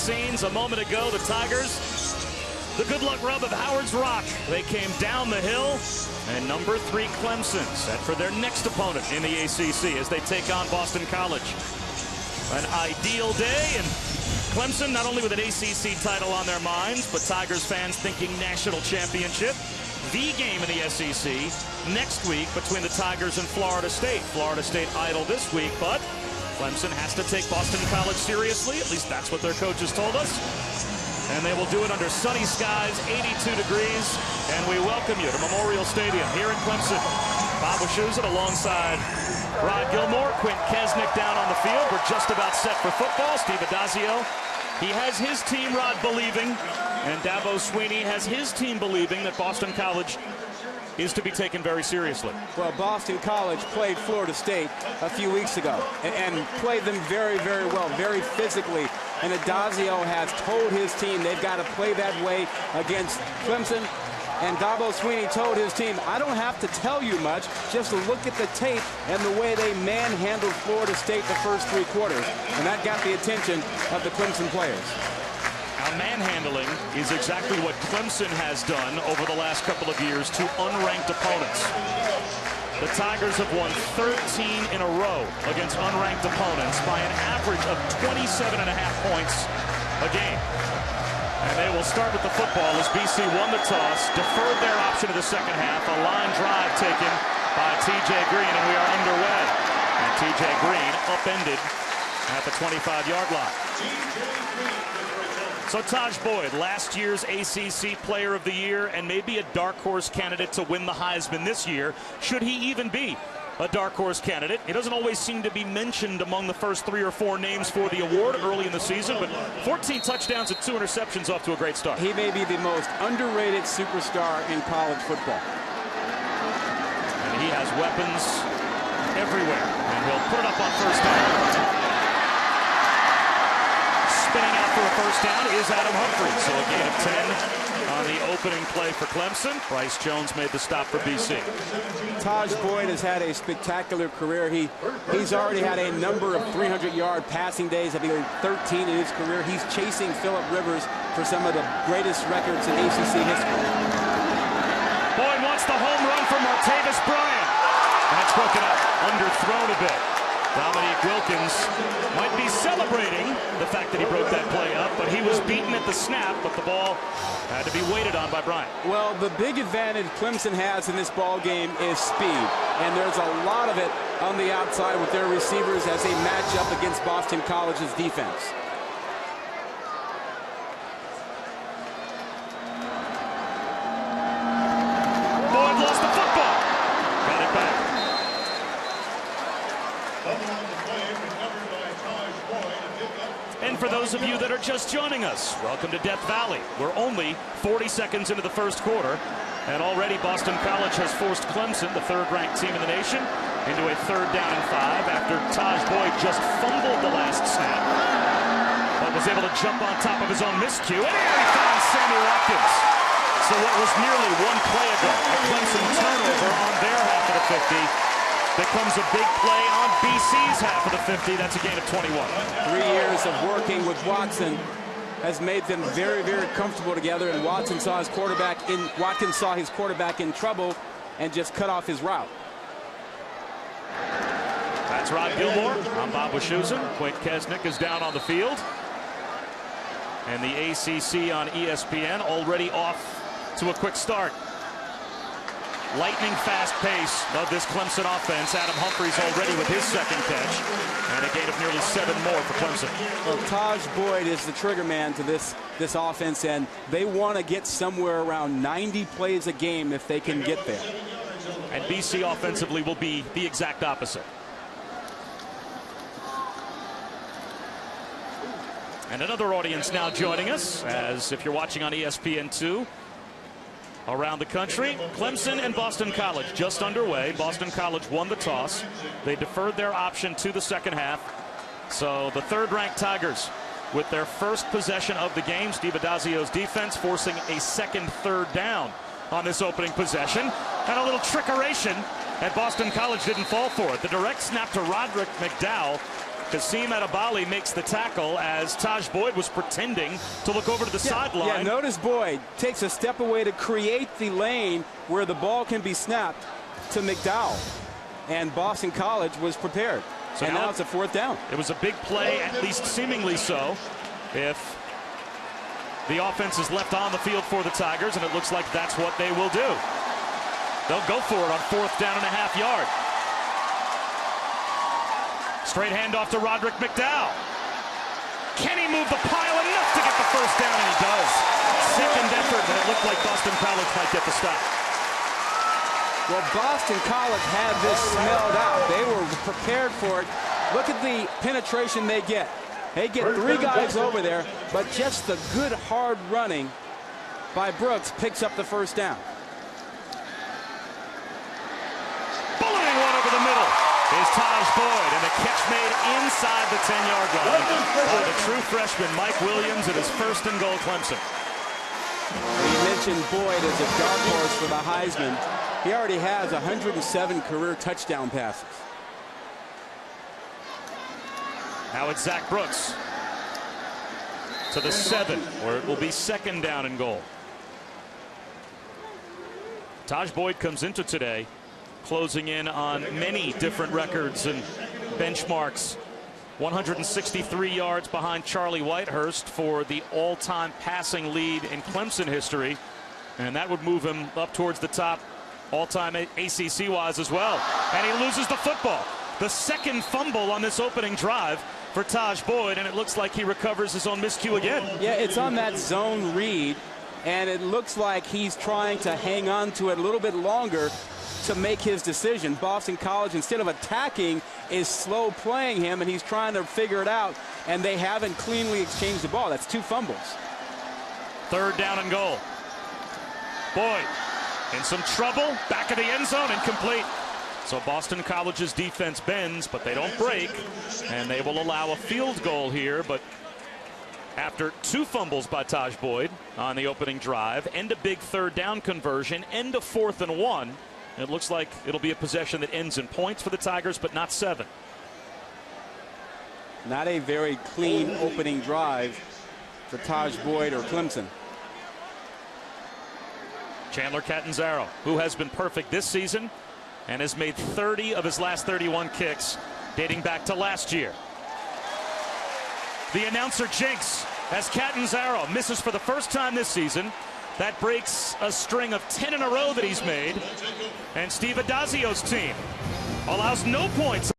scenes a moment ago. The Tigers, the good luck rub of Howard's Rock. They came down the hill, and number 3 Clemson set for their next opponent in the ACC as they take on Boston College. An ideal day, and Clemson not only with an ACC title on their minds, but Tigers fans thinking national championship. The game in the SEC next week between the Tigers and Florida State. Florida State idle this week, but Clemson has to take Boston College seriously. At least that's what their coaches told us. And they will do it under sunny skies, 82 degrees. And we welcome you to Memorial Stadium here in Clemson. Bob Wischusen alongside Rod Gilmore, Quint Kesnick down on the field. We're just about set for football. Steve Addazio, he has his team, Rod, believing. And Dabo Swinney has his team believing that Boston College is to be taken very seriously. Well, Boston College played Florida State a few weeks ago and played them very, very well, very physically. And Addazio has told his team they've got to play that way against Clemson. And Dabo Swinney told his team, I don't have to tell you much, just look at the tape and the way they manhandled Florida State the first 3 quarters. And that got the attention of the Clemson players. Now, manhandling is exactly what Clemson has done over the last couple of years to unranked opponents. The Tigers have won 13 in a row against unranked opponents by an average of 27.5 points a game. And they will start with the football as BC won the toss, deferred their option to the second half. A line drive taken by TJ Green, and we are underway. And TJ Green upended at the 25-yard line. So Taj Boyd, last year's ACC Player of the Year and maybe a dark horse candidate to win the Heisman this year. Should he even be a dark horse candidate? He doesn't always seem to be mentioned among the first 3 or 4 names for the award early in the season, but 14 touchdowns and 2 interceptions off to a great start. He may be the most underrated superstar in college football. And he has weapons everywhere, and he'll put it up on first down. Spinning out for a first down is Adam Humphrey. So a gain of 10 on the opening play for Clemson. Bryce Jones made the stop for BC. Taj Boyd has had a spectacular career. He's already had a number of 300-yard passing days. I believe 13 in his career. He's chasing Phillip Rivers for some of the greatest records in ACC history. Boyd wants the home run from Martavis Bryant. And it's broken up, underthrown a bit. Dominique Wilkins might be celebrating the fact that he broke that play up, but he was beaten at the snap, but the ball had to be waited on by Bryant. Well, the big advantage Clemson has in this ball game is speed, and there's a lot of it on the outside with their receivers as they match up against Boston College's defense. Boyd lost the football. Got it back. And for those of you that are just joining us, welcome to Death Valley. We're only 40 seconds into the first quarter, and already Boston College has forced Clemson, the 3rd-ranked team in the nation, into a 3rd down and 5 after Taj Boyd just fumbled the last snap, but was able to jump on top of his own miscue, and he found Sammy Watkins. So what was nearly 1 play ago, a Clemson turnover on their half of the 50, becomes a big play on BC's half of the 50. That's a gain of 21. 3 years of working with Watson has made them very, very comfortable together, and Watkins saw his quarterback in trouble and just cut off his route. That's Rod Gilmore. I'm Bob Wischusen. Quint Kesnick is down on the field. And the ACC on ESPN already off to a quick start. Lightning fast pace of this Clemson offense. Adam Humphries already with his 2nd catch, and a gain of nearly 7 more for Clemson. Well, Taj Boyd is the trigger man to this offense, and they want to get somewhere around 90 plays a game if they can get there. And BC offensively will be the exact opposite. And another audience now joining us, as if you're watching on ESPN2, around the country, Clemson and Boston College just underway. Boston College won the toss. They deferred their option to the second half. So the 3rd-ranked Tigers with their first possession of the game. Steve Addazio's defense forcing a second 3rd down on this opening possession. And a little trickeration, and Boston College didn't fall for it. The direct snap to Roderick McDowell Kasim Adebali makes the tackle as Taj Boyd was pretending to look over to the sideline. Yeah, notice Boyd takes a step away to create the lane where the ball can be snapped to McDowell. And Boston College was prepared. So and now it's a 4th down. It was a big play, at least seemingly so, if the offense is left on the field for the Tigers, and it looks like that's what they will do. They'll go for it on 4th down and a half yard. Straight handoff to Roderick McDowell. Can he move the pile enough to get the 1st down? And he does. Second effort, and it looked like Boston College might get the stop. Well, Boston College had this smelled out. They were prepared for it. Look at the penetration they get. They get 3 guys over there, but just the good hard running by Brooks picks up the 1st down. Bulleting one over the middle is Taj Boyd, and the catch made inside the 10-yard line by the true freshman Mike Williams at his 1st and goal, Clemson. You mentioned Boyd as a dark horse for the Heisman. He already has 107 career touchdown passes. Now it's Zach Brooks to the 7, where it will be 2nd down and goal. Taj Boyd comes into today closing in on many different records and benchmarks. 163 yards behind Charlie Whitehurst for the all-time passing lead in Clemson history, and that would move him up towards the top all-time ACC-wise as well. And he loses the football. The 2nd fumble on this opening drive for Taj Boyd, and it looks like he recovers his own miscue again. Yeah, it's on that zone read, and it looks like he's trying to hang on to it a little bit longer to make his decision. Boston College, instead of attacking, is slow playing him, and he's trying to figure it out, and they haven't cleanly exchanged the ball. That's 2 fumbles. 3rd down and goal. Boyd in some trouble, back of the end zone, incomplete. So Boston College's defense bends, but they don't break, and they will allow a field goal here. But after 2 fumbles by Taj Boyd on the opening drive, and a big 3rd down conversion, and a 4th and 1, it looks like it'll be a possession that ends in points for the Tigers, but not 7. Not a very clean opening drive for Taj Boyd or Clemson. Chandler Catanzaro, who has been perfect this season and has made 30 of his last 31 kicks dating back to last year. The announcer jinx as Catanzaro misses for the 1st time this season. That breaks a string of 10 in a row that he's made, and Steve Adazio's team allows no points.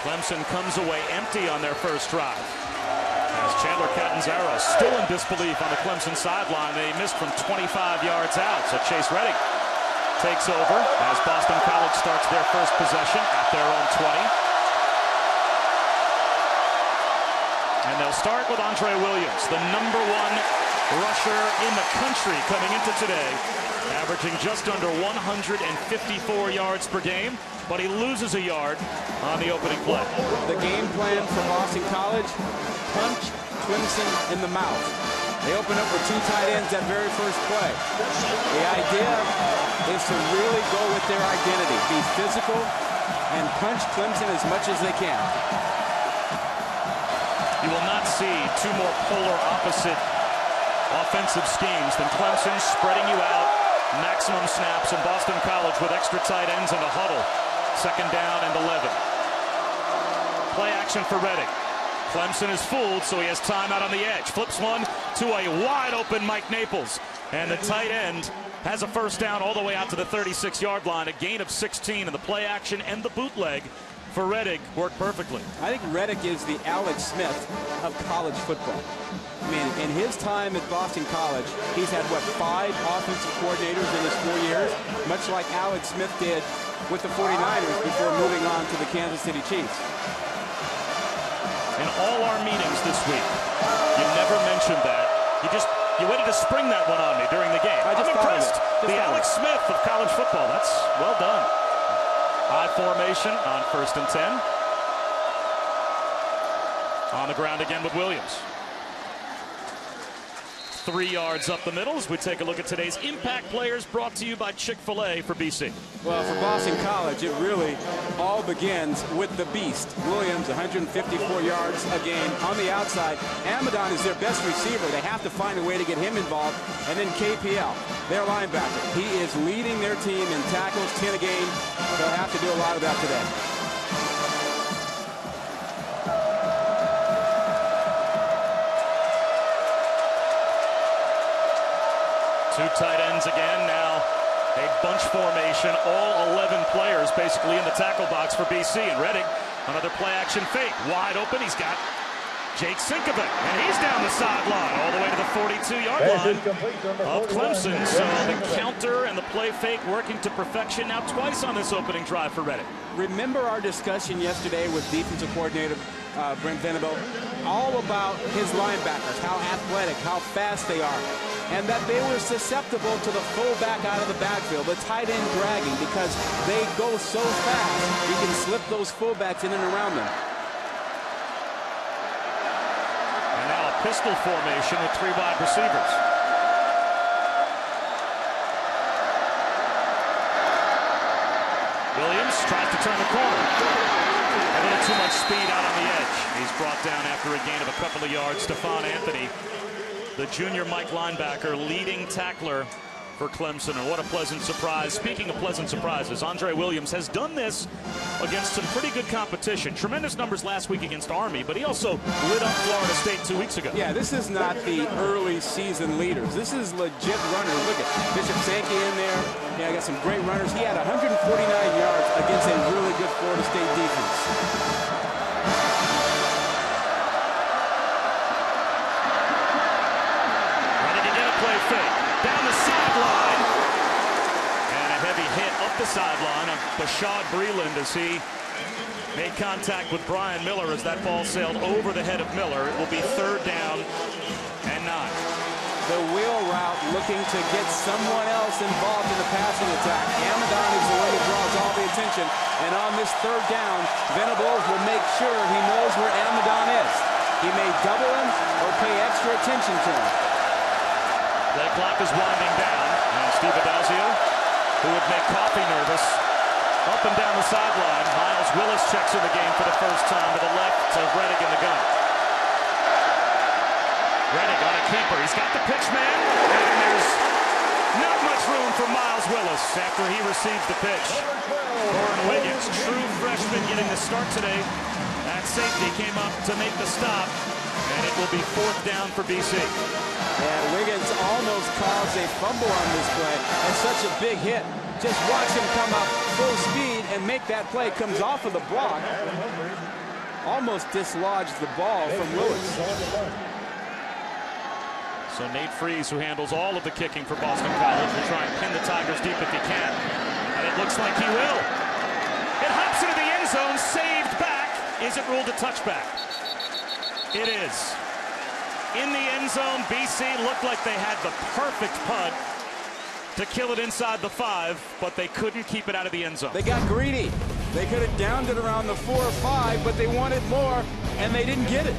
Clemson comes away empty on their first drive. As Chandler Catanzaro still in disbelief on the Clemson sideline. They missed from 25 yards out. So Chase Reddick takes over as Boston College starts their first possession at their own 20. And they'll start with Andre Williams, the #1 rusher in the country coming into today, averaging just under 154 yards per game, but he loses a yard on the opening play. The game plan for Boston College: punch Clemson in the mouth. They open up with 2 tight ends that very first play. The idea is to really go with their identity, be physical, and punch Clemson as much as they can. You will not see 2 more polar opposite offensive schemes than Clemson spreading you out, maximum snaps, and Boston College with extra tight ends and a huddle. 2nd down and 11. Play action for Reddick. Clemson is fooled, so he has time out on the edge. Flips one to a wide open Mike Naples. And the tight end has a first down all the way out to the 36-yard line. A gain of 16, and the play action and the bootleg for Reddick worked perfectly. I think Reddick is the Alex Smith of college football. I mean, in his time at Boston College, he's had, what, 5 offensive coordinators in his 4 years, much like Alex Smith did with the 49ers before moving on to the Kansas City Chiefs. In all our meetings this week, you never mentioned that. You waited to spring that one on me during the game. I'm impressed. The Alex Smith of college football. That's well done. High formation on 1st and 10. On the ground again with Williams. 3 yards up the middle as we take a look at today's impact players, brought to you by Chick-fil-A for BC. Well, for Boston College, it really all begins with the beast. Williams, 154 yards a game on the outside. Amadon is their best receiver. They have to find a way to get him involved. And then KPL, their linebacker. He is leading their team in tackles, 10 a game. They'll have to do a lot of that today. Two tight ends again. Now a bunch formation. All 11 players basically in the tackle box for BC. And Reddick, another play action fake. Wide open. He's got Jake Sinkovic. And he's down the sideline all the way to the 42-yard line of Clemson. So the counter and the play fake working to perfection now twice on this opening drive for Reddick. Remember our discussion yesterday with defensive coordinator Brent Venable, all about his linebackers, how athletic, how fast they are, and that they were susceptible to the fullback out of the backfield, the tight end dragging, because they go so fast, you can slip those fullbacks in and around them. And now a pistol formation with 3 wide receivers. Williams tries to turn the corner. A little too much speed out on the edge. He's brought down after a gain of a couple of yards. Stephon Anthony, the junior Mike linebacker, leading tackler for Clemson. And what a pleasant surprise. Speaking of pleasant surprises, Andre Williams has done this against some pretty good competition. Tremendous numbers last week against Army, but he also lit up Florida State 2 weeks ago. Yeah, this is not the early season leaders. This is legit runners. Look at Bishop Sankey in there. Yeah, got some great runners. He had 149 yards against a really good Florida State defense. Ready to get a play fake. Down the sideline. And a heavy hit up the sideline of Bashad Breeland as he made contact with Brian Miller as that ball sailed over the head of Miller. It will be 3rd down and 9. The wheel route, looking to get someone else involved in the passing attack. Amadon is the one who draws all the attention. And on this 3rd down, Venables will make sure he knows where Amadon is. He may double him or pay extra attention to him. The clock is winding down. And Steve Adazio, who would make Coffee nervous, up and down the sideline. Miles Willis checks in the game for the first time to the left to Reddick in the gun. Reddick on a keeper. He's got the pitch man, and there's not much room for Miles Willis after he receives the pitch. Gordon Wiggins, true freshman, getting the start today at safety, came up to make the stop, and it will be 4th down for BC. And Wiggins almost caused a fumble on this play, and such a big hit. Just watch him come up full speed and make that play. Comes off of the block. almost dislodged the ball from Lewis. So Nate Freeze, who handles all of the kicking for Boston College, will try and pin the Tigers deep if he can. And it looks like he will. It hops into the end zone, saved back. Is it ruled a touchback? It is. In the end zone, BC looked like they had the perfect punt to kill it inside the 5, but they couldn't keep it out of the end zone. They got greedy. They could have downed it around the 4 or 5, but they wanted more, and they didn't get it.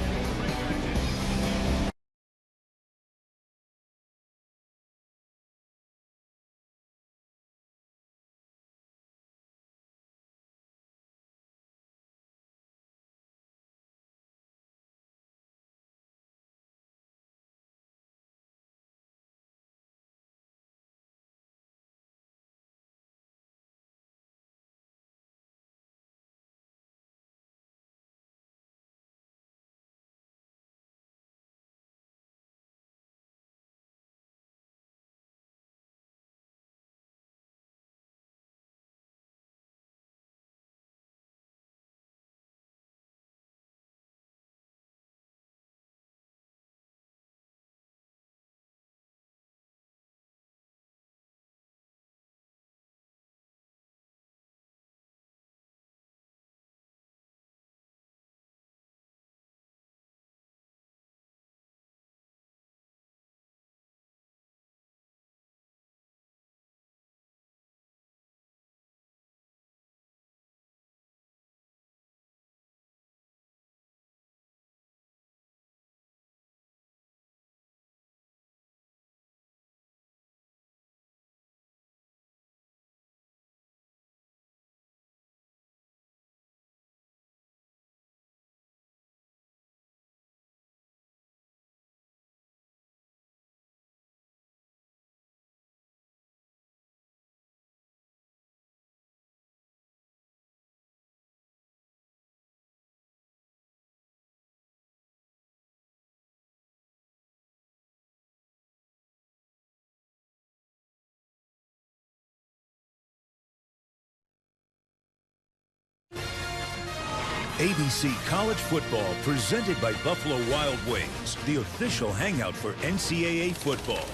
ABC College Football, presented by Buffalo Wild Wings, the official hangout for NCAA football.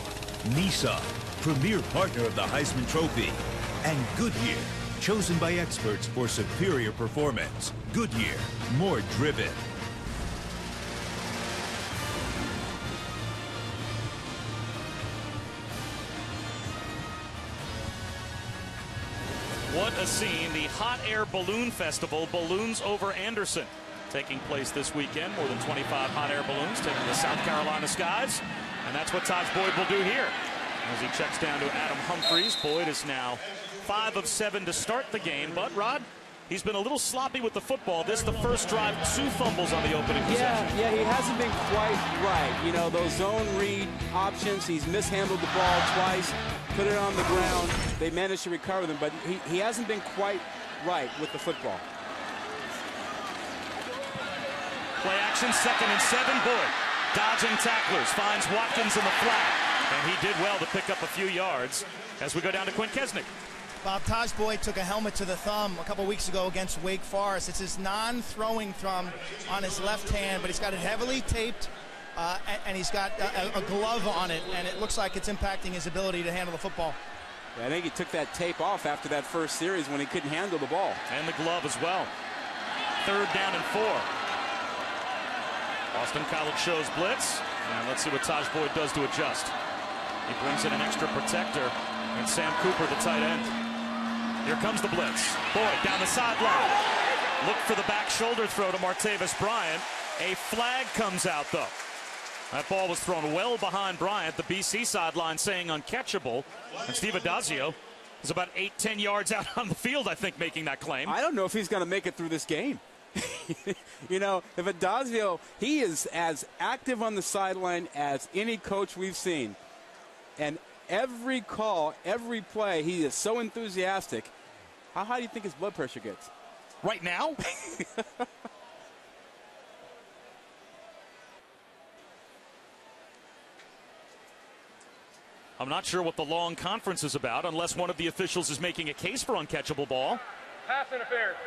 Nissan, premier partner of the Heisman Trophy. And Goodyear, chosen by experts for superior performance. Goodyear, more driven. What a scene. The Hot Air Balloon Festival, Balloons Over Anderson, taking place this weekend. More than 25 hot air balloons taking the South Carolina skies. And that's what Taj Boyd will do here as he checks down to Adam Humphries. Boyd is now 5 of 7 to start the game. But, Rod, he's been a little sloppy with the football. This the first drive, 2 fumbles on the opening possession. Yeah, he hasn't been quite right. You know, those zone read options, he's mishandled the ball twice, put it on the ground. They managed to recover them, but he hasn't been quite right with the football. Play action, 2nd and 7. Boyd dodging tacklers, finds Watkins in the flat, and he did well to pick up a few yards as we go down to Quinn Kesnick. Bob, Taj Boyd took a helmet to the thumb a couple weeks ago against Wake Forest. It's his non-throwing thumb on his left hand, but he's got it heavily taped, and he's got a glove on it, and it looks like it's impacting his ability to handle the football. Yeah, I think he took that tape off after that first series when he couldn't handle the ball. And the glove as well. 3rd down and 4. Boston College shows blitz, and let's see what Taj Boyd does to adjust. He brings in an extra protector, and Sam Cooper, the tight end. Here comes the blitz. Boyd down the sideline. Look for the back shoulder throw to Martavis Bryant. A flag comes out, though. That ball was thrown well behind Bryant, the BC sideline saying uncatchable. And Steve Adazio is about 8-10 yards out on the field, I think, making that claim. I don't know if he's going to make it through this game. You know, if Adazio, he is as active on the sideline as any coach we've seen. And every call, every play, he is so enthusiastic. How high do you think his blood pressure gets? Right now? I'm not sure what the long conference is about unless one of the officials is making a case for uncatchable ball. Pass interference.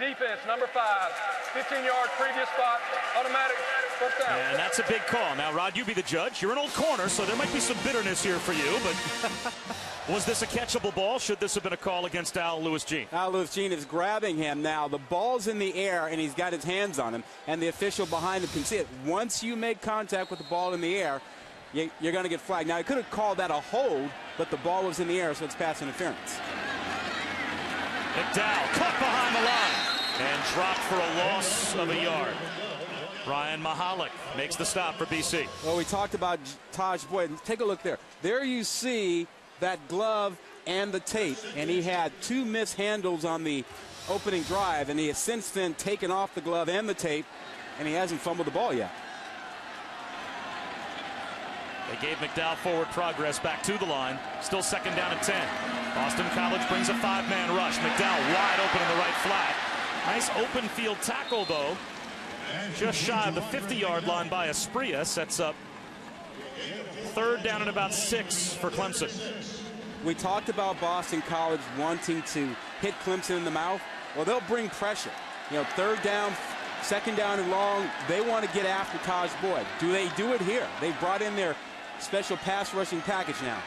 Defense, number 5. 15-yard previous spot, automatic, first down. And that's a big call. Now, Rod, you be the judge. You're an old corner, so there might be some bitterness here for you, but was this a catchable ball? Should this have been a call against Al Lewis-Jean? Al Lewis-Jean is grabbing him now. The ball's in the air, and he's got his hands on him, and the official behind him can see it. Once you make contact with the ball in the air, you're going to get flagged. Now, I could have called that a hold, but the ball was in the air, so it's pass interference. McDowell caught behind the line and dropped for a loss of a yard. Ryan Mahalik makes the stop for BC. Well, we talked about Taj Boyd. Take a look there. There you see that glove and the tape, and he had 2 mishandles on the opening drive, and he has since then taken off the glove and the tape, and he hasn't fumbled the ball yet. They gave McDowell forward progress back to the line. Still second down and 10. Boston College brings a 5-man rush. McDowell wide open in the right flat. Nice open field tackle, though. Just shy of the 50-yard line by Asprilla. Sets up third down and about 6 for Clemson. We talked about Boston College wanting to hit Clemson in the mouth. Well, they'll bring pressure. You know, third down, second down and long, they want to get after Taj Boyd. Do they do it here? They brought in their special pass rushing package now.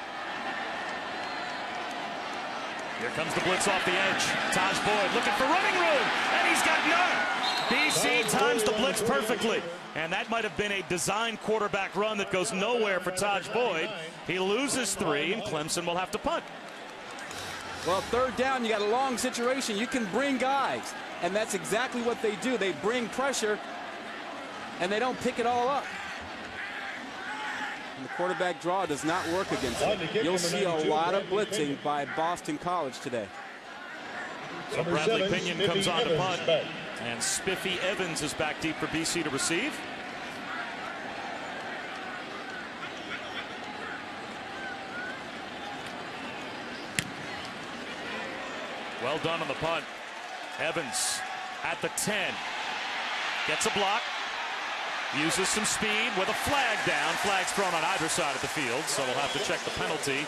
Here comes the blitz off the edge. Taj Boyd looking for running room, and he's got none. BC times the blitz perfectly, and that might have been a design quarterback run that goes nowhere for Taj Boyd. He loses 3, and Clemson will have to punt. Well, third down, you got a long situation. You can bring guys, and that's exactly what they do. They bring pressure, and they don't pick it all up. And the quarterback draw does not work against them. You'll see a lot of blitzing by Boston College today. So Bradley Pinion comes on to punt, and Spiffy Evans is back deep for BC to receive. Well done on the punt. Evans at the 10. Gets a block. Uses some speed with a flag down. Flags thrown on either side of the field, so we'll have to check the penalty.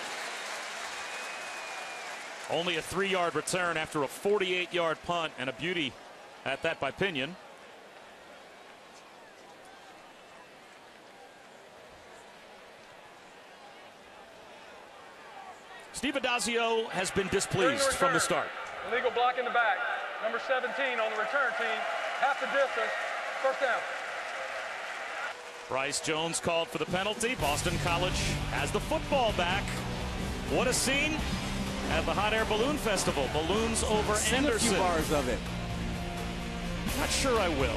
Only a 3-yard return after a 48-yard punt, and a beauty at that by Pinion. Steve Addazio has been displeased from the start. Illegal block in the back. Number 17 on the return team. Half the distance. First down. Bryce Jones called for the penalty. Boston College has the football back. What a scene at the Hot Air Balloon Festival. Balloons over Send Anderson. a few bars of it. Not sure I will.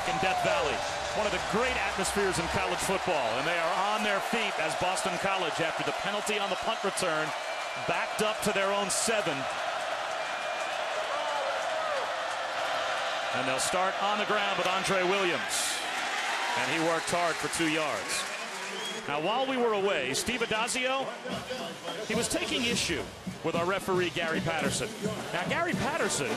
back in Death Valley. One of the great atmospheres in college football, and they are on their feet as Boston College, after the penalty on the punt return, backed up to their own 7. And they'll start on the ground with Andre Williams. And he worked hard for 2 yards. Now, while we were away, Steve Adazio, he was taking issue with our referee, Gary Patterson. Now, Gary Patterson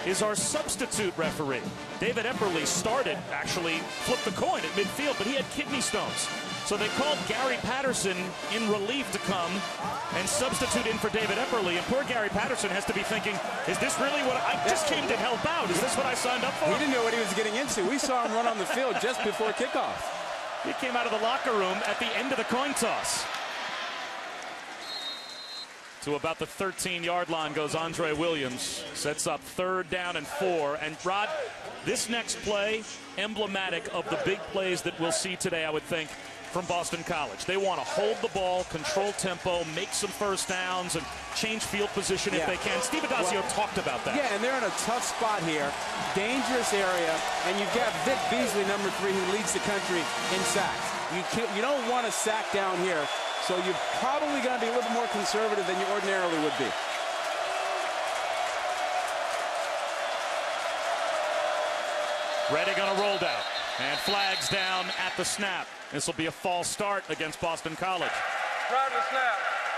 is our substitute referee. David Epperly started, actually flipped the coin at midfield, but he had kidney stones. So they called Gary Patterson in relief to come and substitute in for David Epperly. And poor Gary Patterson has to be thinking, is this really what I just came to help out? Is this what I signed up for? He didn't know what he was getting into. We saw him run on the field just before kickoff. He came out of the locker room at the end of the coin toss. To about the 13-yard line goes Andre Williams. Sets up 3rd down and 4. And Rod, this next play, emblematic of the big plays that we'll see today, I would think, from Boston College. They want to hold the ball, control tempo, make some first downs, and change field position if they can. Steve Adazio talked about that. Yeah, and they're in a tough spot here. Dangerous area, and you've got Vic Beasley, number 3, who leads the country in sacks. You don't want a sack down here, so you're probably going to be a little more conservative than you ordinarily would be. Reddick on a roll down, and flags down at the snap. This will be a false start against Boston College. Prior to the snap,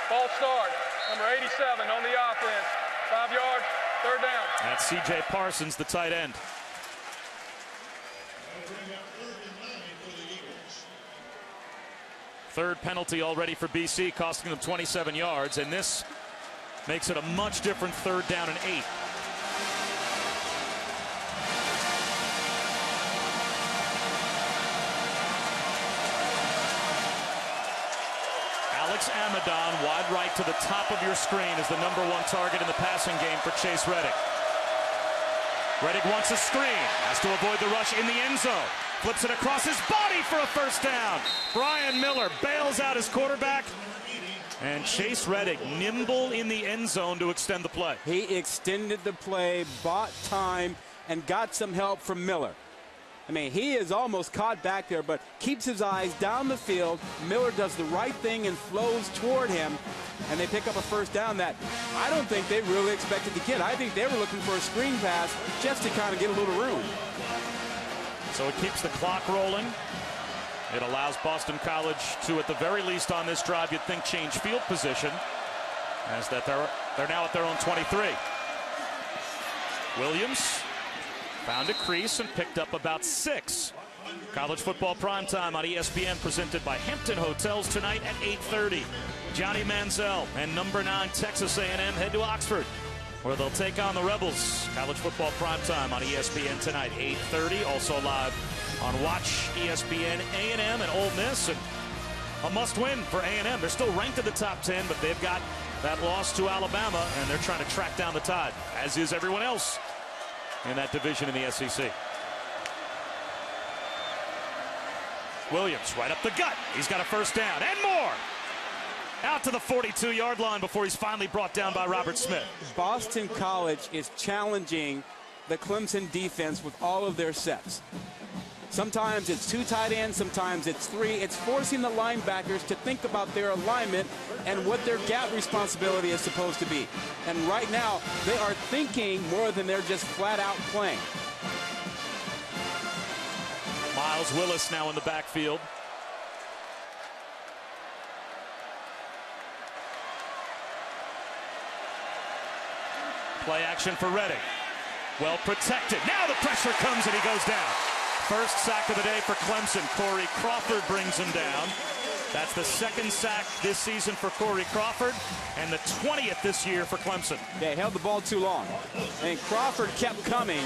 false start. Number 87 on the offense. 5 yards, 3rd down. That's C.J. Parsons, the tight end. Third penalty already for BC, costing them 27 yards, and this makes it a much different 3rd down and 8. Alex Amadon, wide right to the top of your screen, is the number 1 target in the passing game for Chase Reddick. Reddick wants a screen, has to avoid the rush in the end zone. Flips it across his body for a first down. Brian Miller bails out his quarterback. And Chase Reddick nimble in the end zone to extend the play. He extended the play, bought time, and got some help from Miller. I mean, he is almost caught back there, but keeps his eyes down the field. Miller does the right thing and flows toward him, and they pick up a first down that I don't think they really expected to get. I think they were looking for a screen pass just to kind of get a little room. So it keeps the clock rolling. It allows Boston College to, at the very least on this drive, you'd think, change field position, as that they're now at their own 23. Williams found a crease and picked up about 6. College football primetime on ESPN, presented by Hampton Hotels tonight at 8:30. Johnny Manziel and number 9 Texas A&M head to Oxford, where they'll take on the Rebels. College football primetime on ESPN tonight, 8:30. Also live on Watch ESPN, A&M and Ole Miss. And a must-win for A&M. They're still ranked in the top 10, but they've got that loss to Alabama, and they're trying to track down the Tide, as is everyone else in that division in the SEC. Williams right up the gut. He's got a first down and more. Out to the 42-yard line before he's finally brought down by Robert Smith. Boston College is challenging the Clemson defense with all of their sets. Sometimes it's 2 tight ends, sometimes it's 3. It's forcing the linebackers to think about their alignment and what their gap responsibility is supposed to be. And right now, they are thinking more than they're just flat out playing. Miles Willis now in the backfield. Play action for Reddick. Well protected. Now the pressure comes and he goes down. First sack of the day for Clemson. Corey Crawford brings him down. That's the 2nd sack this season for Corey Crawford and the 20th this year for Clemson. They held the ball too long. And Crawford kept coming,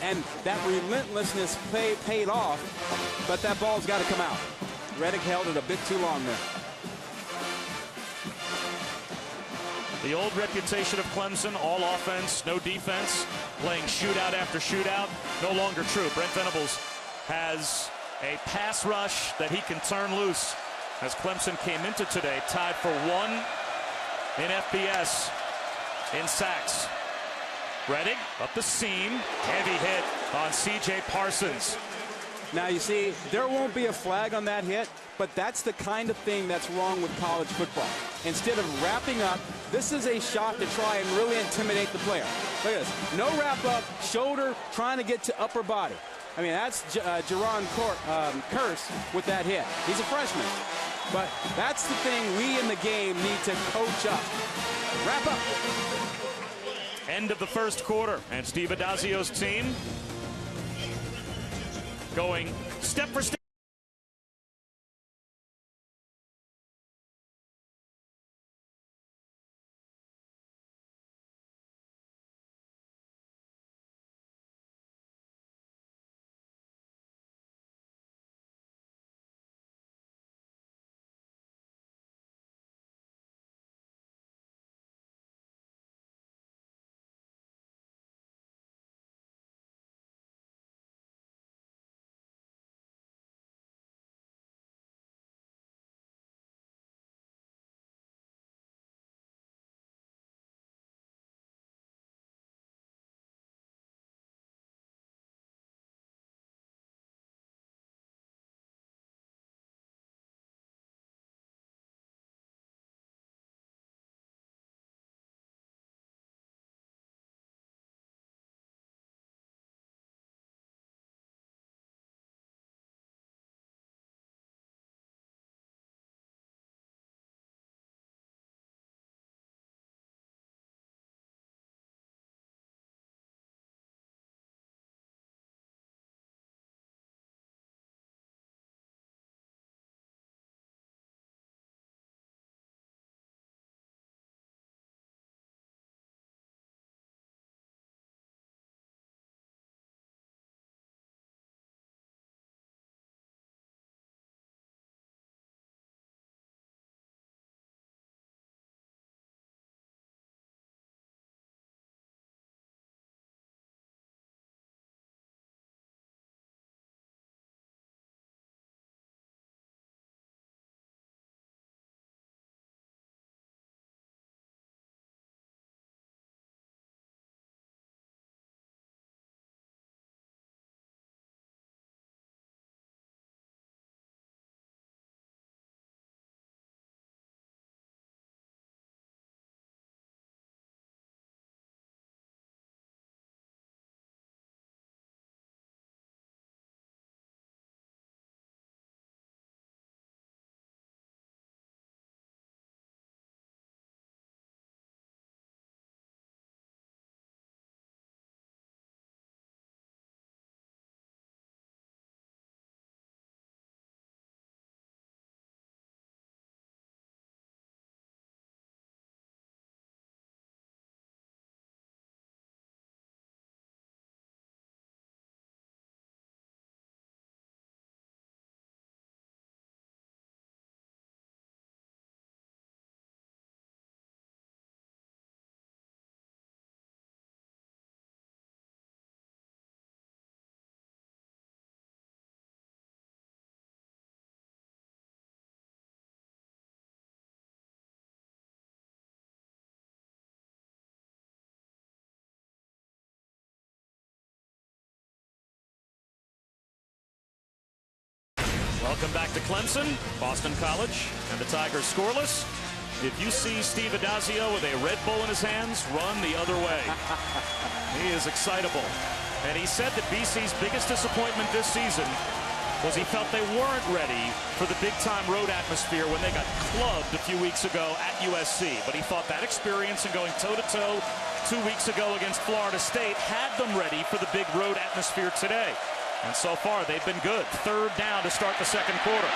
and that relentlessness paid off, but that ball's got to come out. Reddick held it a bit too long there. The old reputation of Clemson, all offense, no defense, playing shootout after shootout, no longer true. Brent Venables has a pass rush that he can turn loose, as Clemson came into today tied for 1 in FBS in sacks. Reddick up the seam, heavy hit on C.J. Parsons. Now, you see, there won't be a flag on that hit, but that's the kind of thing that's wrong with college football. Instead of wrapping up, this is a shot to try and really intimidate the player. Look at this. No wrap up, shoulder, trying to get to upper body. I mean, that's Jaron Curse with that hit. He's a freshman. But that's the thing we in the game need to coach up. Wrap up. End of the first quarter, and Steve Adazio's team going step for step. Welcome back to Clemson, Boston College, and the Tigers scoreless. If you see Steve Adazio with a Red Bull in his hands, run the other way. He is excitable. And he said that BC's biggest disappointment this season was he felt they weren't ready for the big-time road atmosphere when they got clubbed a few weeks ago at USC. But he thought that experience and going toe-to-toe 2 weeks ago against Florida State had them ready for the big road atmosphere today. And so far, they've been good. Third down to start the second quarter.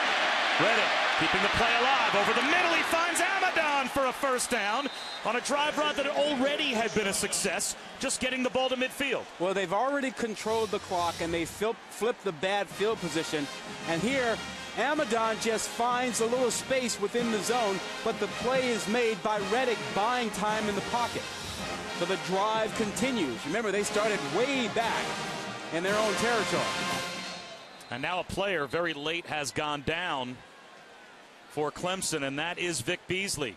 Reddick keeping the play alive. Over the middle, he finds Amadon for a first down on a drive route that already had been a success, just getting the ball to midfield. Well, they've already controlled the clock, and they flipped the bad field position. And here, Amadon just finds a little space within the zone, but the play is made by Reddick buying time in the pocket. So the drive continues. Remember, they started way back in their own territory. And now a player very late has gone down for Clemson, and that is Vic Beasley.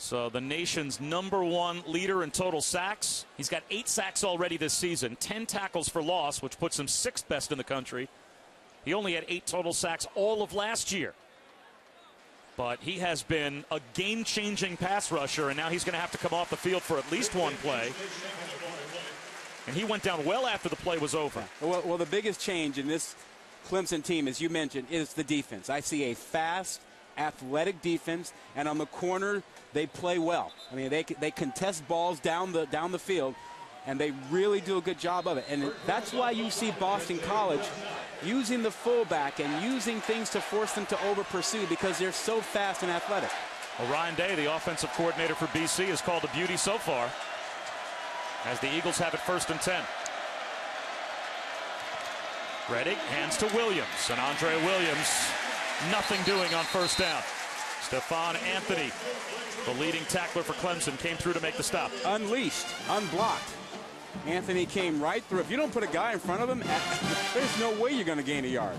So the nation's #1 leader in total sacks. He's got 8 sacks already this season, 10 tackles for loss, which puts him 6th best in the country. He only had 8 total sacks all of last year. But he has been a game-changing pass rusher, and now he's going to have to come off the field for at least one play. And he went down well after the play was over. Well, the biggest change in this Clemson team, as you mentioned, is the defense. I see a fast, athletic defense, and on the corner, they play well. I mean, they contest balls down the field, and they really do a good job of it. And that's why you see Boston College using the fullback and using things to force them to over-pursue because they're so fast and athletic. Well, Ryan Day, the offensive coordinator for BC, has called a beauty so far as the Eagles have it 1st and 10. Reddick hands to Williams, and Andre Williams nothing doing on 1st down. Stephon Anthony, the leading tackler for Clemson, came through to make the stop. Unleashed, unblocked. Anthony came right through. If you don't put a guy in front of him, there's no way you're going to gain a yard.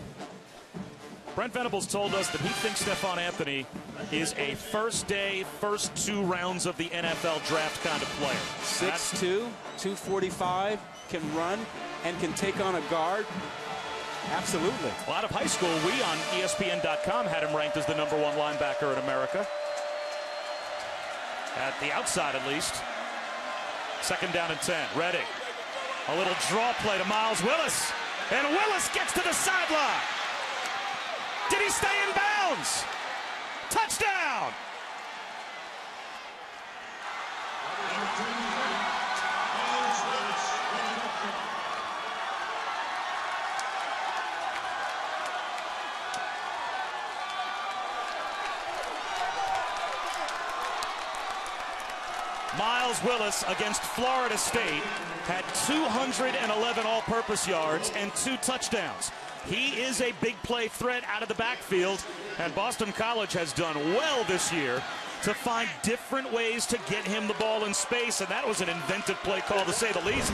Brent Venables told us that he thinks Stephon Anthony is a first day, first 2 rounds of the NFL draft kind of player. 6'2", 245, can run and can take on a guard. Absolutely. Well, out of high school, we on ESPN.com had him ranked as the #1 linebacker in America. At the outside, at least. 2nd down and 10. Reddick. A little draw play to Miles Willis. And Willis gets to the sideline. Did he stay in bounds? Touchdown! Miles Willis against Florida State had 211 all-purpose yards and 2 touchdowns. He is a big play threat out of the backfield, and Boston College has done well this year to find different ways to get him the ball in space, and that was an inventive play call, to say the least.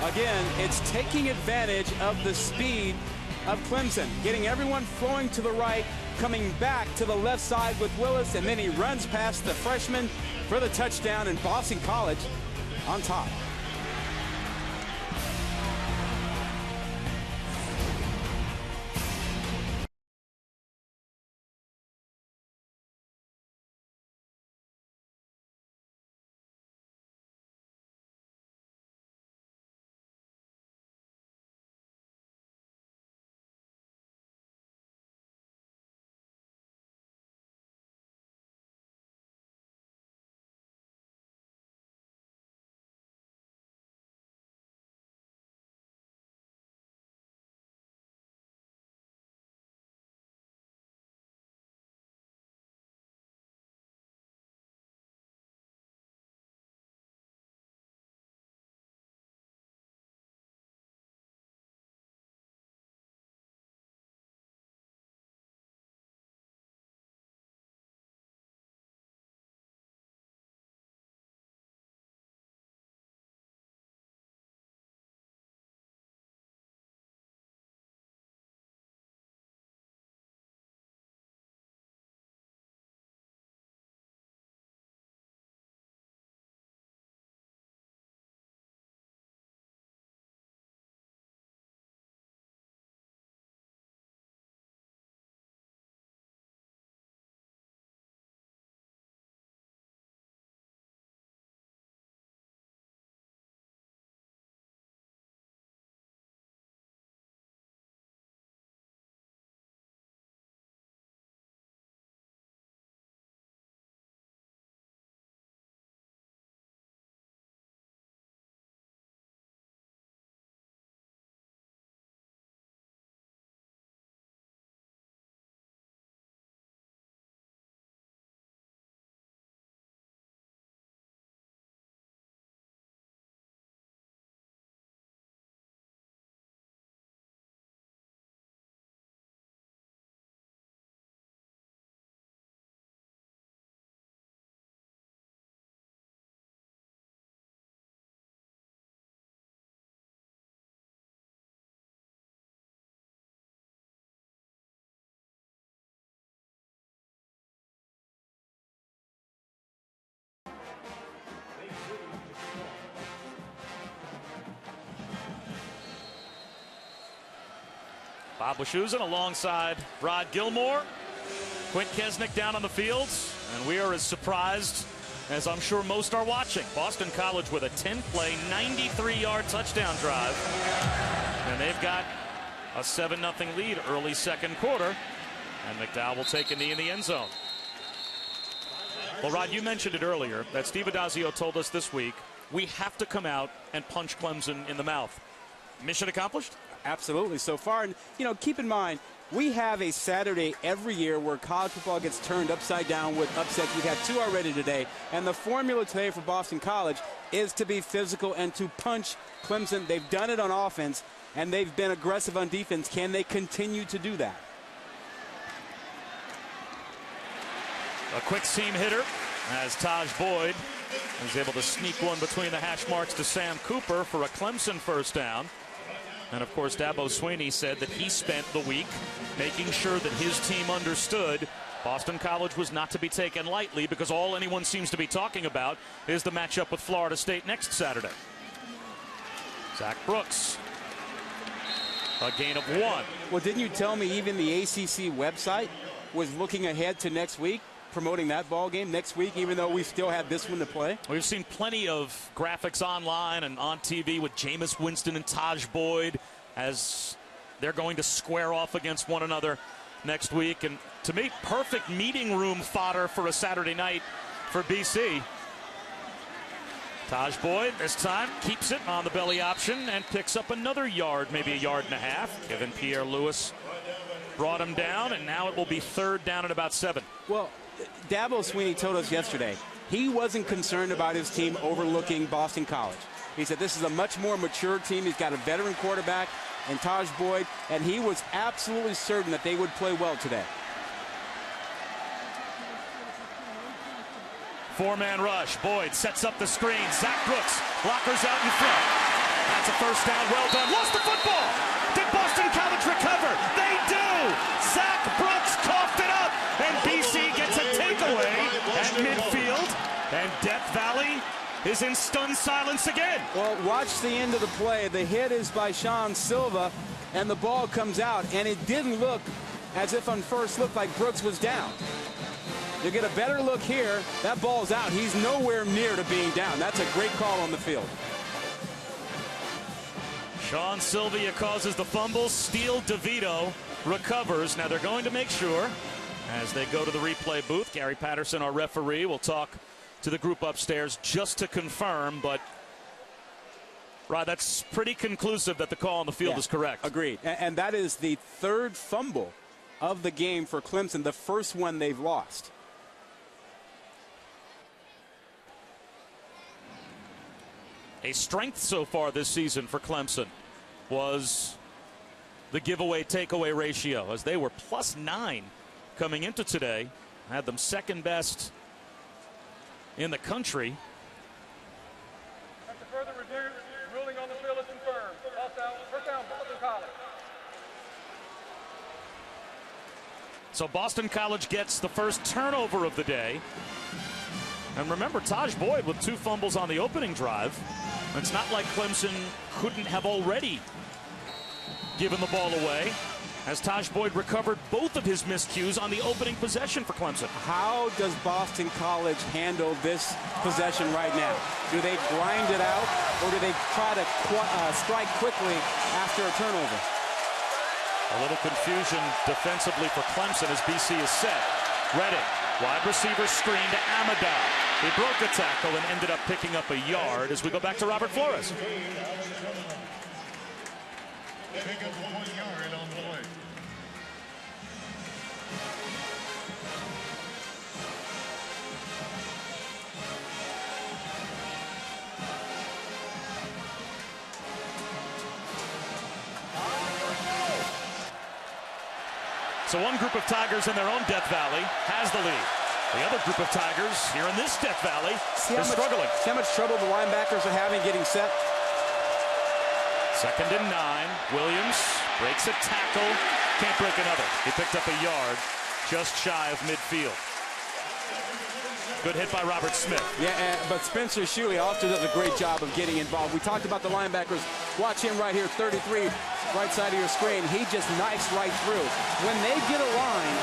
Again, it's taking advantage of the speed of Clemson, getting everyone flowing to the right, coming back to the left side with Willis, and then he runs past the freshman for the touchdown, and Boston College on top. Bob Wischusen alongside Rod Gilmore. Quint Kesnick down on the field. And we are as surprised as I'm sure most are watching. Boston College with a 10-play, 93-yard touchdown drive. And they've got a 7-0 lead early second quarter. And McDowell will take a knee in the end zone. Well, Rod, you mentioned it earlier that Steve Addazio told us this week, we have to come out and punch Clemson in the mouth. Mission accomplished? Absolutely, so far. And, keep in mind, we have a Saturday every year where college football gets turned upside down with upsets. We've had 2 already today. And the formula today for Boston College is to be physical and to punch Clemson. They've done it on offense, and they've been aggressive on defense. Can they continue to do that? A quick seam hitter as Taj Boyd is able to sneak one between the hash marks to Sam Cooper for a Clemson first down. And, of course, Dabo Swinney said that he spent the week making sure that his team understood Boston College was not to be taken lightly because all anyone seems to be talking about is the matchup with Florida State next Saturday. Zach Brooks, a gain of 1. Well, didn't you tell me even the ACC website was looking ahead to next week, promoting that ball game next week, even though we still have this one to play? We've seen plenty of graphics online and on TV with Jameis Winston and Taj Boyd as they're going to square off against one another next week. And to me, perfect meeting room fodder for a Saturday night for BC. Taj Boyd this time keeps it on the belly option and picks up another yard, maybe a yard and a half. Kevin Pierre-Louis brought him down, and now it will be 3rd down at about 7. Well, Dabo Swinney told us yesterday he wasn't concerned about his team overlooking Boston College. He said this is a much more mature team. He's got a veteran quarterback in Taj Boyd, and he was absolutely certain that they would play well today. 4-man rush. Boyd sets up the screen. Zach Brooks, blockers out in front. That's a first down. Well done. Lost the football. Did Boston College recover? They do. Zach Brooks coughed it up, and BC gets a takeaway at midfield. And Death Valley is in stunned silence again. Well, watch the end of the play. The hit is by Sean Silva, and the ball comes out, and it didn't look as if on first look like Brooks was down. You get a better look here. That ball's out. He's nowhere near to being down. That's a great call on the field. Sean Sylvia causes the fumble. Steele DeVito recovers. Now they're going to make sure as they go to the replay booth. Gary Patterson, our referee, will talk to the group upstairs just to confirm. But, Rod, that's pretty conclusive that the call on the field is correct. Agreed. And that is the 3rd fumble of the game for Clemson, the first one they've lost. A strength so far this season for Clemson was the giveaway takeaway ratio, as they were +9 coming into today. Had them 2nd best in the country. After further review, ruling on the field is confirmed. First down, Boston College. So Boston College gets the first turnover of the day. And remember, Taj Boyd with 2 fumbles on the opening drive. It's not like Clemson couldn't have already given the ball away, as Taj Boyd recovered both of his miscues on the opening possession for Clemson. How does Boston College handle this possession right now? Do they grind it out, or do they try to strike quickly after a turnover? A little confusion defensively for Clemson as BC is set. Redding, wide receiver screen to Amadou. He broke a tackle and ended up picking up a yard as we go back to Robert Flores. Pick up 1 yard on the play. So one group of Tigers in their own Death Valley has the lead. The other group of Tigers here in this Death Valley is struggling. See how much trouble the linebackers are having getting set? 2nd and 9. Williams breaks a tackle. Can't break another. He picked up a yard just shy of midfield. Good hit by Robert Smith. Yeah, but Spencer Shuey also does a great job of getting involved. We talked about the linebackers Watch him right here, 33, right side of your screen. He just knifes right through. When they get a line,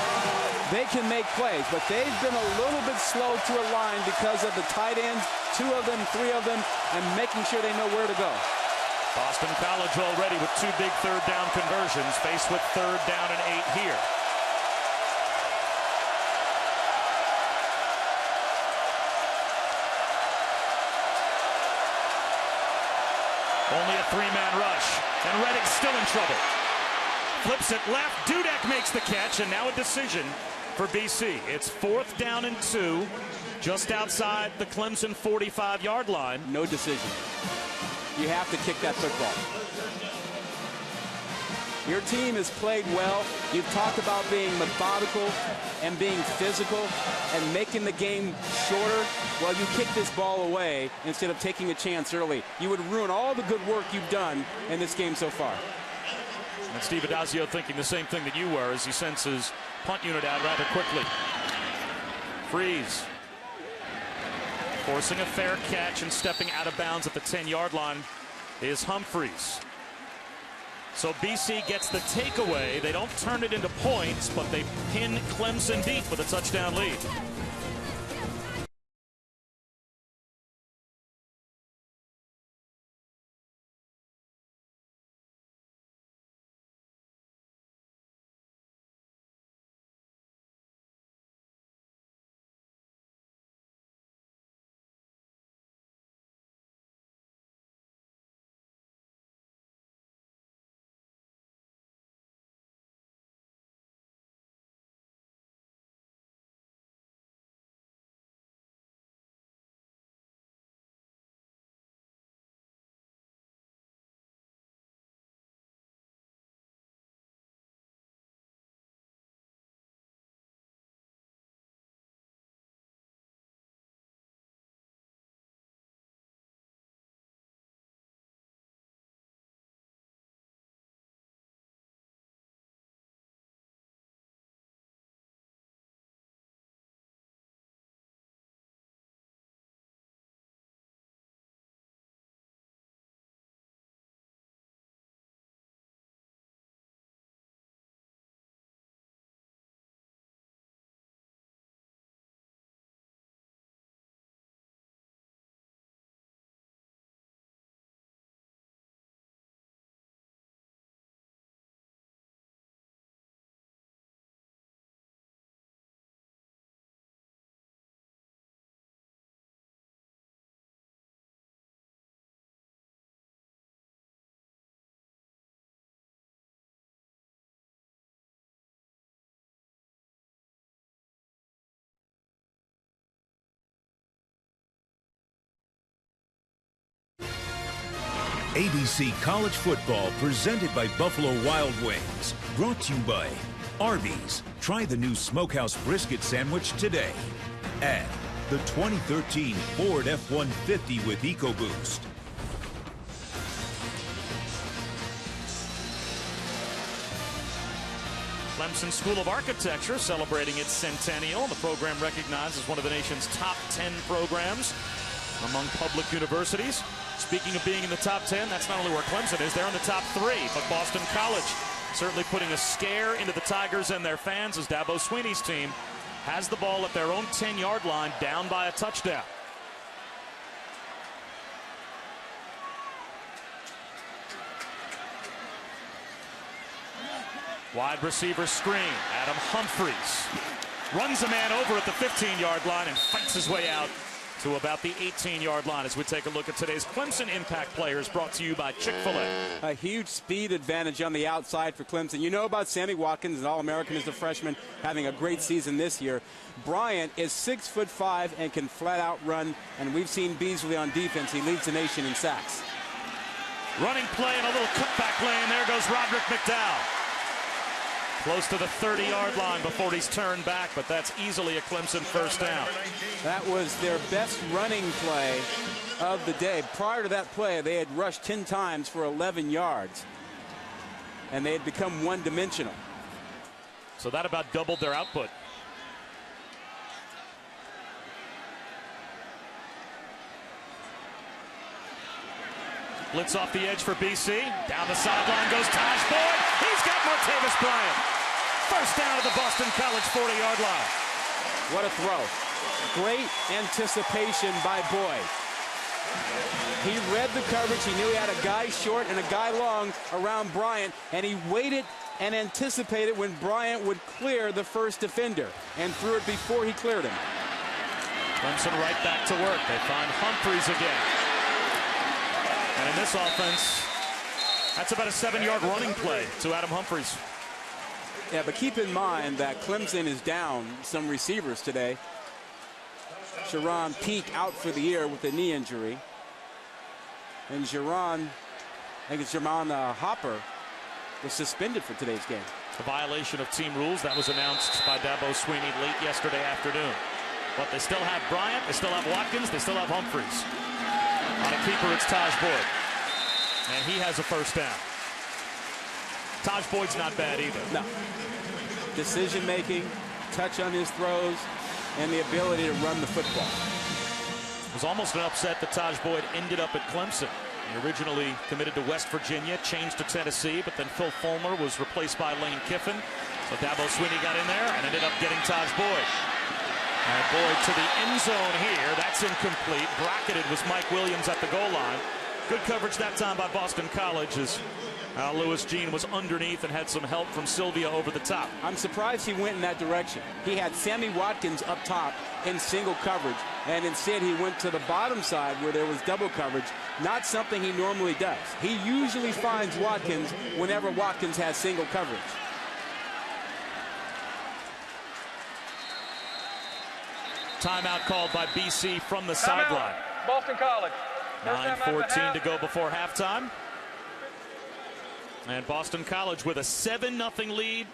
they can make plays, but they've been a little bit slow to a line because of the tight ends, 2 of them, 3 of them, and making sure they know where to go. Boston College already with 2 big third down conversions, faced with 3rd down and 8 here. Only a 3-man rush, and Reddick's still in trouble. Flips it left, Dudek makes the catch, and now a decision for BC. It's 4th down and 2, just outside the Clemson 45-yard line. No decision. You have to kick that football. Your team has played well. You've talked about being methodical and being physical and making the game shorter. Well, you kick this ball away instead of taking a chance early. You would ruin all the good work you've done in this game so far. And Steve Adazio thinking the same thing that you were as he sends his punt unit out rather quickly. Freeze. Forcing a fair catch and stepping out of bounds at the 10-yard line is Humphreys. So BC gets the takeaway. They don't turn it into points, but they pin Clemson deep with a touchdown lead. ABC College Football presented by Buffalo Wild Wings. Brought to you by Arby's. Try the new Smokehouse Brisket Sandwich today. And the 2013 Ford F-150 with EcoBoost. Clemson School of Architecture celebrating its centennial. The program recognized as one of the nation's top 10 programs among public universities. Speaking of being in the top 10, that's not only where Clemson is, they're in the top 3. But Boston College certainly putting a scare into the Tigers and their fans as Dabo Swinney's team has the ball at their own 10-yard line, down by a touchdown. Wide receiver screen. Adam Humphreys runs a man over at the 15-yard line and fights his way out to about the 18-yard line as we take a look at today's Clemson Impact Players, brought to you by Chick-fil-A. A huge speed advantage on the outside for Clemson. You know about Sammy Watkins, an All-American as a freshman, having a great season this year. Bryant is 6'5" and can flat out run, and we've seen Beasley on defense. He leads the nation in sacks. Running play and a little cutback lane. There goes Roderick McDowell. Close to the 30-yard line before he's turned back, but that's easily a Clemson first down. That was their best running play of the day. Prior to that play, they had rushed 10 times for 11 yards, and they had become one-dimensional. So that about doubled their output. Blitz off the edge for BC. Down the sideline goes Taj Boyd. He's got Martavis Bryant. First down at the Boston College 40-yard line. What a throw. Great anticipation by Boyd. He read the coverage. He knew he had a guy short and a guy long around Bryant, and he waited and anticipated when Bryant would clear the first defender and threw it before he cleared him. Clemson right back to work. They find Humphries again. And in this offense, that's about a 7-yard running play to Adam Humphries. Yeah, but keep in mind that Clemson is down some receivers today. Sharon Peak out for the year with a knee injury. And Jerron Hopper was suspended for today's game. A violation of team rules that was announced by Dabo Swinney late yesterday afternoon. But they still have Bryant, they still have Watkins, they still have Humphries. On a keeper, it's Taj Boyd. And he has a first down. Taj Boyd's not bad either. No. Decision making, touch on his throws, and the ability to run the football. It was almost an upset that Taj Boyd ended up at Clemson. He originally committed to West Virginia, changed to Tennessee, but then Phil Fulmer was replaced by Lane Kiffin. So Dabo Swinney got in there and ended up getting Taj Boyd. And Boyd to the end zone here. That's incomplete. Bracketed was Mike Williams at the goal line. Good coverage that time by Boston College as Lewis Jean was underneath and had some help from Sylvia over the top. I'm surprised he went in that direction. He had Sammy Watkins up top in single coverage, and instead he went to the bottom side where there was double coverage, not something he normally does. He usually finds Watkins whenever Watkins has single coverage. Timeout called by BC from the sideline. Boston College. 9:14 to go before halftime. And Boston College with a 7-0 lead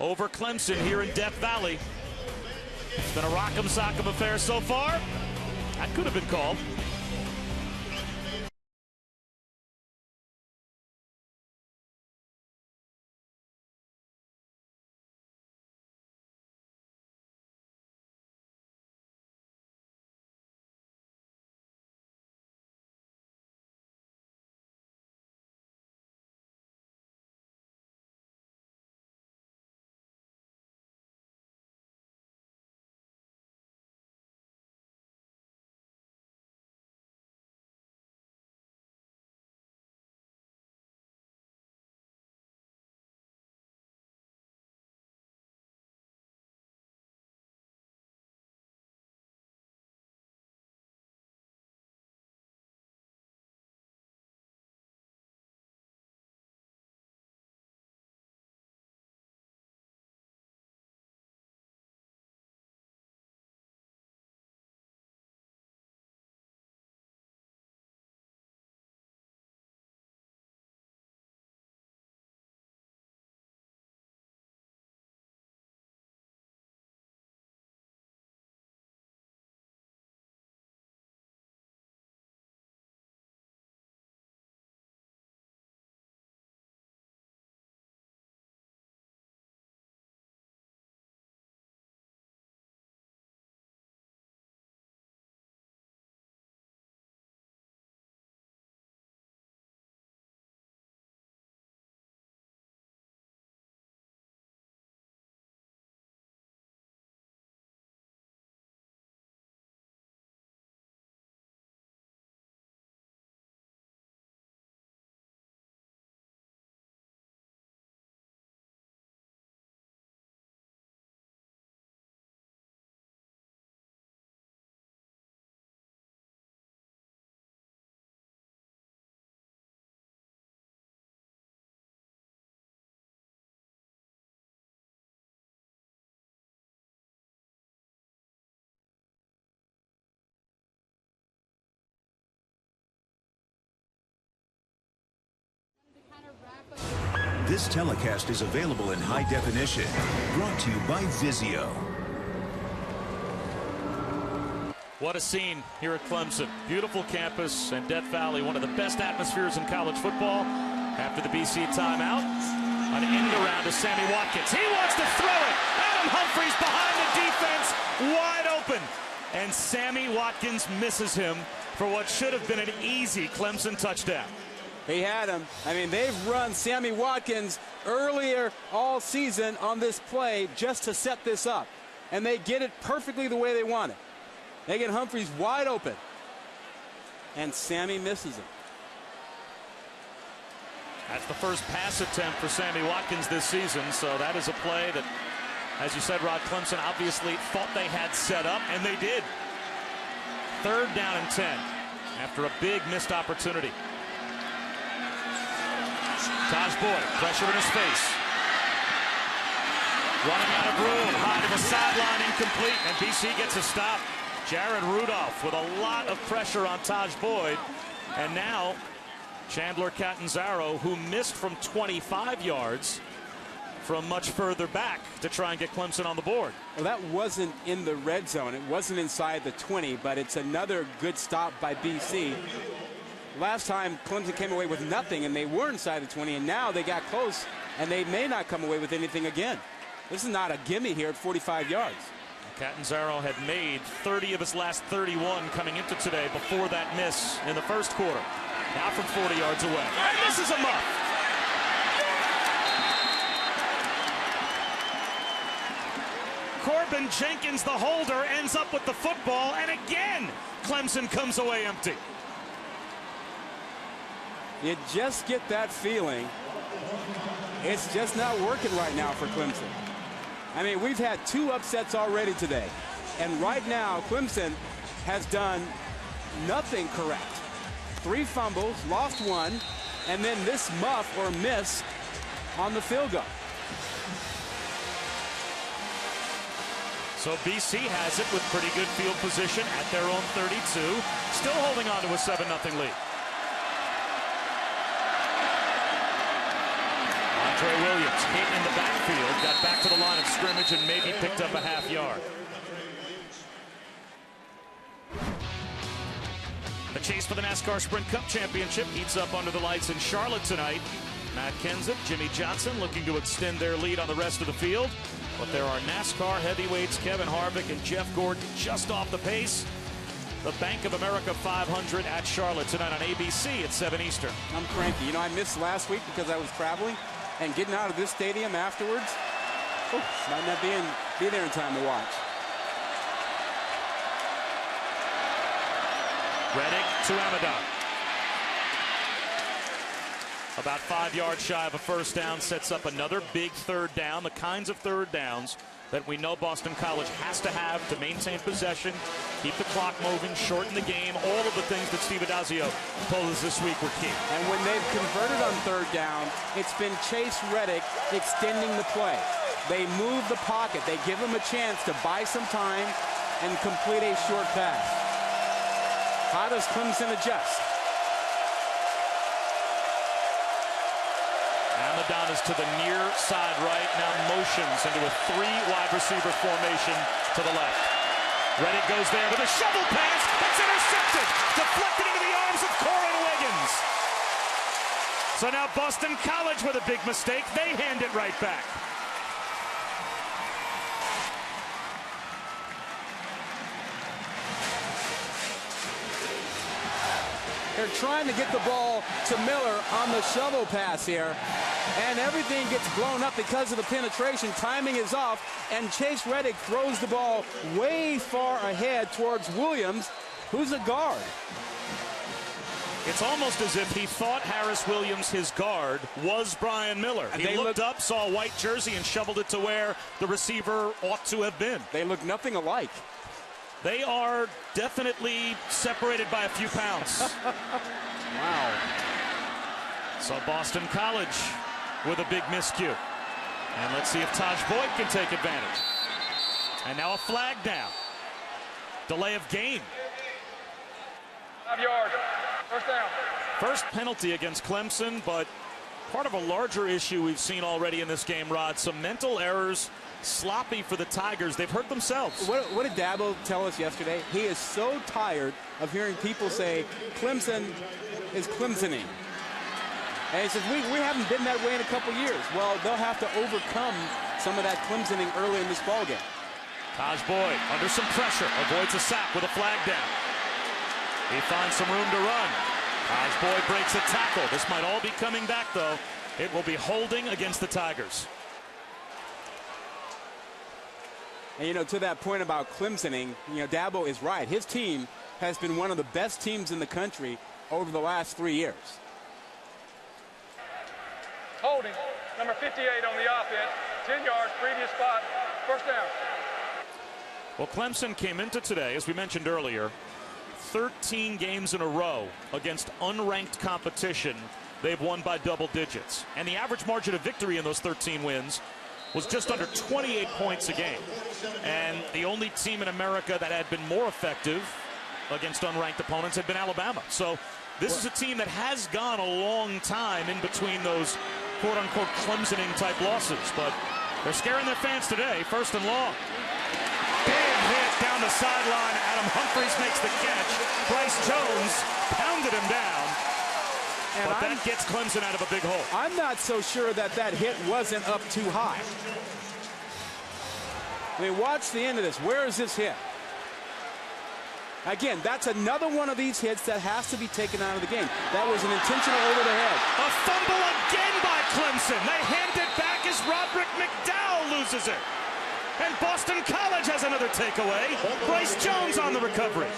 over Clemson here in Death Valley. It's been a rock'em sock'em affair so far. That could have been called. This telecast is available in high definition. Brought to you by Vizio. What a scene here at Clemson. Beautiful campus and Death Valley, one of the best atmospheres in college football. After the BC timeout, an end around to Sammy Watkins. He wants to throw it. Adam Humphries behind the defense, wide open. And Sammy Watkins misses him for what should have been an easy Clemson touchdown. He had him. I mean, they've run Sammy Watkins earlier all season on this play just to set this up. And they get it perfectly the way they want it. They get Humphries wide open. And Sammy misses him. That's the first pass attempt for Sammy Watkins this season. So that is a play that, as you said, Rod, Clemson obviously thought they had set up, and they did. 3rd down and 10 after a big missed opportunity. Taj Boyd, pressure in his face. Running out of room, high to the sideline, incomplete, and BC gets a stop. Jared Rudolph with a lot of pressure on Taj Boyd, and now Chandler Catanzaro, who missed from 25 yards from much further back to try and get Clemson on the board. Well, that wasn't in the red zone. It wasn't inside the 20, but it's another good stop by BC. Last time Clemson came away with nothing, and they were inside the 20, and now they got close, and they may not come away with anything again. This is not a gimme here at 45 yards. Catanzaro had made 30 of his last 31 coming into today before that miss in the first quarter. Now from 40 yards away. And this is a muff. Corbin Jenkins, the holder, ends up with the football, and again, Clemson comes away empty. You just get that feeling. It's just not working right now for Clemson. I mean, we've had 2 upsets already today. And right now, Clemson has done nothing correct. 3 fumbles, lost 1, and then this muff or miss on the field goal. So BC has it with pretty good field position at their own 32, still holding on to a 7-0 lead. Andre Williams hit in the backfield, got back to the line of scrimmage and maybe picked up a half yard. The chase for the NASCAR Sprint Cup Championship heats up under the lights in Charlotte tonight. Matt Kenseth, Jimmy Johnson looking to extend their lead on the rest of the field. But there are NASCAR heavyweights Kevin Harvick and Jeff Gordon just off the pace. The Bank of America 500 at Charlotte tonight on ABC at 7 Eastern. I'm cranky. You know, I missed last week because I was traveling, and getting out of this stadium afterwards, might not be there in time to watch. Reddick to Amadon. About 5 yards shy of a first down, sets up another big 3rd down, the kinds of 3rd downs that we know Boston College has to have to maintain possession, keep the clock moving, shorten the game, all of the things that Steve Addazio told us this week were key. And when they've converted on 3rd down, it's been Chase Reddick extending the play. They move the pocket. They give him a chance to buy some time and complete a short pass. How does Clemson adjust? Amadon is to the near side right, now motions into a 3-wide receiver formation to the left. Reddick goes there with a shovel pass. It's intercepted, deflected into the arms of Corin Wiggins. So now Boston College with a big mistake. They hand it right back. They're trying to get the ball to Miller on the shovel pass here. And everything gets blown up because of the penetration. Timing is off, and Chase Reddick throws the ball way far ahead towards Williams, who's a guard. It's almost as if he thought Harris Williams, his guard, was Brian Miller. He looked up, saw a white jersey, and shoveled it to where the receiver ought to have been. They look nothing alike. They are definitely separated by a few pounds. Wow. So Boston College with a big miscue. And let's see if Taj Boyd can take advantage. And now a flag down. Delay of game. 5 yards. First down. First penalty against Clemson, but part of a larger issue we've seen already in this game, Rod. Some mental errors, sloppy for the Tigers. They've hurt themselves. What did Dabo tell us yesterday? He is so tired of hearing people say Clemson is Clemsoning. And he says, we haven't been that way in a couple years. Well, they'll have to overcome some of that Clemsoning early in this ballgame. Taj Boyd under some pressure, avoids a sack with a flag down. He finds some room to run. Osboy breaks a tackle. This might all be coming back, though. It will be holding against the Tigers. And, you know, to that point about Clemsoning, you know, Dabo is right. His team has been one of the best teams in the country over the last 3 years. Holding, number 58 on the offense, 10 yards, previous spot, first down. Well, Clemson came into today, as we mentioned earlier, 13 games in a row against unranked competition. They've won by double digits. And the average margin of victory in those 13 wins was just under 28 points a game. And the only team in America that had been more effective against unranked opponents had been Alabama. So this is a team that has gone a long time in between those quote-unquote Clemsoning type losses. But they're scaring their fans today. First and long. Big hit down the sideline. Adam Humphries makes the catch. Bryce Jones pounded him down. But that gets Clemson out of a big hole. I'm not so sure that that hit wasn't up too high. I mean, watch the end of this. Where is this hit? Again, that's another one of these hits that has to be taken out of the game. That was an intentional over the head. A fumble again by Clemson. They hand it back as Roderick McDowell loses it. And Boston College has another takeaway. Bryce Jones on the recovery.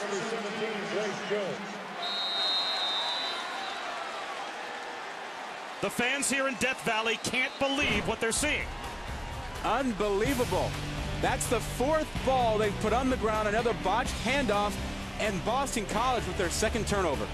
The fans here in Death Valley can't believe what they're seeing. Unbelievable. That's the fourth ball they've put on the ground. Another botched handoff, and Boston College with their second turnover.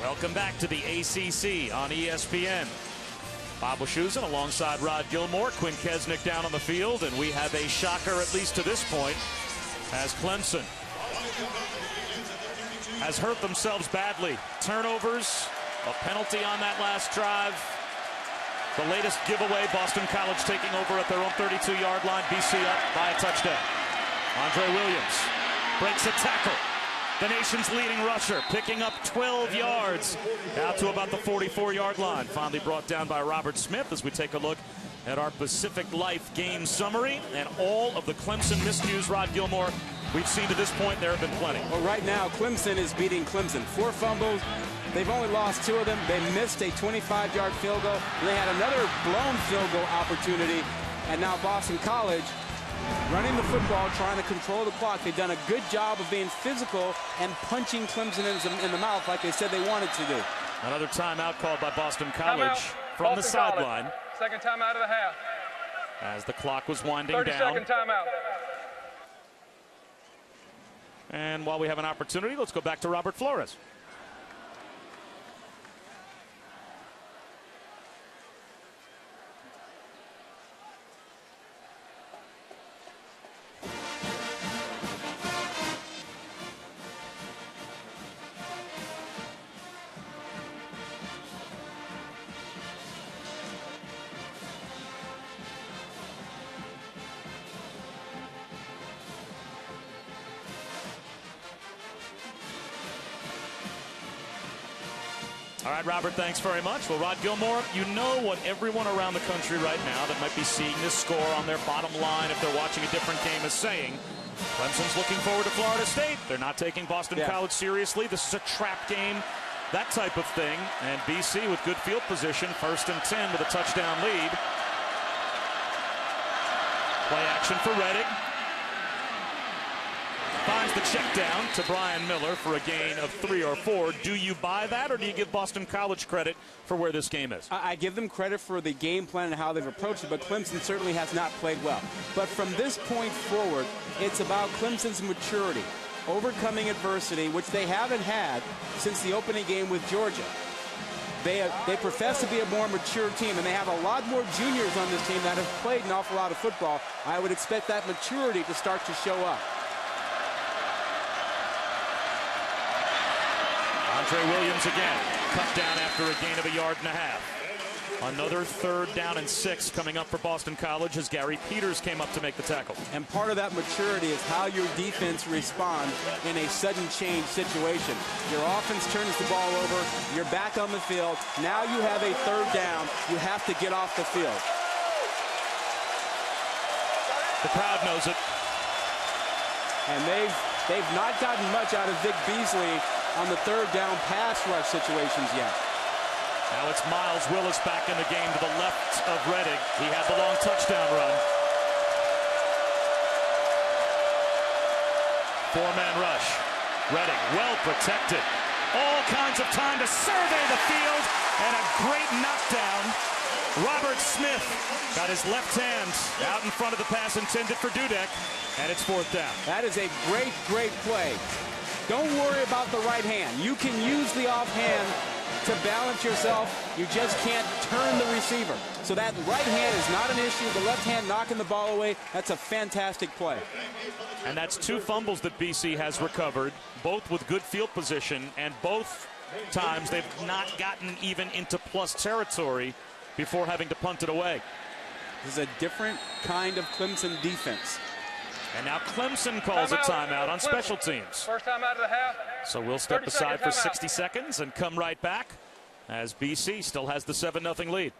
Welcome back to the ACC on ESPN. Bob Wischusen alongside Rod Gilmore, Quinn Kesnick down on the field, and we have a shocker, at least to this point, as Clemson has hurt themselves badly. Turnovers, a penalty on that last drive. The latest giveaway, Boston College taking over at their own 32-yard line. BC up by a touchdown. Andre Williams breaks a tackle. The nation's leading rusher picking up 12 yards out to about the 44-yard line. Finally brought down by Robert Smith as we take a look at our Pacific Life game summary and all of the Clemson miscues. Rod Gilmore, we've seen to this point, there have been plenty. Well, right now, Clemson is beating Clemson. 4 fumbles. They've only lost 2 of them. They missed a 25-yard field goal. And they had another blown field goal opportunity. And now Boston College running the football, trying to control the clock. They've done a good job of being physical and punching Clemson in the mouth like they said they wanted to do. Another timeout called by Boston College. from the Boston College. sideline. Second timeout of the half. As the clock was winding 30-second down. timeout. And while we have an opportunity, let's go back to Robert Flores. All right, Robert, thanks very much. Well, Rod Gilmore, you know what everyone around the country right now that might be seeing this score on their bottom line if they're watching a different game is saying. Clemson's looking forward to Florida State. They're not taking Boston College seriously. This is a trap game, that type of thing. And BC with good field position, 1st and 10 with a touchdown lead. Play action for Reddick. Finds the check down to Brian Miller for a gain of 3 or 4. Do you buy that, or do you give Boston College credit for where this game is? I give them credit for the game plan and how they've approached it, but Clemson certainly has not played well. But from this point forward, it's about Clemson's maturity, overcoming adversity, which they haven't had since the opening game with Georgia. They profess to be a more mature team, and they have a lot more juniors on this team that have played an awful lot of football. I would expect that maturity to start to show up. Andre Williams again, cut down after a gain of 1.5 yards. Another 3rd down and 6 coming up for Boston College as Gary Peters came up to make the tackle. And part of that maturity is how your defense responds in a sudden change situation. Your offense turns the ball over, you're back on the field, now you have a 3rd down, you have to get off the field. The crowd knows it. And they've not gotten much out of Vic Beasley on the 3rd down pass rush situations yet. Now it's Miles Willis back in the game to the left of Reddick. He had the long touchdown run. 4-man rush. Reddick well protected. All kinds of time to survey the field, and a great knockdown. Robert Smith got his left hand out in front of the pass intended for Dudek, and it's 4th down. That is a great, great play. Don't worry about the right hand. You can use the offhand to balance yourself. You just can't turn the receiver. So that right hand is not an issue. The left hand knocking the ball away, that's a fantastic play. And that's 2 fumbles that BC has recovered, both with good field position, and both times they've not gotten even into plus territory before having to punt it away. This is a different kind of Clemson defense. And now Clemson calls a timeout on special teams. 1st timeout of the half. So we'll step aside for 60 seconds and come right back as BC still has the 7-0 lead.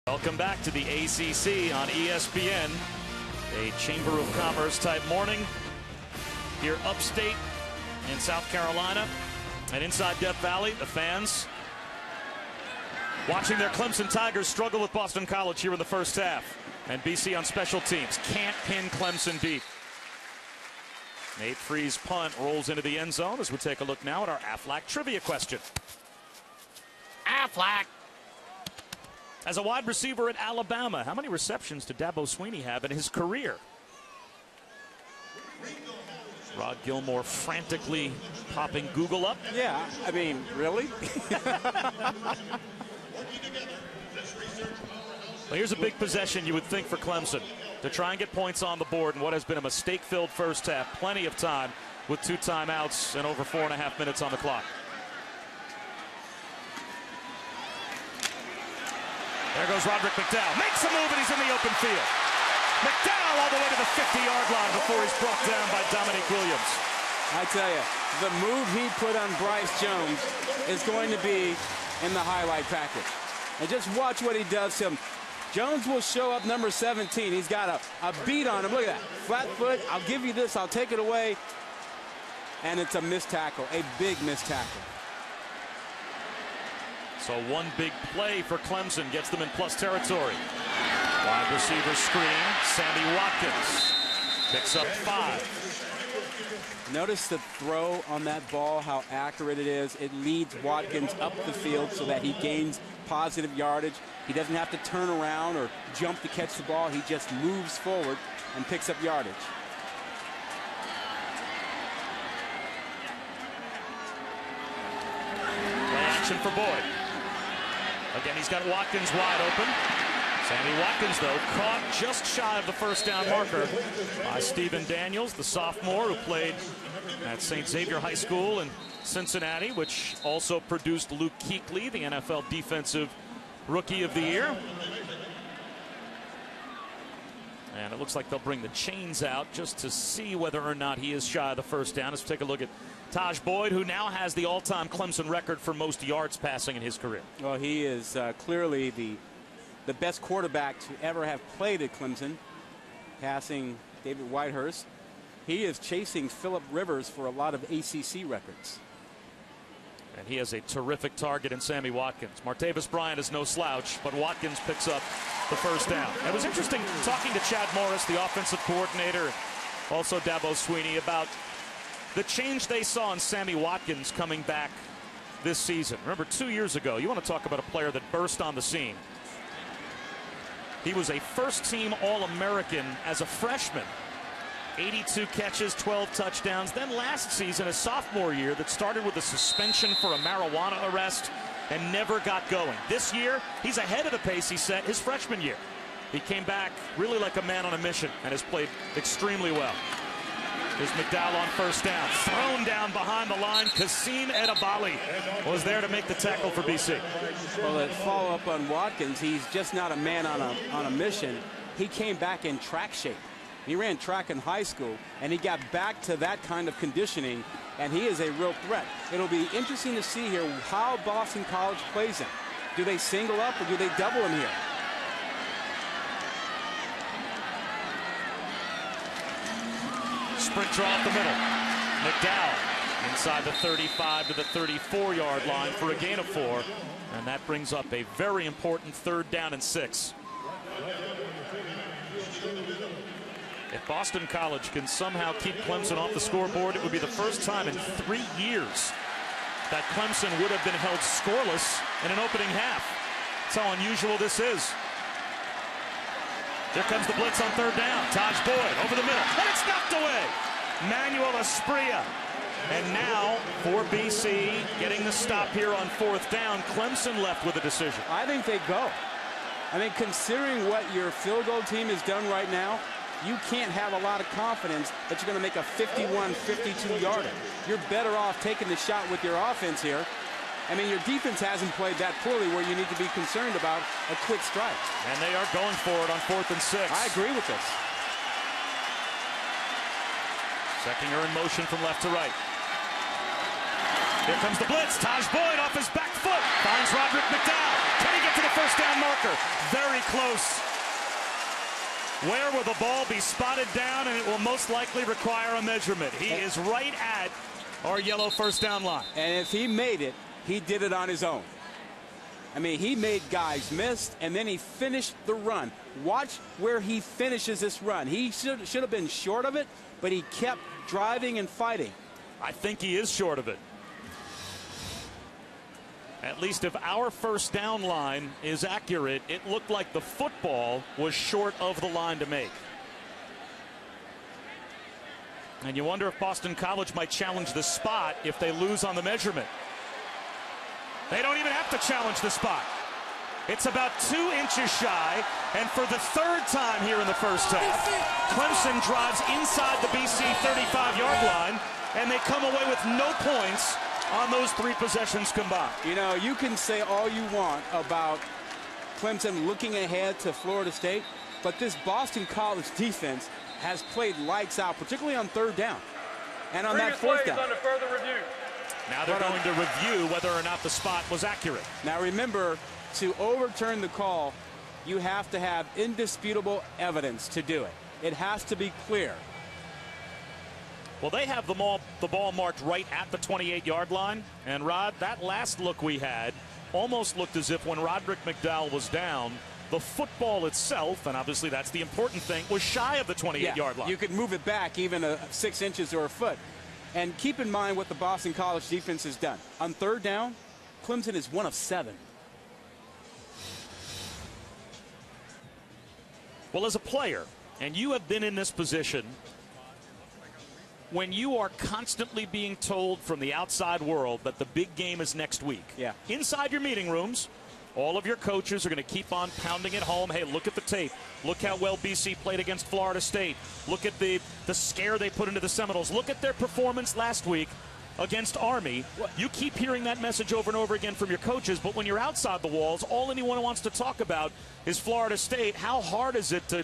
Welcome back to the ACC on ESPN. A Chamber of Commerce type morning here upstate in South Carolina. And inside Death Valley, the fans watching their Clemson Tigers struggle with Boston College here in the first half. And BC on special teams can't pin Clemson deep. Nate Free's punt rolls into the end zone as we take a look now at our Aflac trivia question. Aflac. As a wide receiver at Alabama, how many receptions did Dabo Swinney have in his career? Rod Gilmore frantically popping Google up. Yeah, I mean, really? Well, here's a big possession you would think for Clemson to try and get points on the board in what has been a mistake-filled first half. Plenty of time with 2 timeouts and over 4.5 minutes on the clock. There goes Roderick McDowell. Makes a move and he's in the open field. McDowell all the way to the 50-yard line before he's brought down by Dominique Williams. I tell you, the move he put on Bryce Jones is going to be in the highlight package. And just watch what he does to him. Jones will show up number 17. He's got a beat on him. Look at that. Flat foot. I'll give you this. I'll take it away. And it's a missed tackle. A big missed tackle. So one big play for Clemson gets them in plus territory. Wide receiver screen. Sammy Watkins picks up 5. Notice the throw on that ball, how accurate it is. It leads Watkins up the field so that he gains positive yardage. He doesn't have to turn around or jump to catch the ball. He just moves forward and picks up yardage. Play action for Boyd. Again, he's got Watkins wide open. Sammy Watkins, though, caught just shy of the first down marker by Stephen Daniels, the sophomore who played at St. Xavier High School in Cincinnati, which also produced Luke Kuechly, the NFL Defensive Rookie of the Year. And it looks like they'll bring the chains out just to see whether or not he is shy of the first down. Let's take a look at Taj Boyd, who now has the all-time Clemson record for most yards passing in his career. Well, he is clearly the best quarterback to ever have played at Clemson, passing David Whitehurst. He is chasing Phillip Rivers for a lot of ACC records. And he has a terrific target in Sammy Watkins. Martavis Bryant is no slouch, but Watkins picks up the first down. It was interesting talking to Chad Morris, the offensive coordinator, also Dabo Swinney, about the change they saw in Sammy Watkins coming back this season. Remember, 2 years ago, you want to talk about a player that burst on the scene. He was a first-team All-American as a freshman. 82 catches, 12 touchdowns. Then last season, a sophomore year that started with a suspension for a marijuana arrest and never got going. This year, he's ahead of the pace he set his freshman year. He came back really like a man on a mission and has played extremely well. Here's McDowell on first down. Thrown down behind the line. Kasim Edebali was there to make the tackle for BC. Well, that follow-up on Watkins, he's just not a man on a mission. He came back in track shape. He ran track in high school, and he got back to that kind of conditioning, and he is a real threat. It'll be interesting to see here how Boston College plays him. Do they single up or do they double him here? Sprint draw up the middle. McDowell inside the 35 to the 34-yard line for a gain of 4. And that brings up a very important 3rd down and 6. If Boston College can somehow keep Clemson off the scoreboard, it would be the first time in 3 years that Clemson would have been held scoreless in an opening half. That's how unusual this is. Here comes the blitz on 3rd down. Taj Boyd over the middle, and it's knocked away. Manuel Asprilla. And now for BC getting the stop here on 4th down. Clemson left with a decision. I think they go. I mean, considering what your field goal team has done right now, you can't have a lot of confidence that you're going to make a 51, 52-yarder. You're better off taking the shot with your offense here. I mean, your defense hasn't played that poorly where you need to be concerned about a quick strike. And they are going for it on 4th and 6. I agree with this. Second are in motion from left to right. Here comes the blitz. Taj Boyd off his back foot. Finds Roderick McDowell. Can he get to the first down marker? Very close. Where will the ball be spotted down? And it will most likely require a measurement. He is right at our yellow first down line. And if he made it, he did it on his own. I mean, he made guys miss, and then he finished the run. Watch where he finishes this run. He should have been short of it, but he kept driving and fighting. I think he is short of it. At least if our first down line is accurate, it looked like the football was short of the line to make. And you wonder if Boston College might challenge the spot if they lose on the measurement. They don't even have to challenge the spot. It's about 2 inches shy, and for the 3rd time here in the first half, Clemson drives inside the BC 35-yard line, and they come away with no points on those 3 possessions combined. You know, you can say all you want about Clemson looking ahead to Florida State, but this Boston College defense has played lights out, particularly on 3rd down and on that 4th down. Under further review. Now they're going to review whether or not the spot was accurate. Now remember, to overturn the call, you have to have indisputable evidence to do it. It has to be clear. Well, they have the ball marked right at the 28-yard line. And, Rod, that last look we had almost looked as if when Roderick McDowell was down, the football itself, and obviously that's the important thing, was shy of the 28-yard line. You could move it back even 6 inches or a foot. And keep in mind what the Boston College defense has done. On 3rd down, Clemson is 1 of 7. Well, as a player, and you have been in this position, when you are constantly being told from the outside world that the big game is next week, inside your meeting rooms, all of your coaches are going to keep on pounding it home. Hey, look at the tape. Look how well BC played against Florida State. Look at the scare they put into the Seminoles. Look at their performance last week against Army. You keep hearing that message over and over again from your coaches, but when you're outside the walls, all anyone wants to talk about is Florida State. How hard is it to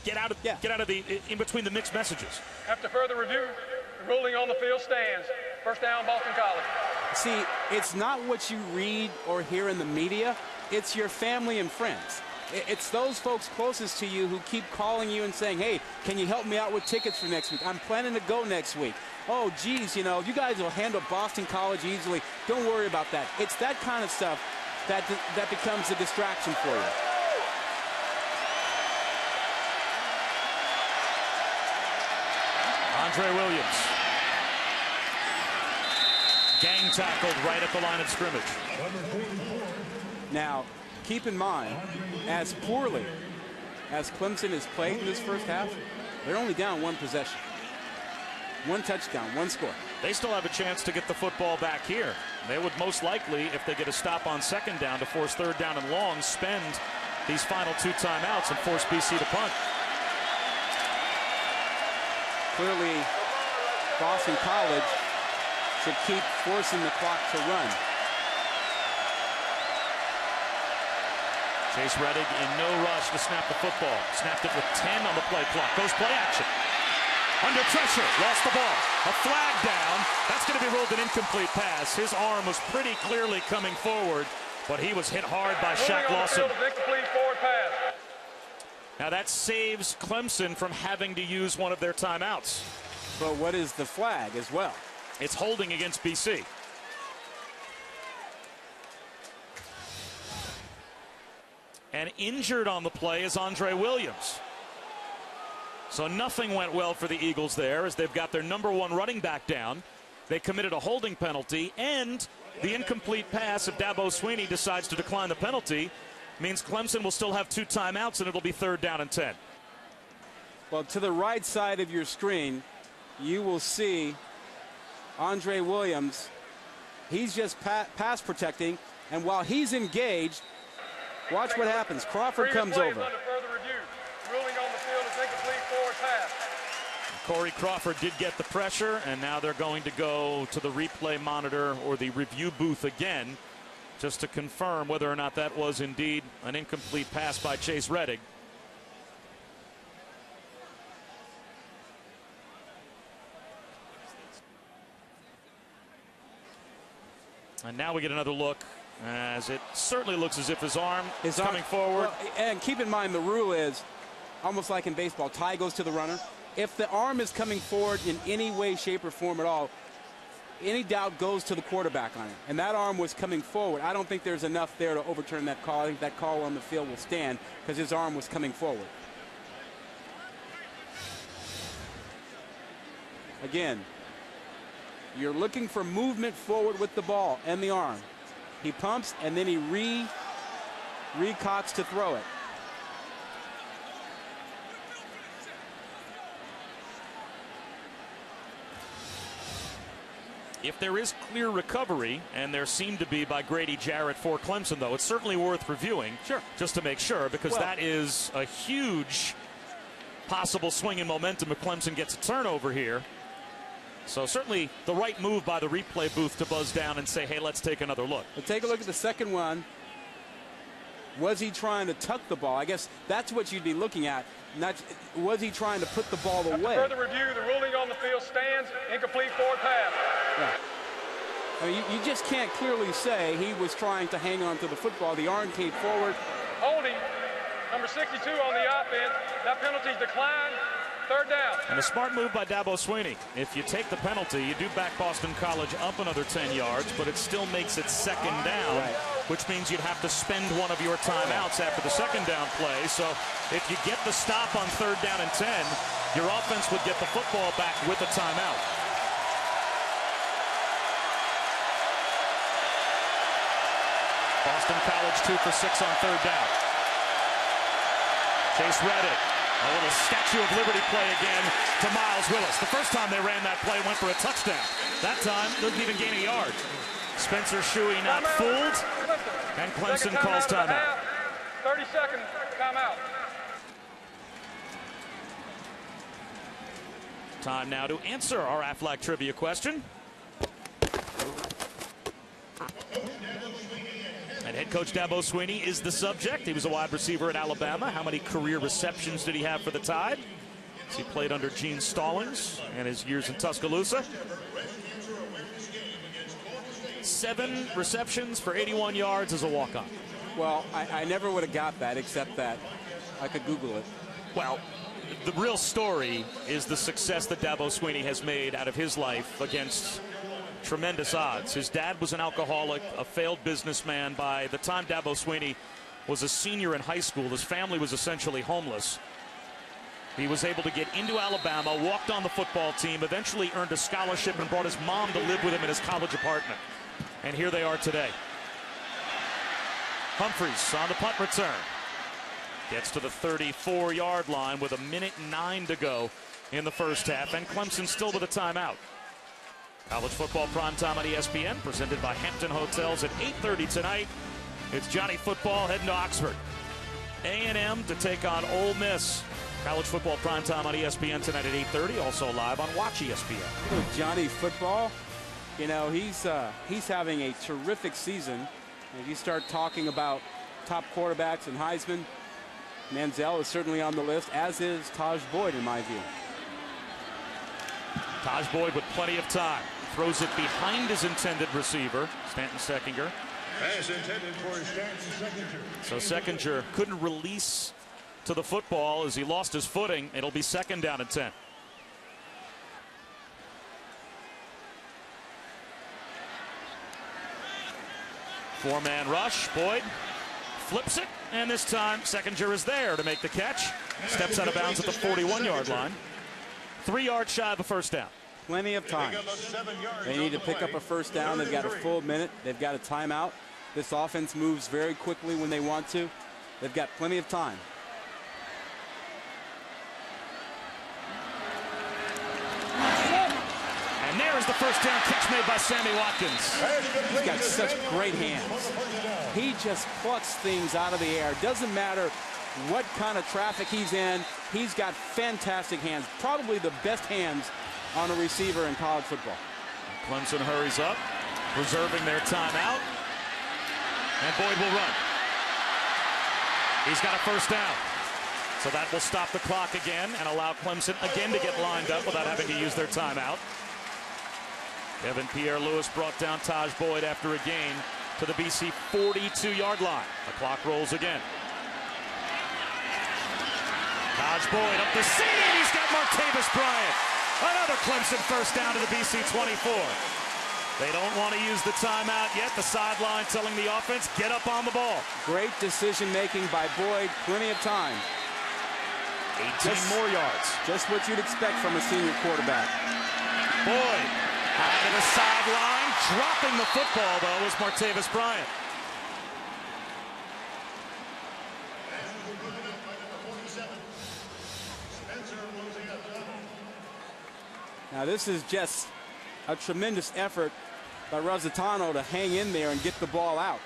get out of the in between the mixed messages? After further review, the ruling on the field stands. First down, Boston College. See, it's not what you read or hear in the media. It's your family and friends. It's those folks closest to you who keep calling you and saying, hey, can you help me out with tickets for next week? I'm planning to go next week. Oh, geez, you know, you guys will handle Boston College easily. Don't worry about that. It's that kind of stuff that becomes a distraction for you. Andre Williams. Gang tackled right at the line of scrimmage. Now, keep in mind, as poorly as Clemson has played in this first half, they're only down 1 possession. 1 touchdown, 1 score. They still have a chance to get the football back here. They would most likely, if they get a stop on 2nd down to force 3rd down and long, spend these final 2 timeouts and force BC to punt. Clearly, Boston College should keep forcing the clock to run. Chase Reddick in no rush to snap the football. Snapped it with 10 on the play clock. Goes play action. Under pressure, lost the ball. A flag down. That's going to be ruled an incomplete pass. His arm was pretty clearly coming forward, but he was hit hard by Shaq Lawson. Incomplete forward pass. Now that saves Clemson from having to use one of their timeouts. But what is the flag as well? It's holding against BC. And injured on the play is Andre Williams. So nothing went well for the Eagles there as they've got their #1 running back down. They committed a holding penalty, and the incomplete pass, if Dabo Swinney decides to decline the penalty, means Clemson will still have 2 timeouts, and it'll be 3rd down and 10. Well, to the right side of your screen, you will see Andre Williams. He's just pass protecting, and while he's engaged, watch what happens. Crawford comes over. Ruling on the field is incomplete forward pass. Corey Crawford did get the pressure, and now they're going to go to the replay monitor or the review booth again just to confirm whether or not that was indeed an incomplete pass by Chase Reddick. And now we get another look, as it certainly looks as if his arm is coming forward. Well, and keep in mind, the rule is almost like in baseball, tie goes to the runner. If the arm is coming forward in any way, shape, or form at all, any doubt goes to the quarterback on it. And that arm was coming forward. I don't think there's enough there to overturn that call. I think that call on the field will stand because his arm was coming forward. Again, you're looking for movement forward with the ball and the arm. He pumps, and then he recocks to throw it. If there is clear recovery, and there seemed to be by Grady Jarrett for Clemson, though, it's certainly worth reviewing. Sure. Just to make sure, because that is a huge possible swing in momentum if Clemson gets a turnover here. So certainly the right move by the replay booth to buzz down and say, hey, let's take another look. But take a look at the second one. Was he trying to tuck the ball? I guess that's what you'd be looking at. Not, was he trying to put the ball away? After further review, the ruling on the field stands. Incomplete forward pass. Yeah. I mean, you just can't clearly say he was trying to hang on to the football. The arm came forward. Holding, number 62 on the offense. That penalty's declined. Third down. And a smart move by Dabo Swinney. If you take the penalty, you do back Boston College up another 10 yards, but it still makes it second down, which means you'd have to spend one of your timeouts after the second down play. So if you get the stop on third down and 10, your offense would get the football back with a timeout. Boston College 2 for 6 on third down. Chase Reddick. A little Statue of Liberty play again to Miles Willis. The first time they ran that play went for a touchdown. That time, didn't even gain a yard. Spencer Shuey not fooled, and Clemson calls timeout. 30-second timeout. Time now to answer our Aflac trivia question. And head coach Dabo Swinney is the subject. He was a wide receiver at Alabama. How many career receptions did he have for the Tide? He played under Gene Stallings and his years in Tuscaloosa. 7 receptions for 81 yards as a walk-on. Well, I never would have got that, except that I could Google it. Well, the real story is the success that Dabo Swinney has made out of his life against tremendous odds. His dad was an alcoholic, a failed businessman. By the time Dabo Swinney was a senior in high school, his family was essentially homeless. He was able to get into Alabama, walked on the football team, eventually earned a scholarship and brought his mom to live with him in his college apartment. And here they are today. Humphreys on the punt return. Gets to the 34-yard line with 1:09 to go in the first half, and Clemson still with a timeout. College football primetime on ESPN, presented by Hampton Hotels at 8:30 tonight. It's Johnny Football heading to Oxford. A&M to take on Ole Miss. College football primetime on ESPN tonight at 8:30. Also live on Watch ESPN. You know, Johnny Football, you know, he's having a terrific season. If you start talking about top quarterbacks and Heisman, Manziel is certainly on the list, as is Taj Boyd in my view. Taj Boyd with plenty of time. Throws it behind his intended receiver, Stanton Seckinger. Pass intended for Stanton Seckinger. So Seckinger couldn't release to the football as he lost his footing. It'll be second down and 10. Four-man rush. Boyd flips it, and this time Seckinger is there to make the catch. Steps out of bounds at the 41-yard line. 3 yards shy of a first down. Plenty of time. They need to pick up a first down. They've got a full minute. They've got a timeout. This offense moves very quickly when they want to. They've got plenty of time. And there is the first down catch made by Sammy Watkins. He's got such great hands. He just plucks things out of the air. Doesn't matter what kind of traffic he's in. He's got fantastic hands. Probably the best hands on a receiver in college football. Clemson hurries up, preserving their timeout. And Boyd will run. He's got a first down. So that will stop the clock again and allow Clemson again to get lined up without having to use their timeout. Kevin Pierre-Louis brought down Taj Boyd after a gain to the BC 42-yard line. The clock rolls again. Taj Boyd up the seam. He's got Martavis Bryant. Another Clemson first down to the BC 24. They don't want to use the timeout yet. The sideline telling the offense, get up on the ball. Great decision-making by Boyd. Plenty of time. 18 more yards. Just what you'd expect from a senior quarterback. Boyd out of the sideline. Dropping the football, though, was Martavis Bryant. Now, this is just a tremendous effort by Rositano to hang in there and get the ball out.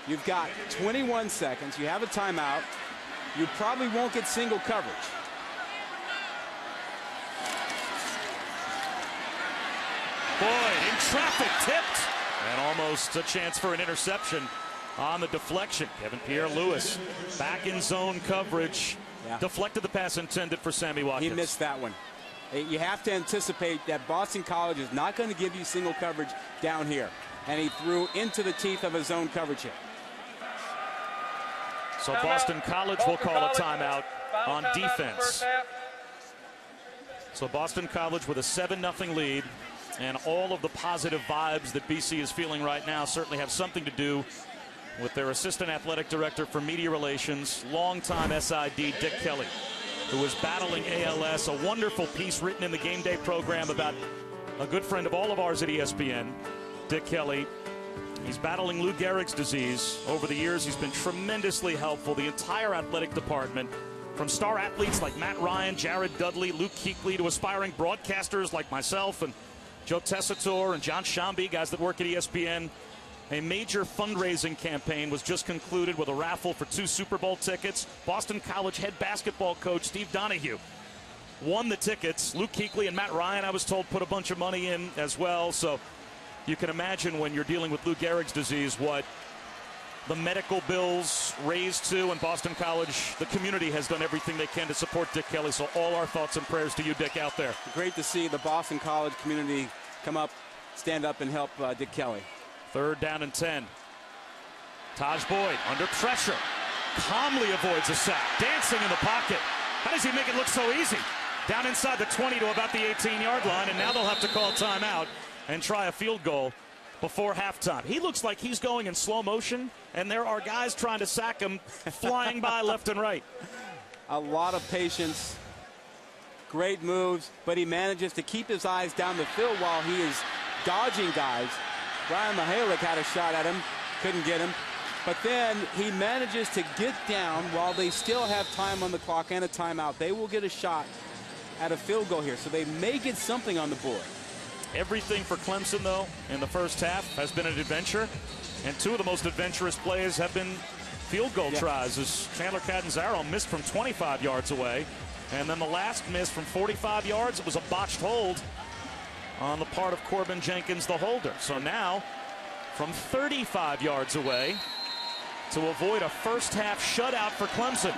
You've got 21 seconds. You have a timeout. You probably won't get single coverage. Boyd in traffic, tipped, and almost a chance for an interception on the deflection. Kevin Pierre-Louis back in zone coverage. Yeah. Deflected the pass intended for Sammy Watkins. He missed that one. You have to anticipate that Boston College is not going to give you single coverage down here. And he threw into the teeth of a zone coverage hit. So Boston College will call a timeout on defense. So Boston College with a 7-0 lead, and all of the positive vibes that BC is feeling right now certainly have something to do with their assistant athletic director for media relations, longtime SID Dick Kelly, who is battling ALS. A wonderful piece written in the Game Day program about a good friend of all of ours at ESPN, Dick Kelly. He's battling Lou Gehrig's disease. Over the years, he's been tremendously helpful. The entire athletic department, from star athletes like Matt Ryan, Jared Dudley, Luke Kuechly, to aspiring broadcasters like myself and Joe Tessitore and John Shambi, guys that work at ESPN. A major fundraising campaign was just concluded with a raffle for 2 Super Bowl tickets. Boston College head basketball coach Steve Donahue won the tickets. Luke Kuechly and Matt Ryan, I was told, put a bunch of money in as well. So you can imagine when you're dealing with Lou Gehrig's disease what the medical bills raised to, and Boston College, the community has done everything they can to support Dick Kelly. So all our thoughts and prayers to you, Dick, out there. Great to see the Boston College community come up, stand up, and help Dick Kelly. 3rd down and 10. Taj Boyd under pressure. Calmly avoids a sack. Dancing in the pocket. How does he make it look so easy? Down inside the 20 to about the 18-yard line, and now they'll have to call timeout and try a field goal before halftime. He looks like he's going in slow motion, and there are guys trying to sack him flying by left and right. A lot of patience, great moves, but he manages to keep his eyes down the field while he is dodging guys. Brian Mihalik had a shot at him, couldn't get him. But then he manages to get down while they still have time on the clock and a timeout. They will get a shot at a field goal here, so they may get something on the board. Everything for Clemson, though, in the first half has been an adventure. And 2 of the most adventurous plays have been field goal tries, as Chandler Catanzaro missed from 25 yards away. And then the last miss from 45 yards, it was a botched hold on the part of Corbin Jenkins, the holder. So now, from 35 yards away, to avoid a first half shutout for Clemson.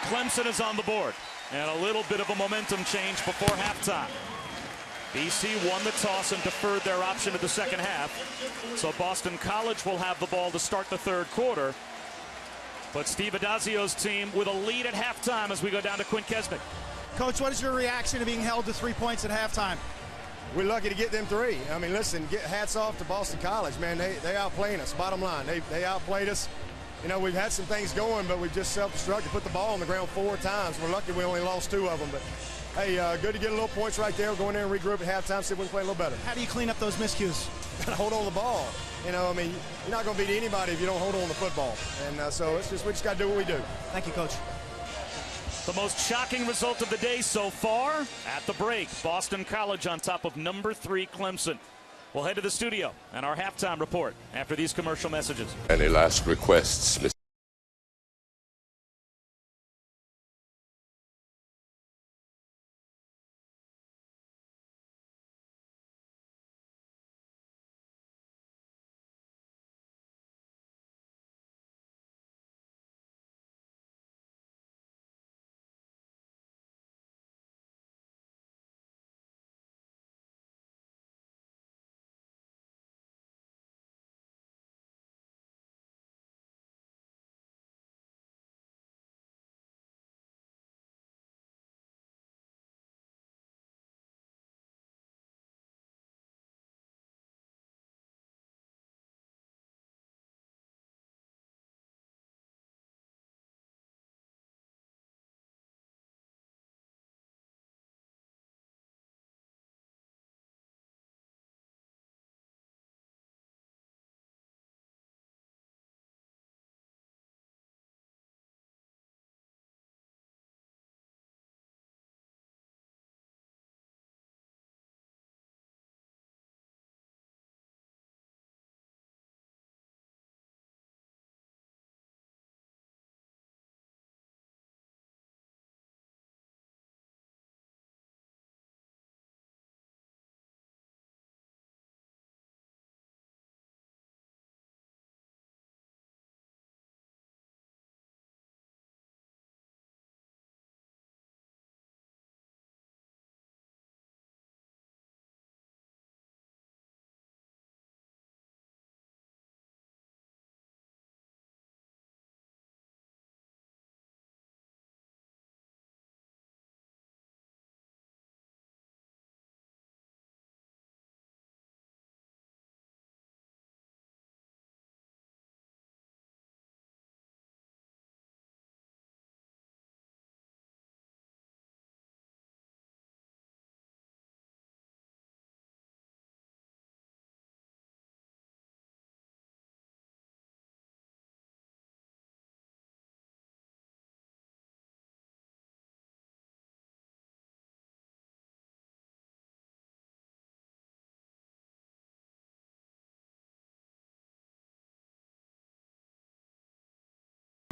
Clemson is on the board, and a little bit of a momentum change before halftime. BC won the toss and deferred their option to the second half. So Boston College will have the ball to start the 3rd quarter. But Steve Adazio's team with a lead at halftime as we go down to Quint Kesnick. Coach, what is your reaction to being held to 3 points at halftime? We're lucky to get them 3. I mean, listen, hats off to Boston College, man. They outplayed us, bottom line. They outplayed us. You know, we've had some things going, but we've just self-destructed, put the ball on the ground 4 times. We're lucky we only lost 2 of them. But, hey, good to get a little points right there. Go in there and regroup at halftime, see if we can play a little better. How do you clean up those miscues? Hold on the ball. You know, I mean, you're not going to beat anybody if you don't hold on the football. And so we just got to do what we do. Thank you, Coach. The most shocking result of the day so far at the break. Boston College on top of number 3 Clemson. We'll head to the studio and our halftime report after these commercial messages. Any last requests?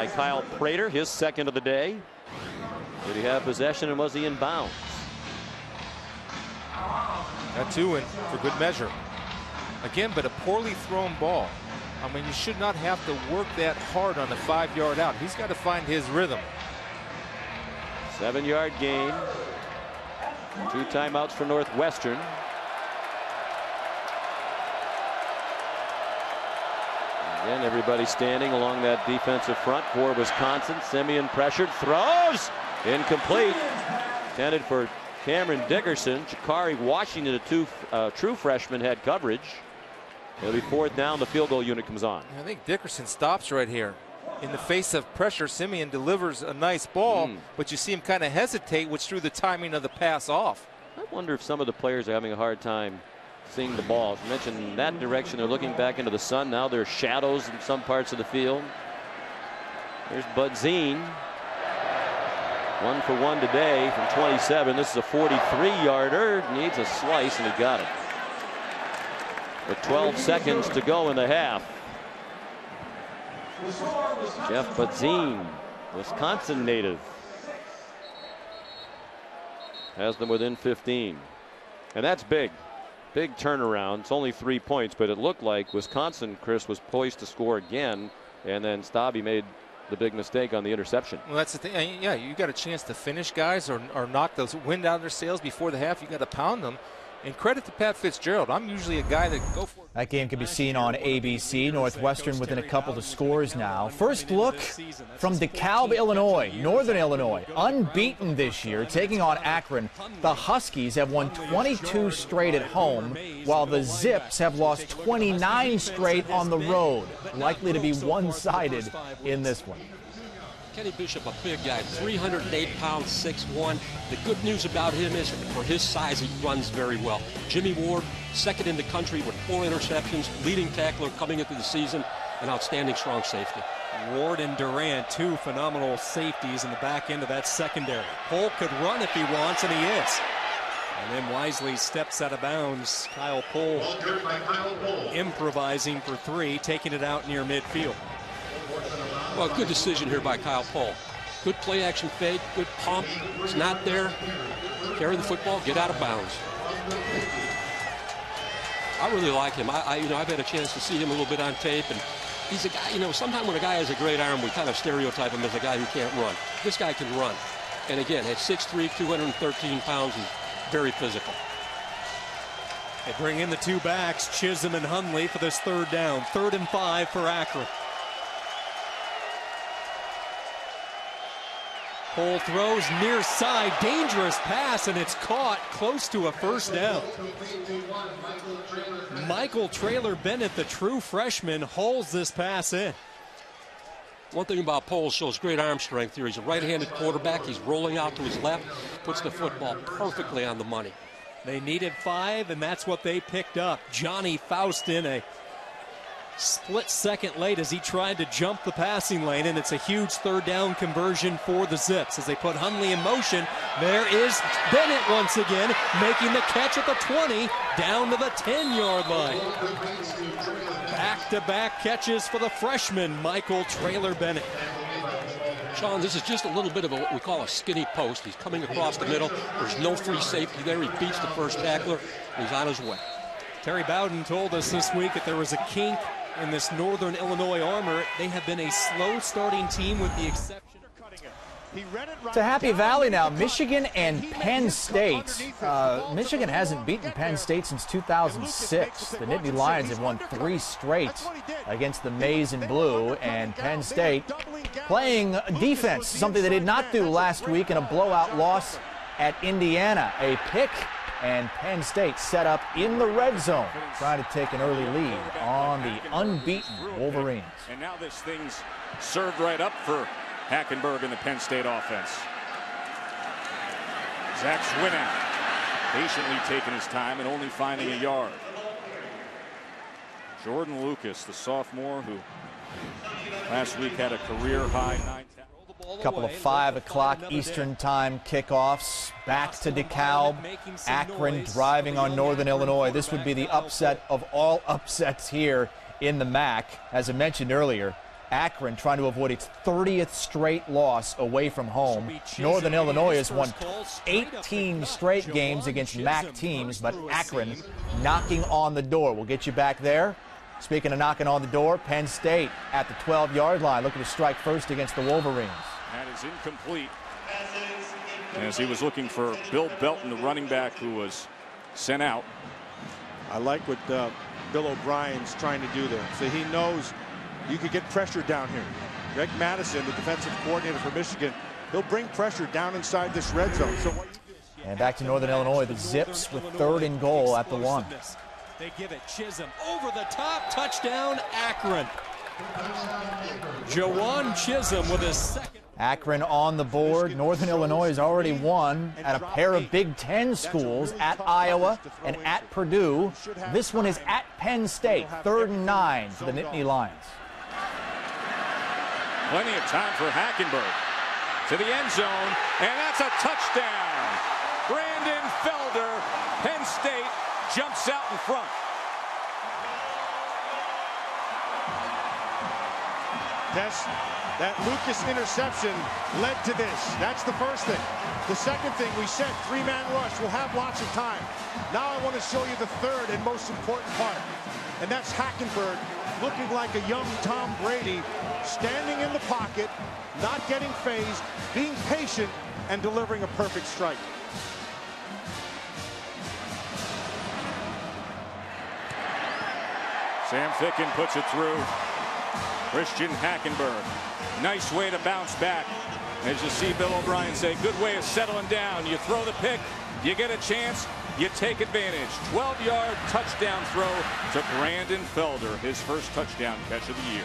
by Kyle Prater, his second of the day. Did he have possession, and was he in bounds? That 2 in for good measure. Again, but a poorly thrown ball. I mean, you should not have to work that hard on a 5-yard out. He's got to find his rhythm. 7-yard gain. 2 timeouts for Northwestern. Again, everybody standing along that defensive front for Wisconsin. Simeon pressured, throws, incomplete. Intended for Cameron Dickerson. Jakari Washington, a true freshman, had coverage. It'll be 4th down. The field goal unit comes on. I think Dickerson stops right here. In the face of pressure, Simeon delivers a nice ball, but you see him kind of hesitate, which threw the timing of the pass off. I wonder if some of the players are having a hard time seeing the ball. You mentioned in that direction, they're looking back into the sun. Now there are shadows in some parts of the field. There's Bud Zine. 1 for 1 today from 27. This is a 43-yarder. Needs a slice, and he got it. With 12 seconds to go in the half. Jeff Budzine, Wisconsin native, has them within 15. And that's big. Big turnaround. It's only 3 points, but it looked like Wisconsin, Chris, was poised to score again, and then Stabby made the big mistake on the interception. Well, that's the thing. Yeah, you got a chance to finish guys or knock those wind out of their sails before the half. You got to pound them. And credit to Pat Fitzgerald. I'm usually a guy that go for it. That game can be seen on ABC. Northwestern within a couple of scores now. First look from DeKalb, Illinois. Northern Illinois, unbeaten this year, taking on Akron. The Huskies have won 22 straight at home, while the Zips have lost 29 straight on the road. Likely to be one-sided in this one. Kenny Bishop, a big guy, 308 pounds, 6'1". The good news about him is, for his size, he runs very well. Jimmy Ward, second in the country with 4 interceptions, leading tackler coming into the season, an outstanding strong safety. Ward and Durant, 2 phenomenal safeties in the back end of that secondary. Polk could run if he wants, and he is. And then wisely steps out of bounds. Kyle Polk improvising for 3, taking it out near midfield. Well, good decision here by Kyle Polk. Good play action fake, good pump. It's not there. Carry the football, get out of bounds. I really like him. I've had a chance to see him a little bit on tape, and he's a guy, sometimes when a guy has a great arm, we kind of stereotype him as a guy who can't run. This guy can run. And again, at 6'3", 213 pounds, and very physical. They bring in the 2 backs, Chisholm and Hundley, for this 3rd down. 3rd and 5 for Akron. Cole throws near side, dangerous pass, and it's caught close to a 1st down. Michael Traylor Bennett, the true freshman, hauls this pass in. One thing about Pohl, shows great arm strength here. He's a right-handed quarterback. He's rolling out to his left, puts the football perfectly on the money. They needed 5, and that's what they picked up. Johnny Faustin, a split second late as he tried to jump the passing lane, and it's a huge 3rd down conversion for the Zips as they put Hundley in motion. There is Bennett once again making the catch at the 20 down to the 10-yard line. Back-to-back catches for the freshman Michael Traylor Bennett. Sean, this is just a little bit of what we call a skinny post. He's coming across the middle. There's no free safety there. He beats the first tackler. He's on his way. Terry Bowden told us this week that there was a kink in this Northern Illinois armor. They have been a slow starting team with the exception. To Happy Valley now, Michigan and Penn State. Michigan hasn't beaten Penn State since 2006. The Nittany Lions have won 3 straight against the Maize and Blue, and Penn State playing defense, something they did not do last week in a blowout loss at Indiana. A pick, and Penn State set up in the red zone, trying to take an early lead on the unbeaten Wolverines. And now this thing's served right up for Hackenberg and the Penn State offense. Zach Schwinnock patiently taking his time and only finding a yard. Jordan Lucas, the sophomore who last week had a career-high 9 tackles. A couple of 5 o'clock Eastern time kickoffs. Back to DeKalb. Akron driving on Northern Illinois. This would be the upset of all upsets here in the MAC. As I mentioned earlier, Akron trying to avoid its 30th straight loss away from home. Northern Illinois has won 18 straight games against MAC teams, but Akron knocking on the door. We'll get you back there. Speaking of knocking on the door, Penn State at the 12-yard line looking to strike first against the Wolverines. That is incomplete, as he was looking for Bill Belton, the running back who was sent out. I like what Bill O'Brien's trying to do there. So he knows you could get pressure down here. Greg Madison, the defensive coordinator for Michigan, he'll bring pressure down inside this red zone. So what you do and back to Northern Illinois, the Zips with 3rd and goal at the 1. They give it Chisholm over the top, touchdown Akron. Jawan Chisholm with his second. Akron on the board. Northern Illinois has already won at a pair of Big Ten schools, at Iowa and at Purdue. This one is at Penn State, 3rd and 9 for the Nittany Lions. Plenty of time for Hackenberg to the end zone, and that's a touchdown. Brandon Felder, Penn State jumps out in front. That Lucas interception led to this. That's the first thing. The second thing, we said 3-man rush. We'll have lots of time. Now I want to show you the third and most important part. And that's Hackenberg looking like a young Tom Brady, standing in the pocket, not getting phased, being patient, and delivering a perfect strike. Sam Ficken puts it through. Christian Hackenberg. Nice way to bounce back. As you see Bill O'Brien say, good way of settling down. You throw the pick, you get a chance, you take advantage. 12-yard touchdown throw to Brandon Felder, his first touchdown catch of the year.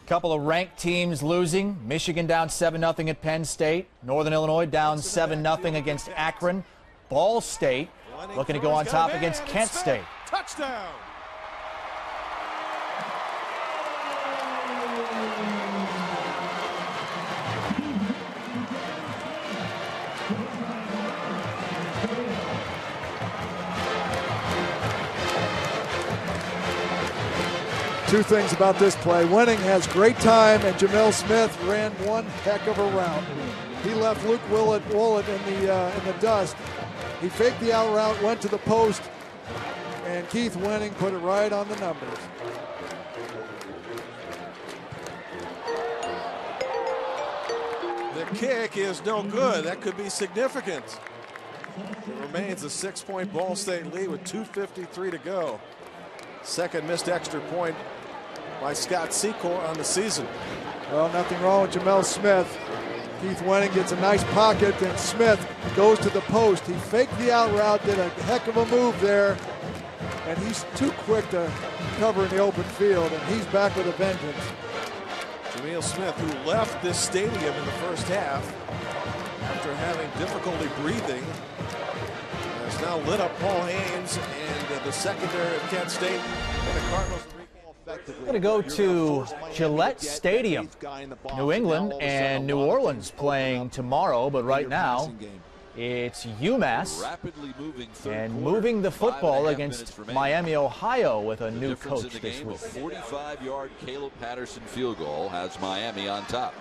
Couple of ranked teams losing. Michigan down 7-0 at Penn State. Northern Illinois down 7-0 against Akron. Ball State looking to go on top against Kent State. Touchdown! Two things about this play. Winning has great time, and Jamil Smith ran one heck of a route. He left Luke Willett in the dust. He faked the out route, went to the post, and Keith Winning put it right on the numbers. The kick is no good. That could be significant. It remains a 6-point Ball State lead with 2:53 to go. Second missed extra point by Scott Secor on the season. Well, nothing wrong with Jamel Smith. Keith Winning gets a nice pocket, and Smith goes to the post. He faked the out route, did a heck of a move there, and he's too quick to cover in the open field, and he's back with a vengeance. Jamil Smith, who left this stadium in the first half after having difficulty breathing, has now lit up Paul Haynes and the secondary of Kent State, and the Cardinals. We're going to go to Gillette Stadium. New England and New Orleans playing tomorrow, but right now it's UMass and moving the football against Miami, Ohio with a new coach this week. A 45-yard Caleb Patterson field goal has Miami on top.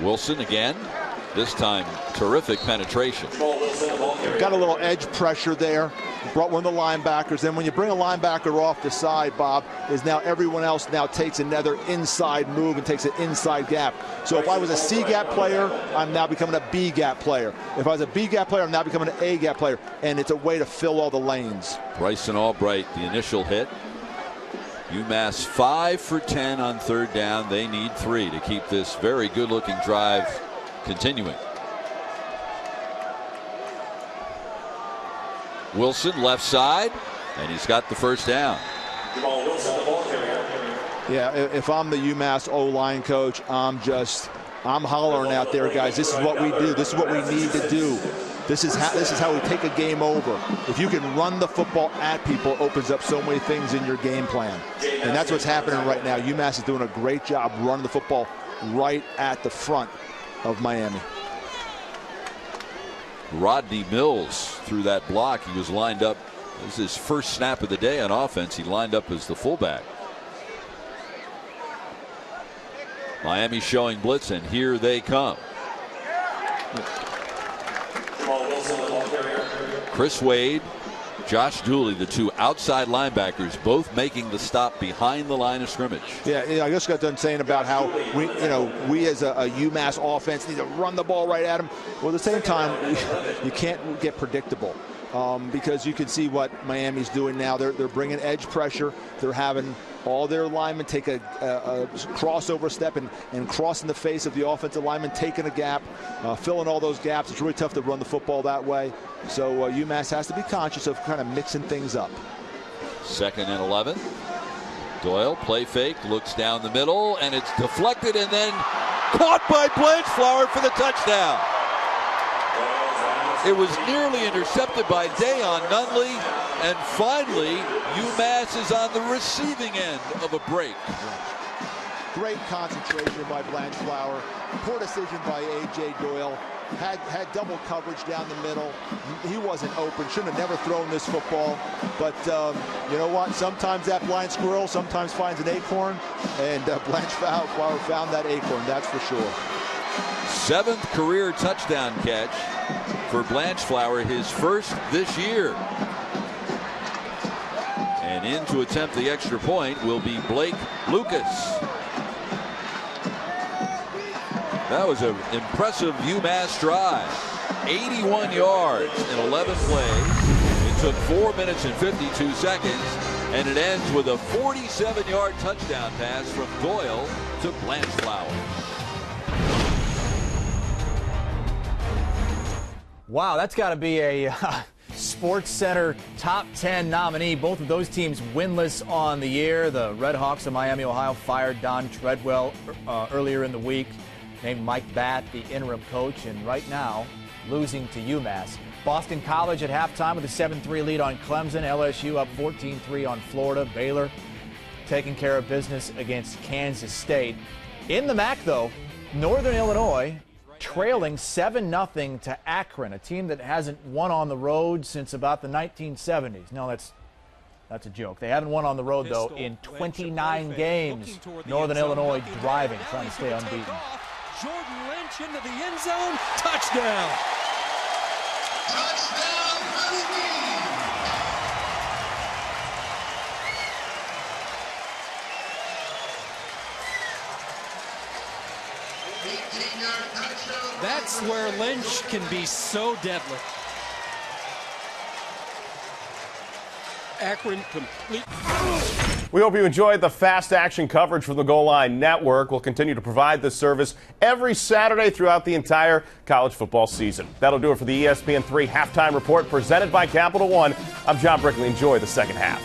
Wilson again. This time, terrific penetration. Got a little edge pressure there. Brought one of the linebackers. Then when you bring a linebacker off the side, Bob, is now everyone else now takes another inside move and takes an inside gap. So if I was a C gap player, I'm now becoming a B gap player. If I was a B gap player, I'm now becoming an A gap player. And it's a way to fill all the lanes. Bryson Albright, the initial hit. UMass 5 for 10 on third down. They need 3 to keep this very good-looking drive continuing. Wilson left side, and he's got the first down. Yeah, if I'm the UMass O-line coach, I'm hollering out there, guys. This is what we do. This is what we need to do. This is how we take a game over. If you can run the football at people, it opens up so many things in your game plan. And that's what's happening right now. UMass is doing a great job running the football right at the front of Miami. Rodney Mills through that block. He was lined up. This is his first snap of the day on offense. He lined up as the fullback. Miami showing blitz, and here they come. Chris Wade, Josh Dooley, the two outside linebackers, both making the stop behind the line of scrimmage. Yeah, I just got done saying about how we as a UMass offense need to run the ball right at them. Well, at the same time, you can't get predictable because you can see what Miami's doing now. They're bringing edge pressure. They're having all their linemen take a crossover step and cross in the face of the offensive lineman, taking a gap, filling all those gaps. It's really tough to run the football that way. So UMass has to be conscious of kind of mixing things up. 2nd and 11. Doyle, play fake, looks down the middle, and it's deflected and then caught by Blanchflower for the touchdown. It was nearly intercepted by Dayon Nunley, and finally UMass is on the receiving end of a break. Great concentration by Blanchflower. Poor decision by A.J. Doyle. Had double coverage down the middle. He wasn't open. Shouldn't have never thrown this football. But you know what? Sometimes that blind squirrel sometimes finds an acorn. And Blanchflower found that acorn, that's for sure. 7th career touchdown catch for Blanchflower, his first this year. And in to attempt the extra point will be Blake Lucas. That was an impressive UMass drive. 81 yards in 11 plays. It took 4 minutes and 52 seconds, and it ends with a 47-yard touchdown pass from Doyle to Blanchflower. Wow, that's got to be a Sports Center top 10 nominee. Both of those teams winless on the year. The Red Hawks of Miami, Ohio fired Don Treadwell earlier in the week. Named Mike Batt the interim coach, and right now losing to UMass. Boston College at halftime with a 7-3 lead on Clemson. LSU up 14-3 on Florida. Baylor taking care of business against Kansas State. In the MAC, though, Northern Illinois trailing 7-0 to Akron, a team that hasn't won on the road since about the 1970s. No, that's a joke. They haven't won on the road, though, in 29 games. Northern Illinois driving, trying to stay unbeaten. Jordan Lynch into the end zone. Touchdown. Touchdown, That's where Lynch can be so deadly. Akron complete. We hope you enjoyed the fast action coverage from the Goal Line Network. We'll continue to provide this service every Saturday throughout the entire college football season. That'll do it for the ESPN3 halftime report presented by Capital One. I'm John Brickley. Enjoy the second half.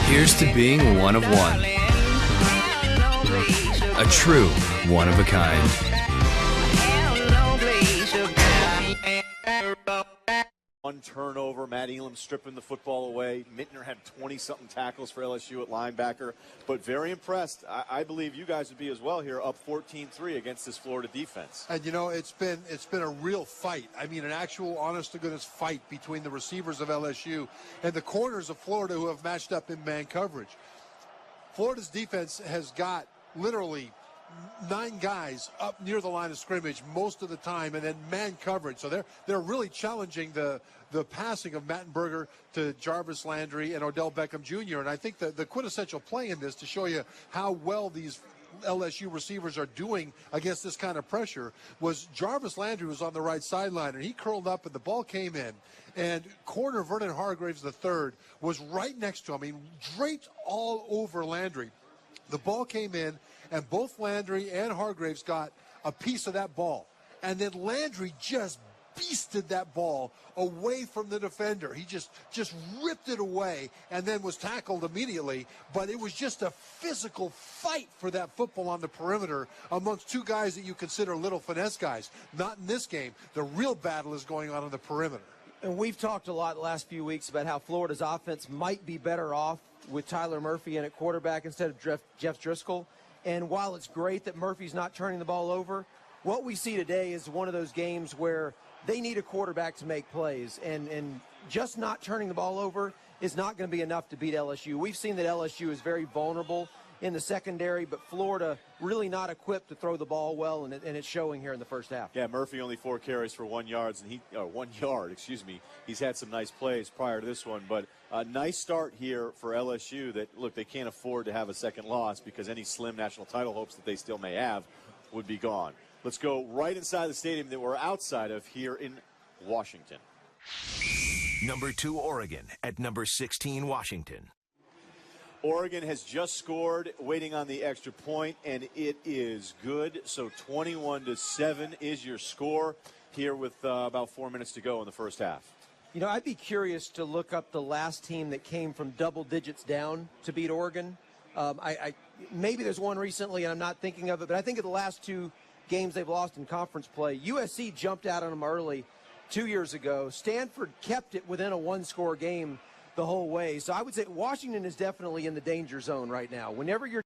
Here's to being one of one. A true one of a kind. One turnover, Matt Elam stripping the football away. Mittner had 20-something tackles for LSU at linebacker, but very impressed. I believe you guys would be as well here, up 14-3 against this Florida defense. And you know, it's been a real fight. I mean, an actual honest-to-goodness fight between the receivers of LSU and the corners of Florida who have matched up in man coverage. Florida's defense has got literally 9 guys up near the line of scrimmage most of the time, and then man coverage. So they're really challenging the passing of Mattenberger to Jarvis Landry and Odell Beckham Jr. And I think the quintessential play in this, to show you how well these LSU receivers are doing against this kind of pressure, was Jarvis Landry was on the right sideline, and he curled up, and the ball came in. And corner Vernon Hargraves III was right next to him. I mean, draped all over Landry. The ball came in, and both Landry and Hargraves got a piece of that ball. And then Landry just beasted that ball away from the defender. He just ripped it away and then was tackled immediately. But it was just a physical fight for that football on the perimeter amongst 2 guys that you consider little finesse guys. Not in this game. The real battle is going on the perimeter. And we've talked a lot the last few weeks about how Florida's offense might be better off with Tyler Murphy in at quarterback instead of Jeff Driscoll. And while it's great that Murphy's not turning the ball over, what we see today is one of those games where they need a quarterback to make plays. And just not turning the ball over is not going to be enough to beat LSU. We've seen that LSU is very vulnerable in the secondary, but Florida really not equipped to throw the ball well, and it's showing here in the first half. Yeah, Murphy only 4 carries for 1 yard, and 1 yard, excuse me. He's had some nice plays prior to this one, but a nice start here for LSU that, look, they can't afford to have a second loss because any slim national title hopes that they still may have would be gone. Let's go right inside the stadium that we're outside of here in Washington. Number 2, Oregon at number 16, Washington. Oregon has just scored, waiting on the extra point, and it is good. So 21-7 is your score here with about 4 minutes to go in the first half. You know, I'd be curious to look up the last team that came from double digits down to beat Oregon. Maybe there's one recently, and I'm not thinking of it, but I think of the last 2 games they've lost in conference play. USC jumped out on them early 2 years ago. Stanford kept it within a 1-score game the whole way. So I would say Washington is definitely in the danger zone right now. Whenever you're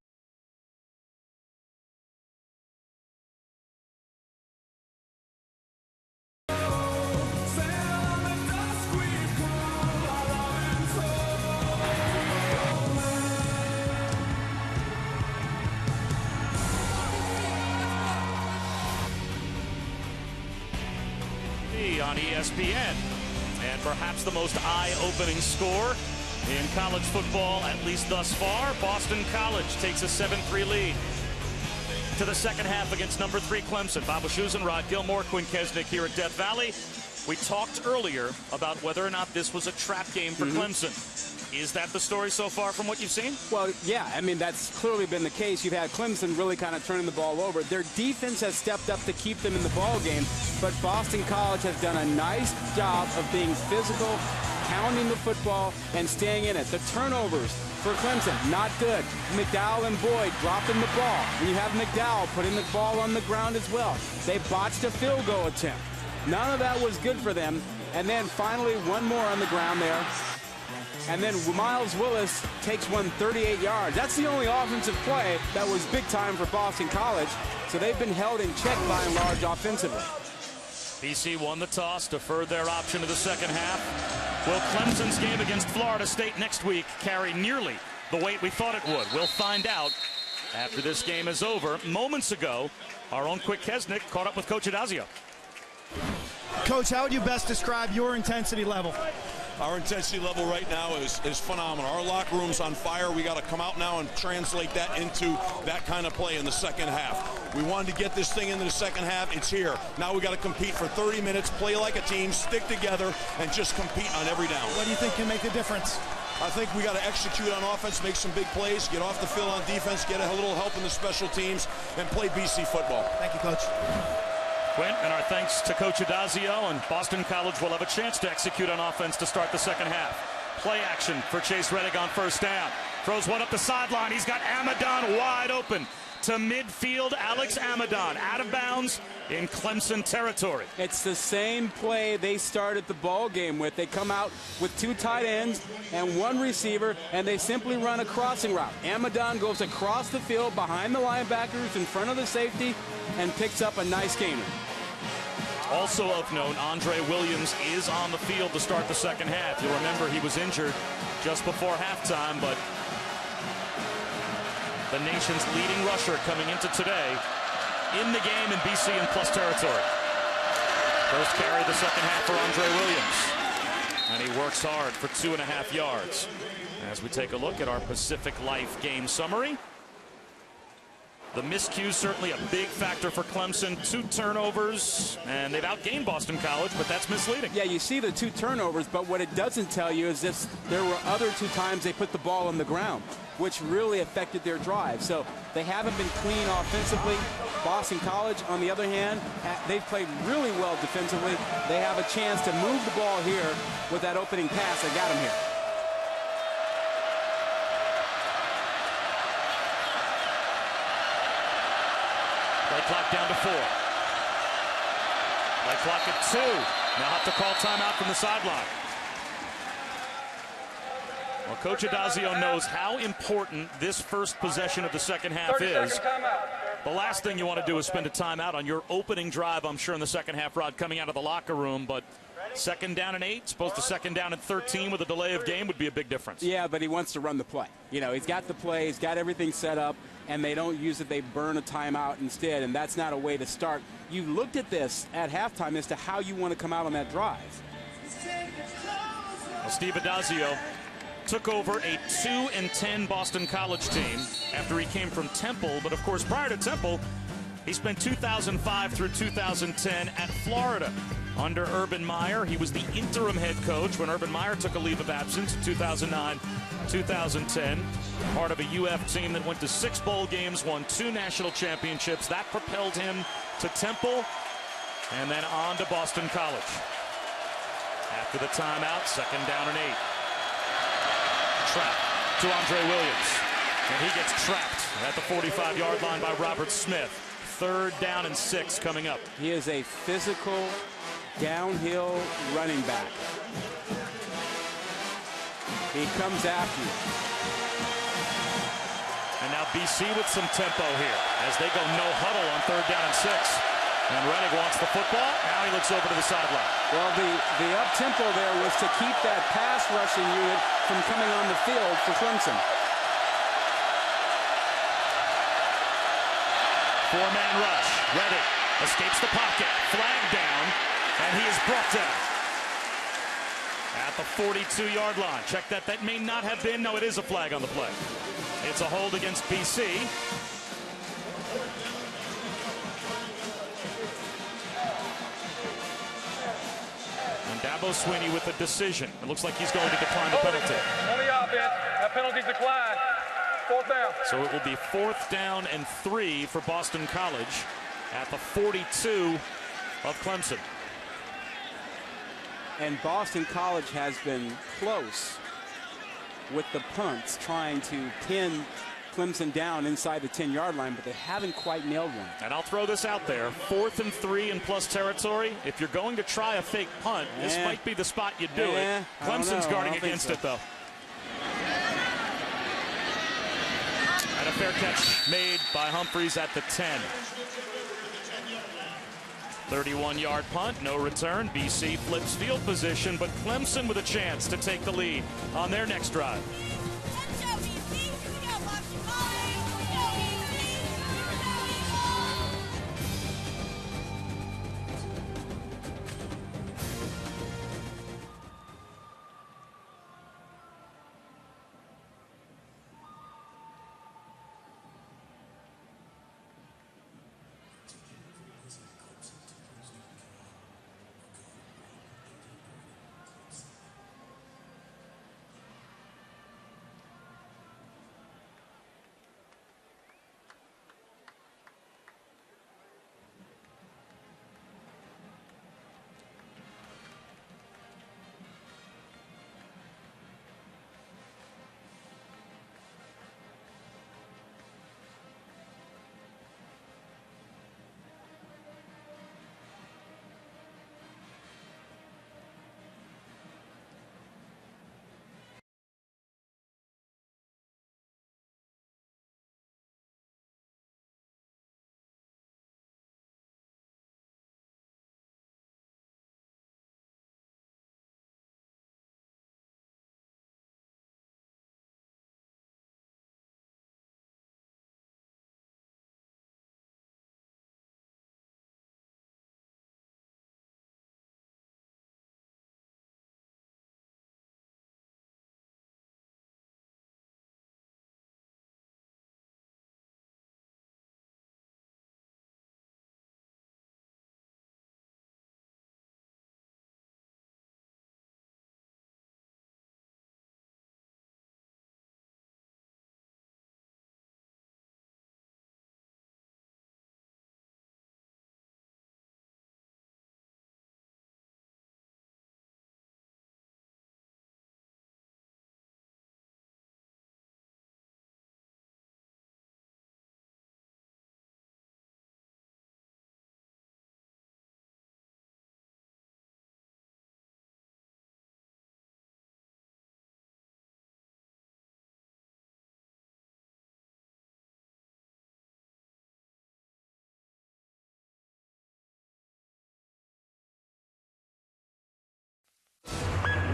on ESPN. And perhaps the most eye-opening score in college football, at least thus far. Boston College takes a 7-3 lead to the second half against number 3 Clemson. Bob Wischusen, Rod Gilmore, Quinn Kesnick here at Death Valley. We talked earlier about whether or not this was a trap game for Clemson. Is that the story so far from what you've seen? Well, yeah, I mean, that's clearly been the case. You've had Clemson really kind of turning the ball over. Their defense has stepped up to keep them in the ball game, but Boston College has done a nice job of being physical, pounding the football, and staying in it. The turnovers for Clemson, not good. McDowell and Boyd dropping the ball. When you have McDowell putting the ball on the ground as well. They botched a field goal attempt. None of that was good for them. And then finally, one more on the ground there. And then Miles Willis takes one 38 yards. That's the only offensive play that was big time for Boston College. So they've been held in check by and large offensively. BC won the toss, deferred their option to the second half. Will Clemson's game against Florida State next week carry nearly the weight we thought it would? We'll find out after this game is over. Moments ago, our own Quick Kesnick caught up with Coach Adazio. Coach, how would you best describe your intensity level? Our intensity level right now is phenomenal. Our locker room's on fire. We got to come out now and translate that into that kind of play in the second half. We wanted to get this thing into the second half. It's here. Now we got to compete for 30 minutes, play like a team, stick together, and just compete on every down. What do you think can make the difference? I think we got to execute on offense, make some big plays, get off the field on defense, get a little help in the special teams, and play BC football. Thank you, Coach. Quinn, and our thanks to Coach Adazio, and Boston College will have a chance to execute on offense to start the second half. Play action for Chase Reddick on first down. Throws one up the sideline. He's got Amadon wide open to midfield. Alex Amadon out of bounds in Clemson territory. It's the same play they started the ball game with. They come out with 2 tight ends and 1 receiver, and they simply run a crossing route. Amadon goes across the field behind the linebackers in front of the safety and picks up a nice gainer. Also of note, Andre Williams is on the field to start the second half. You'll remember he was injured just before halftime, but the nation's leading rusher coming into today, in the game in BC and plus territory. First carry of the second half for Andre Williams. And he works hard for 2.5 yards. As we take a look at our Pacific Life game summary. The miscues certainly a big factor for Clemson. 2 turnovers, and they've outgained Boston College, but that's misleading. Yeah, you see the 2 turnovers, but what it doesn't tell you is this: there were other 2 times they put the ball on the ground, which really affected their drive. So they haven't been clean offensively. Boston College, on the other hand, they've played really well defensively. They have a chance to move the ball here with that opening pass that got them here. Play clock down to 4. Play clock at 2. Now have to call timeout from the sideline. Well, Coach Adazio knows how important this first possession of the second half is. The last thing you want to do is spend a timeout on your opening drive, I'm sure, in the second half, Rod, coming out of the locker room. But 2nd down and 8, supposed to 2nd down and 13 with a delay of game would be a big difference. Yeah, but he wants to run the play. You know, he's got the play, he's got everything set up, and they don't use it. They burn a timeout instead, and that's not a way to start. You looked at this at halftime as to how you want to come out on that drive. Well, Steve Adazio took over a 2-10 Boston College team after he came from Temple. But, of course, prior to Temple, he spent 2005 through 2010 at Florida under Urban Meyer. He was the interim head coach when Urban Meyer took a leave of absence in 2009-2010. Part of a UF team that went to 6 bowl games, won 2 national championships. That propelled him to Temple and then on to Boston College. After the timeout, 2nd down and 8. Trap to Andre Williams. And he gets trapped at the 45-yard line by Robert Smith. 3rd down and 6 coming up. He is a physical, downhill running back. He comes after you. And now BC with some tempo here as they go no huddle on 3rd down and 6. And Reddick wants the football. Now he looks over to the sideline. Well, the up-tempo there was to keep that pass rushing unit from coming on the field for Clemson. 4-man rush. Reddick escapes the pocket. Flag down. And he is brought down at the 42-yard line. Check that. That may not have been. No, it is a flag on the play. It's a hold against BC. And Dabo Swinney with a decision. It looks like he's going to decline the penalty. On the offense, that penalty's declined. 4th down. So it will be 4th down and 3 for Boston College at the 42 of Clemson. And Boston College has been close with the punts, trying to pin Clemson down inside the 10-yard line, but they haven't quite nailed one. And I'll throw this out there. 4th and 3 in plus territory. If you're going to try a fake punt, this might be the spot you do it. Clemson's guarding against it, though. And a fair catch made by Humphreys at the 10. 31-yard punt, no return. BC flips field position, but Clemson with a chance to take the lead on their next drive.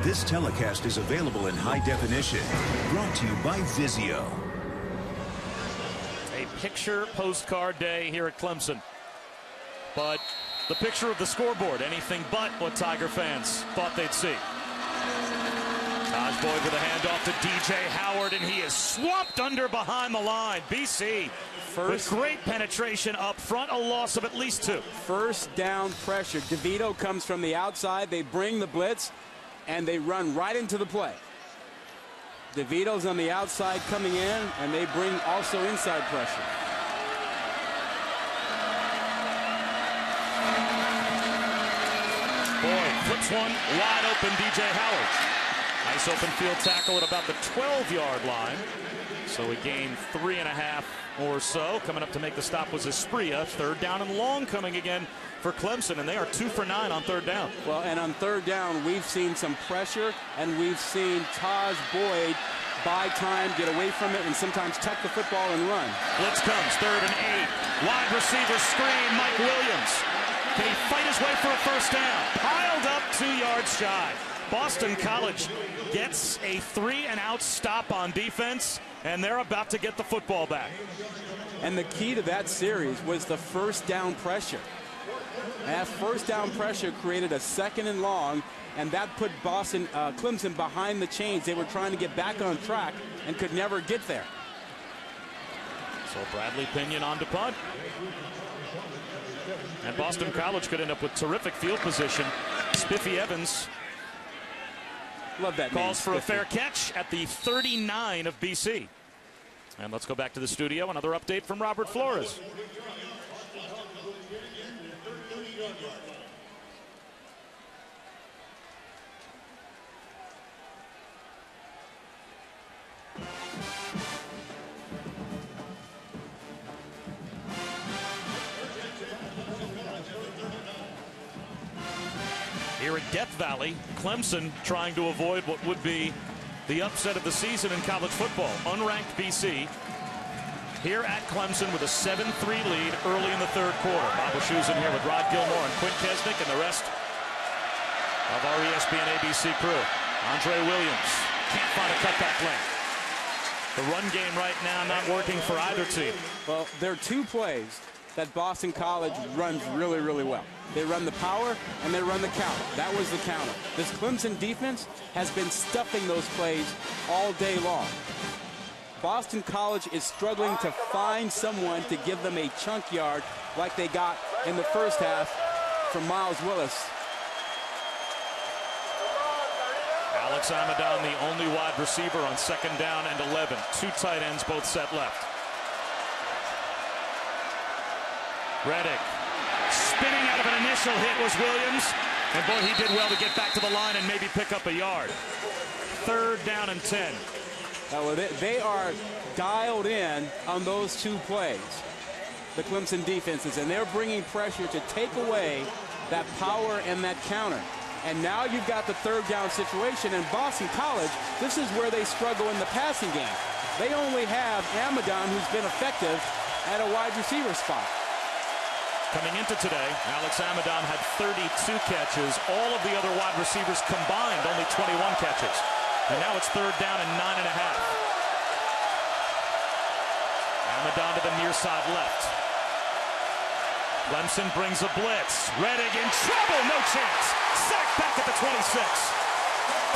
This telecast is available in high definition. Brought to you by Vizio. A picture postcard day here at Clemson. But the picture of the scoreboard, anything but what Tiger fans thought they'd see. Taj Boyd with a handoff to DJ Howard, and he is swamped under behind the line. BC with great penetration up front, a loss of at least 2. First down pressure. DeVito comes from the outside. They bring the blitz, and they run right into the play. DeVito's on the outside coming in, and they bring also inside pressure. Boyd flips one wide open. DJ Howard. Nice open field tackle at about the 12-yard line. So we gained 3.5 or so. Coming up to make the stop was Espria. 3rd down and long coming again for Clemson, and they are 2 for 9 on 3rd down. Well, and on 3rd down, we've seen some pressure, and we've seen Taj Boyd buy time, get away from it, and sometimes tuck the football and run. Blitz comes, 3rd and 8. Wide receiver screen, Mike Williams. Can he fight his way for a first down? Piled up 2 yards shy. Boston College gets a 3-and-out stop on defense, and they're about to get the football back. And the key to that series was the first down pressure. And that first down pressure created a 2nd and long, and that put Clemson behind the chains. They were trying to get back on track and could never get there. So Bradley Pinion on to punt. And Boston College could end up with terrific field position. Spiffy Evans love that calls for Spiffy. A fair catch at the 39 of BC. And let's go back to the studio. Another update from Robert Flores. Here at Death Valley, Clemson trying to avoid what would be the upset of the season in college football. Unranked BC here at Clemson with a 7-3 lead early in the 3rd quarter. Bob Wischusen here with Rod Gilmore and Quint Kesnick and the rest of our ESPN ABC crew. Andre Williams can't find a cutback lane. The run game right now not working for either team. Well, there are 2 plays that Boston College runs really, really well. They run the power and they run the counter. That was the counter. This Clemson defense has been stuffing those plays all day long. Boston College is struggling to find someone to give them a chunk yard like they got in the first half from Miles Willis. Alex Amadon, the only wide receiver on 2nd down and 11. 2 tight ends, both set left. Reddick. Spinning out of an initial hit was Williams. And boy, he did well to get back to the line and maybe pick up a yard. 3rd down and 10. Well, they are dialed in on those 2 plays, the Clemson defenses, and they're bringing pressure to take away that power and that counter. And now you've got the 3rd down situation, and Boston College, this is where they struggle in the passing game. They only have Amadon, who's been effective at a wide receiver spot. Coming into today, Alex Amadon had 32 catches. All of the other wide receivers combined, only 21 catches. And now it's 3rd down and 9.5. Amadon to the near side left. Clemson brings a blitz. Reddick in trouble, no chance. Sack back at the 26.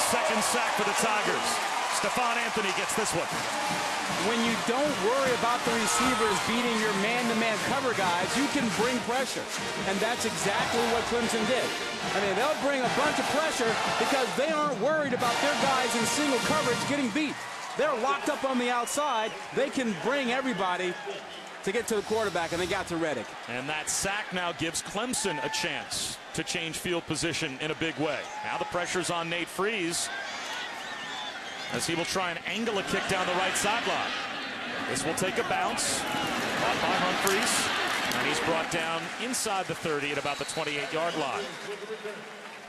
2nd sack for the Tigers. Stephon Anthony gets this one. When you don't worry about the receivers beating your man-to-man cover guys, you can bring pressure. And that's exactly what Clemson did. I mean, they'll bring a bunch of pressure because they aren't worried about their guys in single coverage getting beat. They're locked up on the outside. They can bring everybody to get to the quarterback, and they got to Reddick. And that sack now gives Clemson a chance to change field position in a big way. Now the pressure's on Nate Freeze, as he will try and angle a kick down the right sideline. This will take a bounce. Caught by Humphreys. And he's brought down inside the 30 at about the 28-yard line.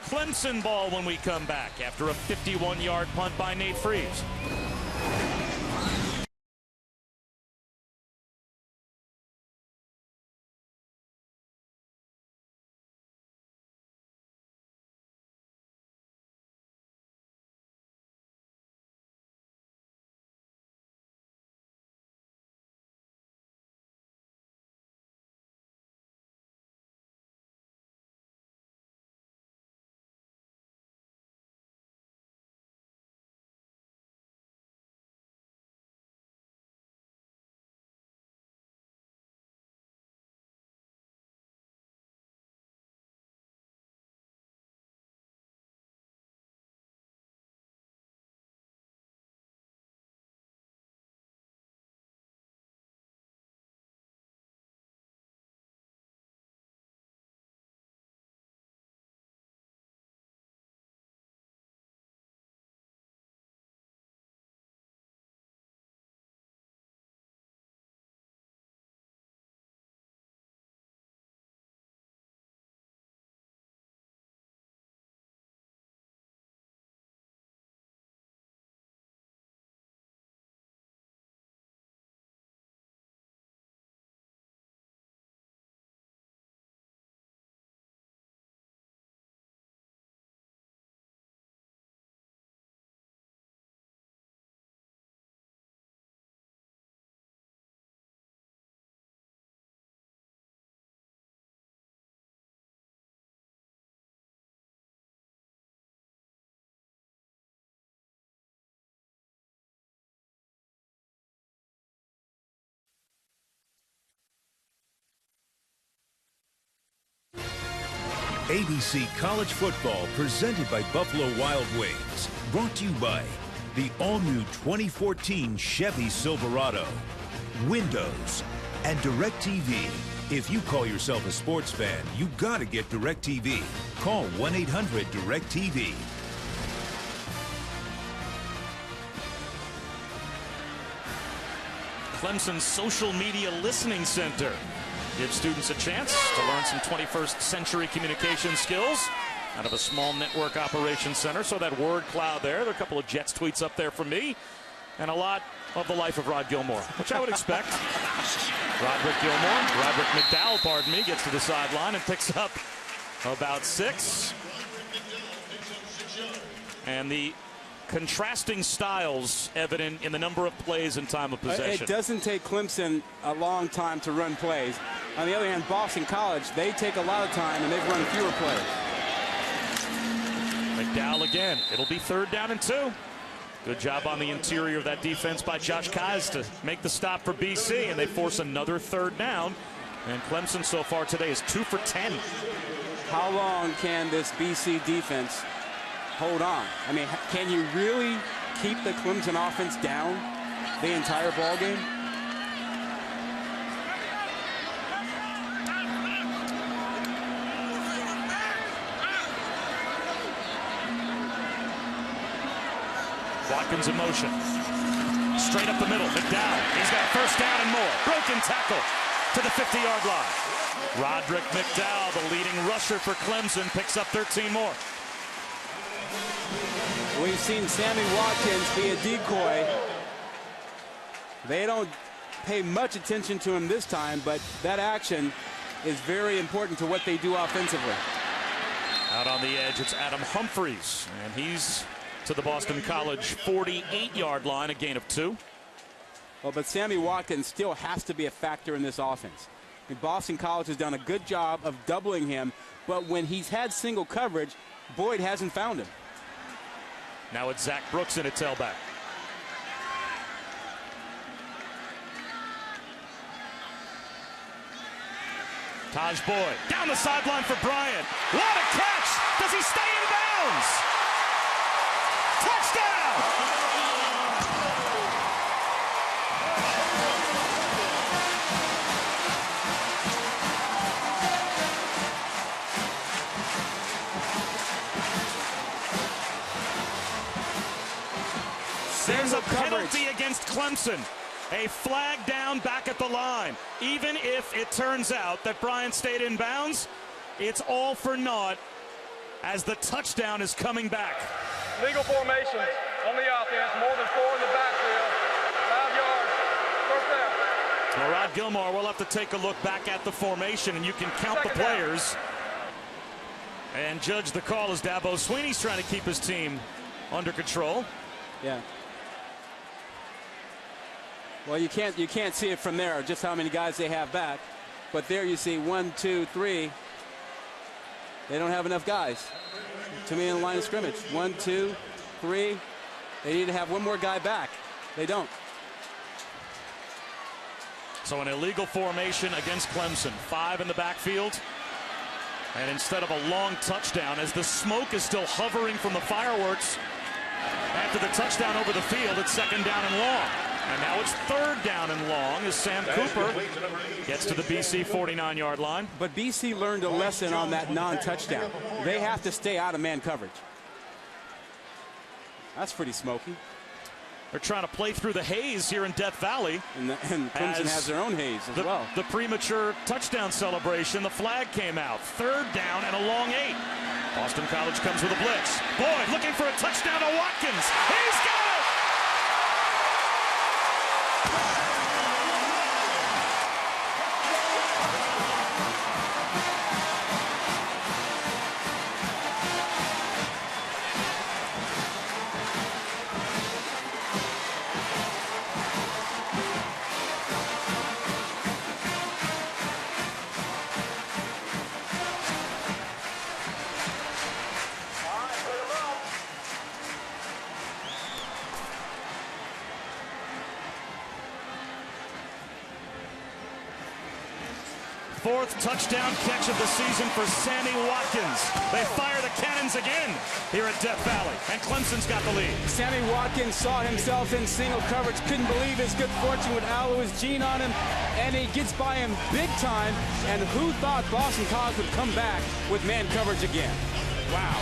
Clemson ball when we come back after a 51-yard punt by Nate Freeze. ABC College Football presented by Buffalo Wild Wings. Brought to you by the all-new 2014 Chevy Silverado, Windows, and DirecTV. If you call yourself a sports fan, you gotta get DirecTV. Call 1-800-DirecTV. Clemson's social media listening center gives students a chance to learn some 21st century communication skills out of a small network operations center. So that word cloud there are a couple of Jets tweets up there from me, and a lot of the life of Rod Gilmore, which I would expect. Roderick McDowell, pardon me, gets to the sideline and picks up about 6. And the contrasting styles evident in the number of plays and time of possession. It doesn't take Clemson a long time to run plays. On the other hand, Boston College, they take a lot of time and they've run fewer plays. McDowell again. It'll be 3rd down and 2. Good job on the interior of that defense by Josh Keyes to make the stop for BC, and they force another 3rd down. And Clemson so far today is 2 for 10. How long can this BC defense hold on? I mean, can you really keep the Clemson offense down the entire ball game? Watkins in motion. Straight up the middle. McDowell. He's got a 1st down and more. Broken tackle to the 50-yard line. Roderick McDowell, the leading rusher for Clemson, picks up 13 more. We've seen Sammy Watkins be a decoy. They don't pay much attention to him this time, but that action is very important to what they do offensively. Out on the edge, it's Adam Humphries, and he's to the Boston College 48-yard line, a gain of 2. Well, but Sammy Watkins still has to be a factor in this offense. I mean, Boston College has done a good job of doubling him, but when he's had single coverage, Boyd hasn't found him. Now it's Zach Brooks in at tailback. Taj Boyd down the sideline for Bryant. What a catch! Does he stay in bounds? Touchdown! There's a penalty against Clemson. A flag down back at the line. Even if it turns out that Bryant stayed in bounds, it's all for naught as the touchdown is coming back. Legal formations on the offense, more than 4 in the backfield. 5 yards, 1st down. Well, Rod Gilmore, we'll have to take a look back at the formation, and you can count the players and judge the call as Dabo Sweeney's trying to keep his team under control. Yeah. Well, you can't see it from there, just how many guys they have back. But there you see 1, 2, 3. They don't have enough guys to me in the line of scrimmage. 1, 2, 3. They need to have one more guy back. They don't. So an illegal formation against Clemson. 5 in the backfield. And instead of a long touchdown, as the smoke is still hovering from the fireworks after the touchdown over the field, it's 2nd down and long. And now it's 3rd down and long as Sam Cooper gets to the BC 49-yard line. But BC learned a lesson on that non-touchdown. They have to stay out of man coverage. That's pretty smoky. They're trying to play through the haze here in Death Valley. And Clemson has their own haze as well. The premature touchdown celebration, the flag came out. 3rd down and a long 8. Boston College comes with a blitz. Boyd looking for a touchdown to Watkins. He's got it! 4th touchdown catch of the season for Sammy Watkins. They fire the cannons again here at Death Valley, and Clemson's got the lead. Sammy Watkins saw himself in single coverage, couldn't believe his good fortune with Alois Jean on him, and he gets by him big time. And who thought Boston College would come back with man coverage again? Wow.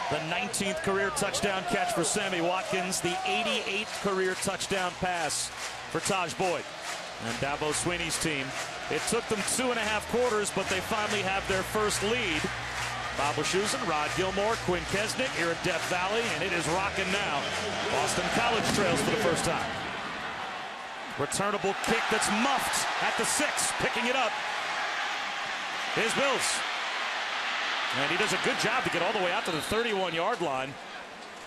The 19th career touchdown catch for Sammy Watkins. The 88th career touchdown pass for Taj Boyd. And Dabo Sweeney's team. It took them 2.5 quarters, but they finally have their first lead. Bob Wischusen, Rod Gilmore, Quinn Kesnick here at Death Valley, and it is rocking now. Boston College trails for the first time. Returnable kick that's muffed at the 6, picking it up. Here's Wills. And he does a good job to get all the way out to the 31-yard line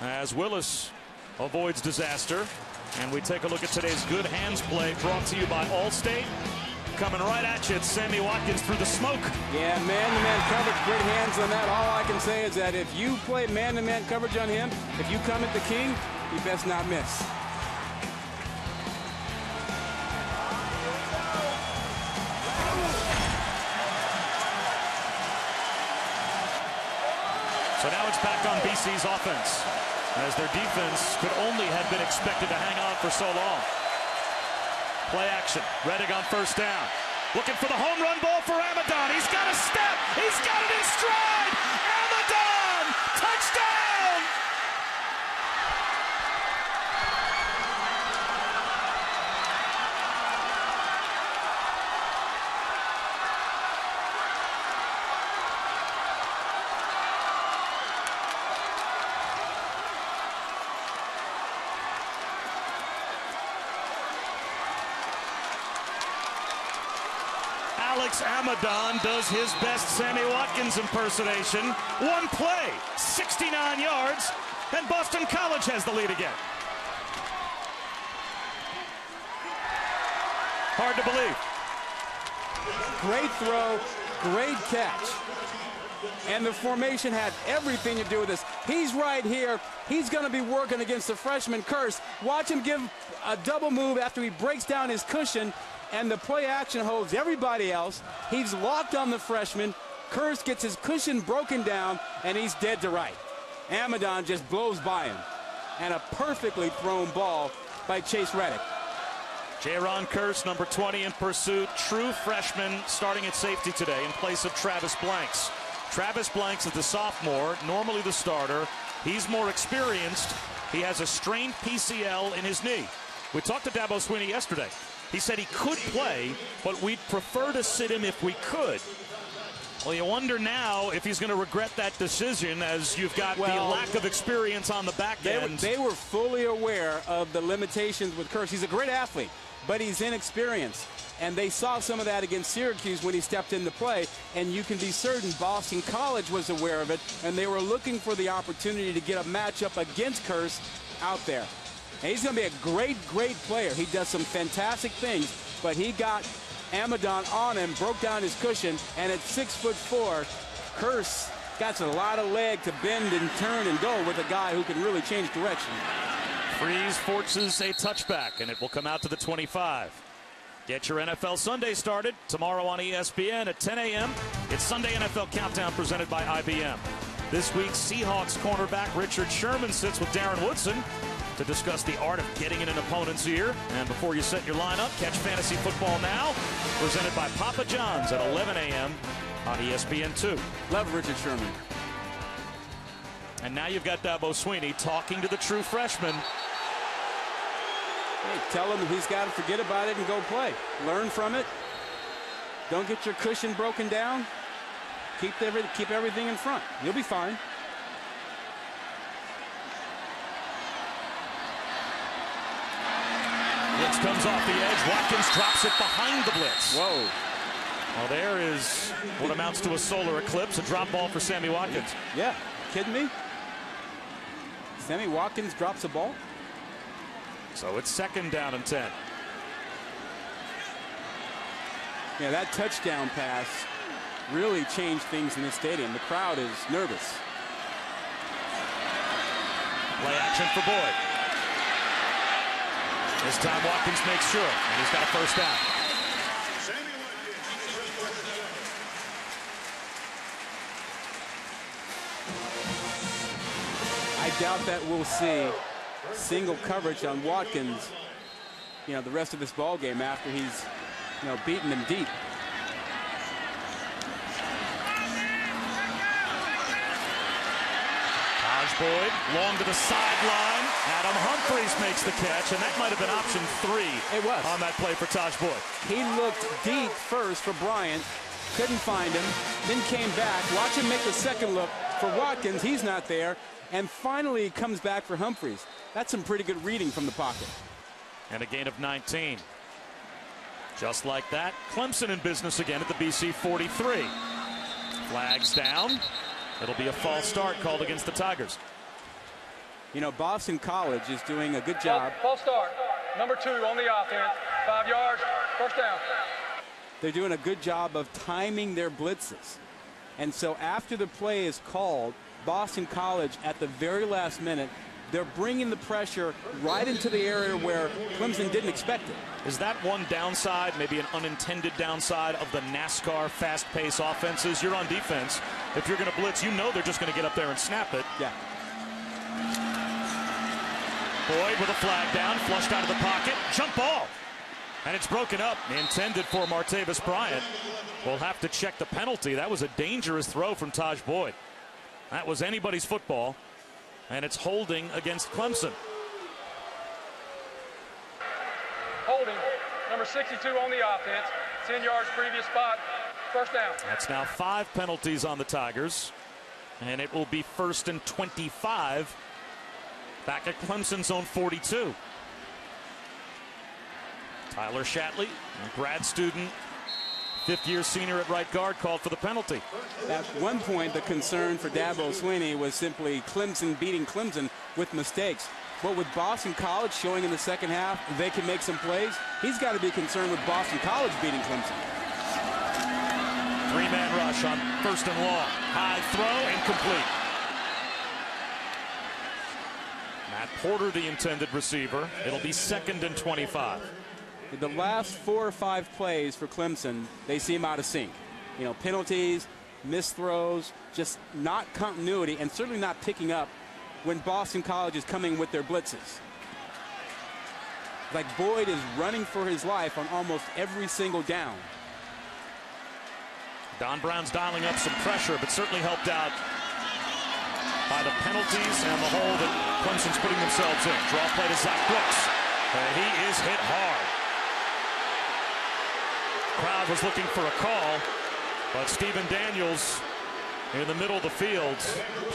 as Willis avoids disaster. And we take a look at today's good hands play brought to you by Allstate. Coming right at you, it's Sammy Watkins through the smoke. Yeah, man-to-man coverage, great hands on that. All I can say is that if you play man-to-man coverage on him, if you come at the king, you best not miss. So now it's back on BC's offense, as their defense could only have been expected to hang on for so long. Play action. Reddick on first down. Looking for the home run ball for Amadon. He's got a step. He's got it in stride. Amadon! Touchdown! Alex Amadon does his best Sammy Watkins impersonation. One play, 69 yards, and Boston College has the lead again. Hard to believe. Great throw, great catch. And the formation had everything to do with this. He's right here. He's going to be working against the freshman Curse. Watch him give a double move after he breaks down his cushion. And the play action holds everybody else. He's locked on the freshman. Curse gets his cushion broken down, and he's dead to right. Amidon just blows by him. And a perfectly thrown ball by Chase Reddick. Jaron Kearse, number 20 in pursuit. True freshman starting at safety today in place of Travis Blanks. Travis Blanks is the sophomore, normally the starter. He's more experienced. He has a strained PCL in his knee. We talked to Dabo Swinney yesterday. He said he could play, but we'd prefer to sit him if we could. Well, you wonder now if he's going to regret that decision, as you've got the lack of experience on the back end. They were fully aware of the limitations with Kearse. He's a great athlete, but he's inexperienced. And they saw some of that against Syracuse when he stepped into play. And you can be certain Boston College was aware of it, and they were looking for the opportunity to get a matchup against Kearse out there. And he's going to be a great, great player. He does some fantastic things, but he got Amidon on him, broke down his cushion, and at 6'4", Kearse got a lot of leg to bend and turn and go with a guy who can really change direction. Freeze forces a touchback, and it will come out to the 25. Get your NFL Sunday started tomorrow on ESPN at 10 a.m. It's Sunday NFL Countdown presented by IBM. This week's Seahawks cornerback Richard Sherman sits with Darren Woodson to discuss the art of getting in an opponent's ear. And before you set your lineup, catch Fantasy Football Now, presented by Papa John's at 11 a.m. on ESPN2. Love Richard Sherman. And now you've got Dabo Swinney talking to the true freshman. Hey, tell him he's got to forget about it and go play. Learn from it. Don't get your cushion broken down. Keep everything in front. You'll be fine. Blitz comes off the edge. Watkins drops it behind the blitz. Whoa. Well, there is what amounts to a solar eclipse, a drop ball for Sammy Watkins. Yeah, kidding me? Sammy Watkins drops a ball? So it's 2nd down and 10. Yeah, that touchdown pass really changed things in the stadium. The crowd is nervous. Play action for Boyd. This time Watkins makes sure, and he's got a first down. I doubt that we'll see single coverage on Watkins, the rest of this ball game after he's, beaten him deep. Boyd long to the sideline. Adam Humphries makes the catch, and that might have been option 3. It was on that play for Taj Boyd. He looked deep first for Bryant, couldn't find him, then came back. Watch him make the second look for Watkins. He's not there, and finally he comes back for Humphries. That's some pretty good reading from the pocket. And a gain of 19. Just like that, Clemson in business again at the BC 43. Flags down. It'll be a false start called against the Tigers. Boston College is doing a good job. False start. Number 2 on the offense. 5 yards. First down. They're doing a good job of timing their blitzes. And so after the play is called, Boston College at the very last minute, they're bringing the pressure right into the area where Clemson didn't expect it. Is that one downside, maybe an unintended downside of the NASCAR fast-paced offenses? You're on defense. If you're going to blitz, they're just going to get up there and snap it. Yeah. Boyd with a flag down, flushed out of the pocket, jump ball. And it's broken up, intended for Martavis Bryant. We'll have to check the penalty. That was a dangerous throw from Taj Boyd. That was anybody's football. And it's holding against Clemson. Holding, number 62 on the offense. 10 yards previous spot. First down. That's now 5 penalties on the Tigers. And it will be 1st and 25. Back at Clemson's own 42. Tyler Shatley, a grad student, 5th-year senior at right guard, called for the penalty. At one point, the concern for Dabo Swinney was simply Clemson beating Clemson with mistakes. But with Boston College showing in the second half, they can make some plays. He's got to be concerned with Boston College beating Clemson. 3-man rush on 1st and long. High throw, incomplete. Matt Porter, the intended receiver. It'll be 2nd and 25. The last 4 or 5 plays for Clemson, they seem out of sync. Penalties, missed throws, just not continuity, and certainly not picking up when Boston College is coming with their blitzes. Like Boyd is running for his life on almost every single down. Don Brown's dialing up some pressure, but certainly helped out by the penalties and the hole that Clemson's putting themselves in. Draw play to Zach Brooks, and he is hit hard. Crowd was looking for a call, but Stephen Daniels in the middle of the field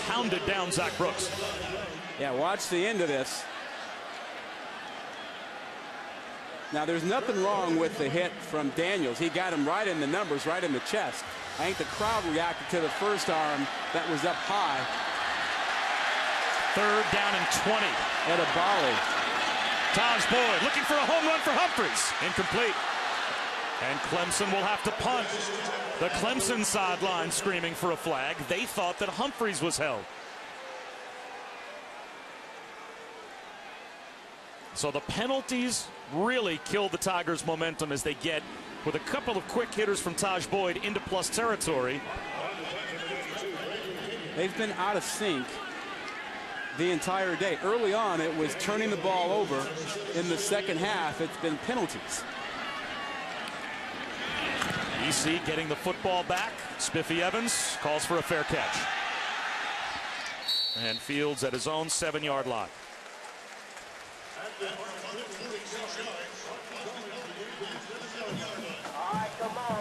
pounded down Zach Brooks. Yeah, watch the end of this. Now, there's nothing wrong with the hit from Daniels. He got him right in the numbers, right in the chest. I think the crowd reacted to the first arm that was up high. 3rd down and 20. At a volley. Taj Boyd looking for a home run for Humphreys. Incomplete. And Clemson will have to punt. The Clemson sideline screaming for a flag. They thought that Humphreys was held. So the penalties really killed the Tigers' momentum as they get, with a couple of quick hitters from Taj Boyd, into plus territory. They've been out of sync the entire day. Early on, it was turning the ball over. In the second half, it's been penalties. EC getting the football back. Spiffy Evans calls for a fair catch. And Fields at his own 7-yard line.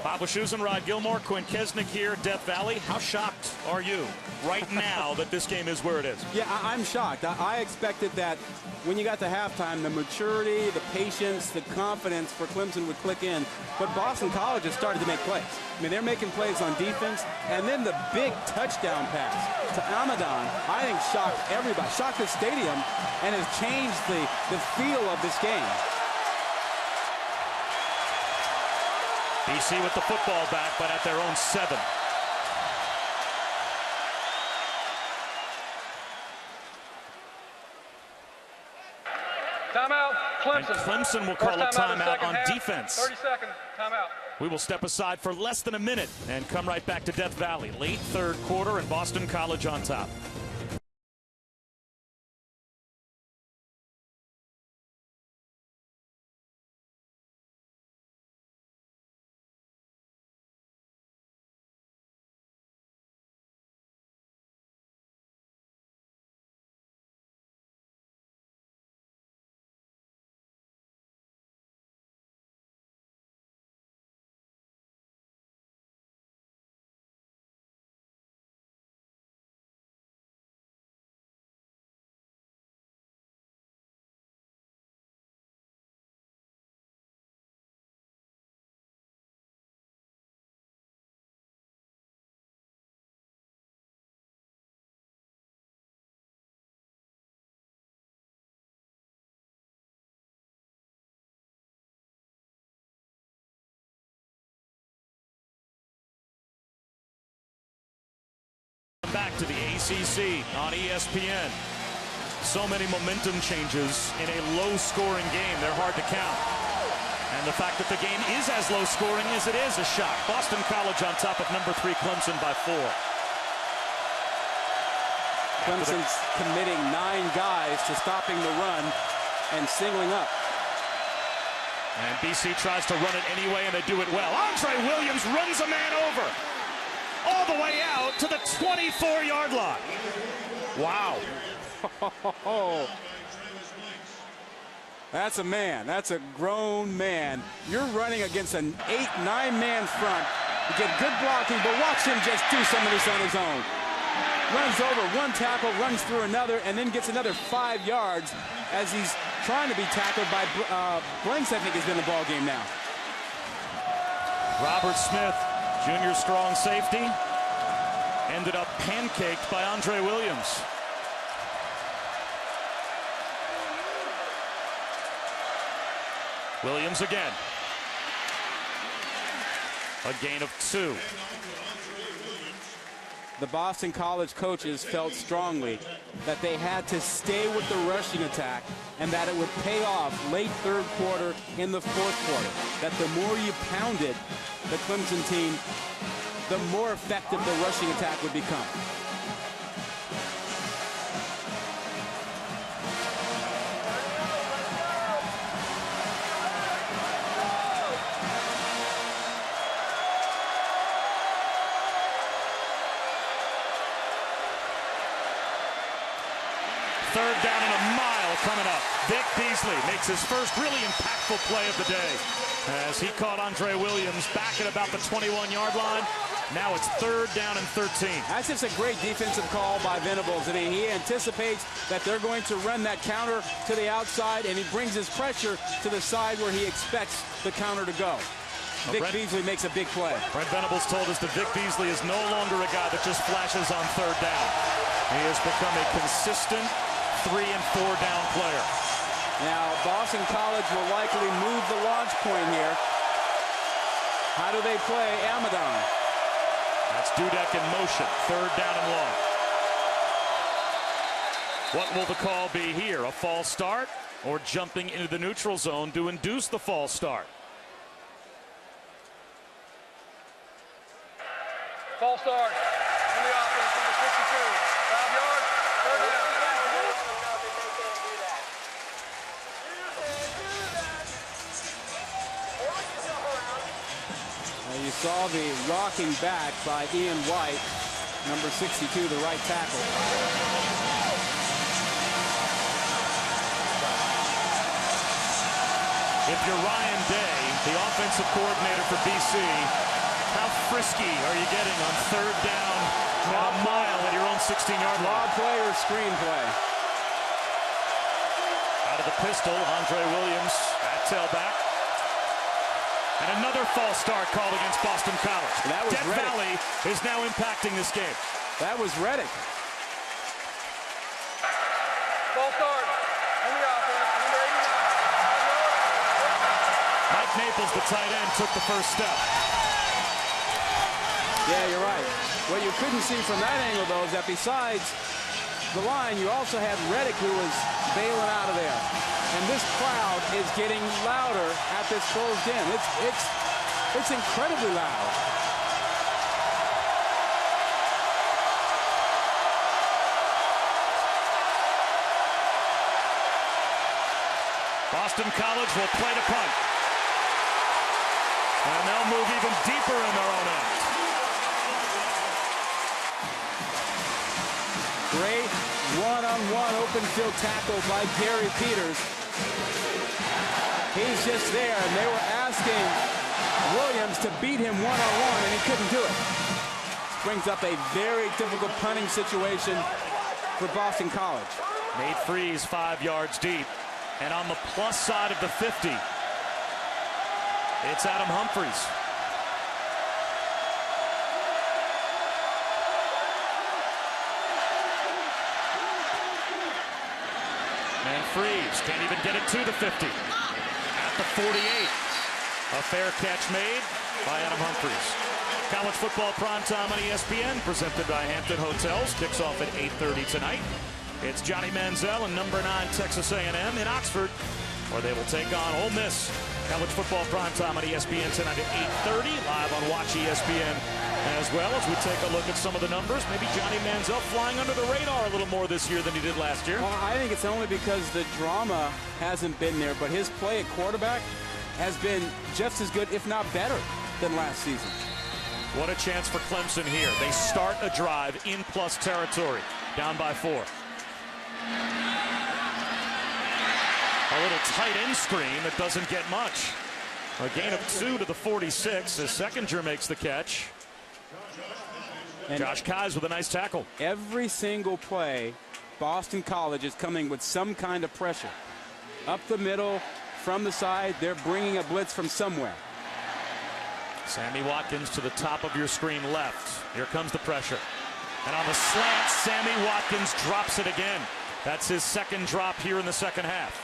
Bob Wischusen, Rod Gilmore, Quinn Kesnick here, Death Valley. How shocked are you right now that this game is where it is? Yeah, I'm shocked. I expected that when you got to halftime, the maturity, the patience, the confidence for Clemson would click in. But Boston College has started to make plays. I mean, they're making plays on defense. And then the big touchdown pass to Amadon, I think, shocked everybody, shocked the stadium, and has changed the feel of this game. BC with the football back, but at their own 7. Timeout, Clemson. And Clemson will call a timeout on defense. 30 seconds, timeout. We will step aside for less than a minute and come right back to Death Valley. Late 3rd quarter and Boston College on top. Back to the ACC on ESPN. So many momentum changes in a low-scoring game. They're hard to count. And the fact that the game is as low-scoring as it is a shock. Boston College on top of number 3 Clemson by 4. Clemson's committing 9 guys to stopping the run and singling up. And BC tries to run it anyway, and they do it well. Andre Williams runs a man over all the way out to the 24-yard line. Wow. That's a man. That's a grown man. You're running against an 8-9-man front. You get good blocking, but watch him just do some of this on his own. Runs over one tackle, runs through another, and then gets another 5 yards as he's trying to be tackled by Blanks, I think, has been the ball game now. Robert Smith, junior strong safety, ended up pancaked by Andre Williams. Williams again. A gain of 2. The Boston College coaches felt strongly that they had to stay with the rushing attack and that it would pay off late 3rd quarter in the 4th quarter. That the more you pounded the Clemson team, the more effective the rushing attack would become. Third down and a mile coming up. Vic Beasley makes his first really impactful play of the day as he caught Andre Williams back at about the 21-yard line. Now it's third down and 13. That's just a great defensive call by Venables. I mean, he anticipates that they're going to run that counter to the outside, and he brings his pressure to the side where he expects the counter to go. Vic Beasley makes a big play. Brent Venables told us that Vic Beasley is no longer a guy that just flashes on third down. He has become a consistent 3- and 4-down player. Now, Boston College will likely move the launch point here. How do they play Amadon? That's Dudek in motion. Third down and long. What will the call be here? A false start or jumping into the neutral zone to induce the false start? False start. On the offense, number 62. 5 yards, third down. You saw the rocking back by Ian White, number 62, the right tackle. If you're Ryan Day, the offensive coordinator for BC, how frisky are you getting on third down a mile at your own 16-yard line? Law play or screenplay? Out of the pistol, Andre Williams at tailback. And another false start called against Boston College. That was Death Reddick. Valley is now impacting this game. That was Reddick. False start. On the offense, number 89. Mike Naples, the tight end, took the first step. Yeah, you're right. What you couldn't see from that angle, though, is that besides the line, you also had Reddick, who was bailing out of there. And this crowd is getting louder at this closed in. It's incredibly loud. Boston College will play to punt. And they'll move even deeper in their own end. Great one-on-one open field tackle by Gary Peters. He's just there, and they were asking Williams to beat him one-on-one, and he couldn't do it. Brings up a very difficult punting situation for Boston College. Nate Freeze 5 yards deep. And on the plus side of the 50, it's Adam Humphries. And Freeze can't even get it to the 50. At the 48. A fair catch made by Adam Humphries. College football primetime on ESPN, presented by Hampton Hotels. Kicks off at 8:30 tonight. It's Johnny Manziel and number 9 Texas A&M in Oxford, where they will take on Ole Miss. College football primetime on ESPN tonight at 8:30, live on Watch ESPN as well, as we take a look at some of the numbers. Maybe Johnny Manziel flying under the radar a little more this year than he did last year. Well, I think it's only because the drama hasn't been there, but his play at quarterback has been just as good, if not better, than last season. What a chance for Clemson here. They start a drive in plus territory, down by 4. A little tight end screen that doesn't get much. A gain of 2 to the 46 as Seconder makes the catch. And Josh Keyes with a nice tackle. Every single play, Boston College is coming with some kind of pressure. Up the middle, from the side, they're bringing a blitz from somewhere. Sammy Watkins to the top of your screen left. Here comes the pressure. And on the slant, Sammy Watkins drops it again. That's his second drop here in the second half.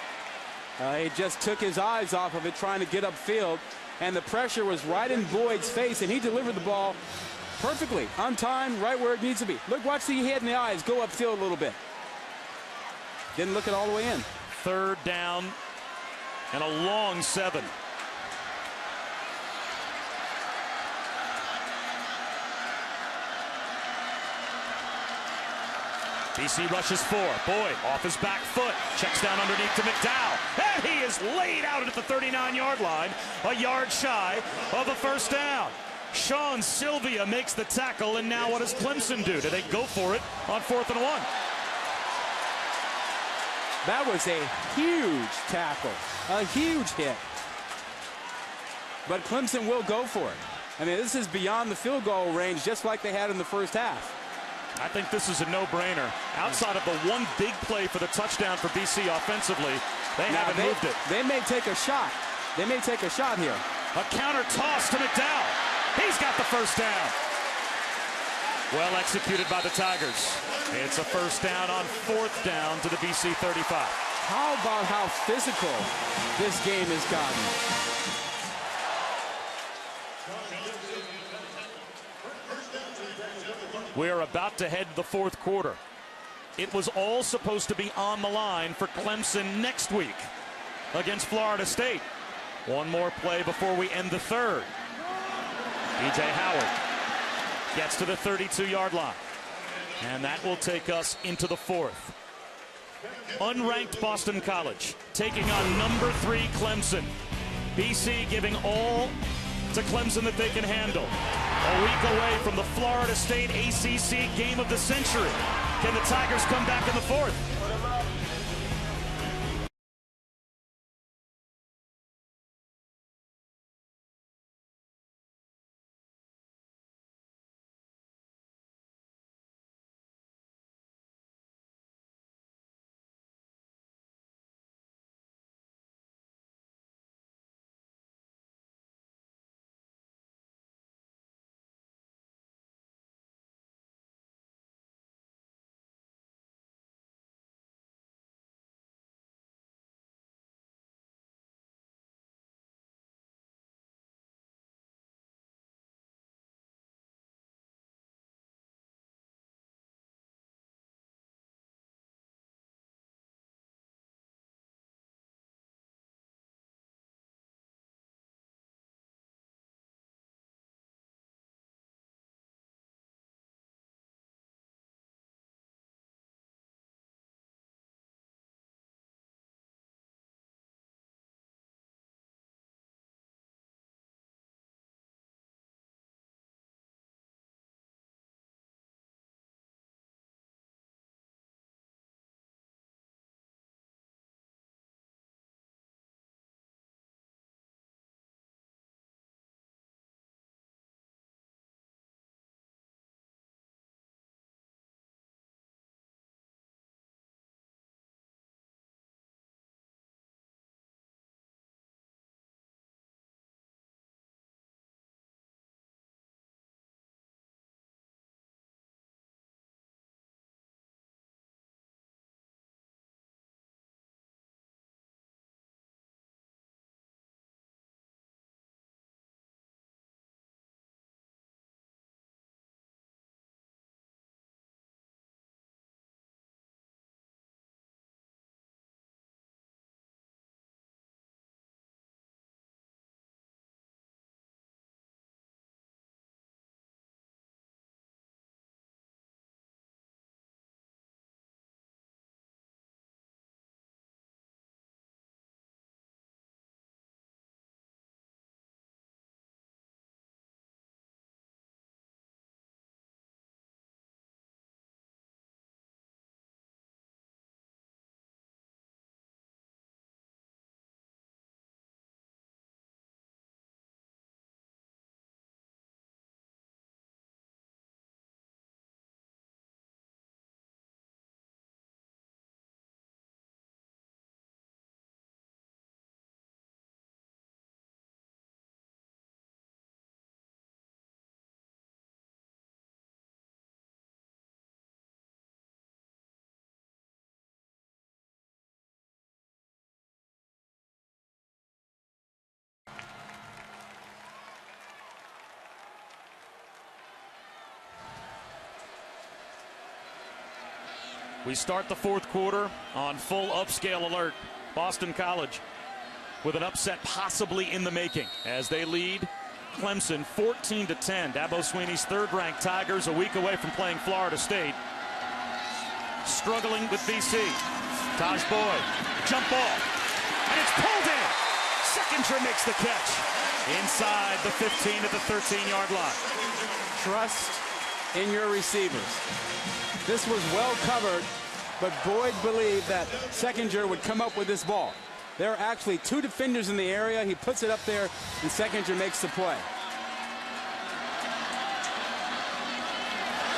He just took his eyes off of it, trying to get upfield, and the pressure was right in Boyd's face, and he delivered the ball perfectly, on time, right where it needs to be. Look, watch the head in the eyes, go upfield a little bit. Didn't look it all the way in. Third down and a long 7. BC rushes 4. Boyd off his back foot. Checks down underneath to McDowell. And he is laid out at the 39-yard line. A yard shy of a first down. Sean Sylvia makes the tackle, and now what does Clemson do? Do they go for it on 4th and 1? That was a huge tackle, a huge hit. But Clemson will go for it. I mean, this is beyond the field goal range, just like they had in the first half. I think this is a no-brainer. Outside of the one big play for the touchdown for BC offensively, they haven't moved it. They may take a shot. They may take a shot here. A counter toss to McDowell. He's got the first down. Well executed by the Tigers. It's a first down on 4th down to the BC 35. How about how physical this game has gotten? We're about to head to the 4th quarter. It was all supposed to be on the line for Clemson next week against Florida State. One more play before we end the 3rd. E.J. Howard gets to the 32-yard line. And that will take us into the 4th. Unranked Boston College taking on number 3 Clemson. BC giving all to Clemson that they can handle. A week away from the Florida State ACC game of the century. Can the Tigers come back in the 4th? We start the 4th quarter on full upscale alert. Boston College with an upset possibly in the making as they lead Clemson 14-10. Dabo Swinney's 3rd-ranked Tigers a week away from playing Florida State. Struggling with BC. Taj Boyd, jump ball, and it's pulled in. Seckinger makes the catch inside the 15 at the 13-yard line. Trust in your receivers. This was well covered but Boyd believed that Seckinger would come up with this ball. There are actually 2 defenders in the area. He puts it up there, and Seckinger makes the play.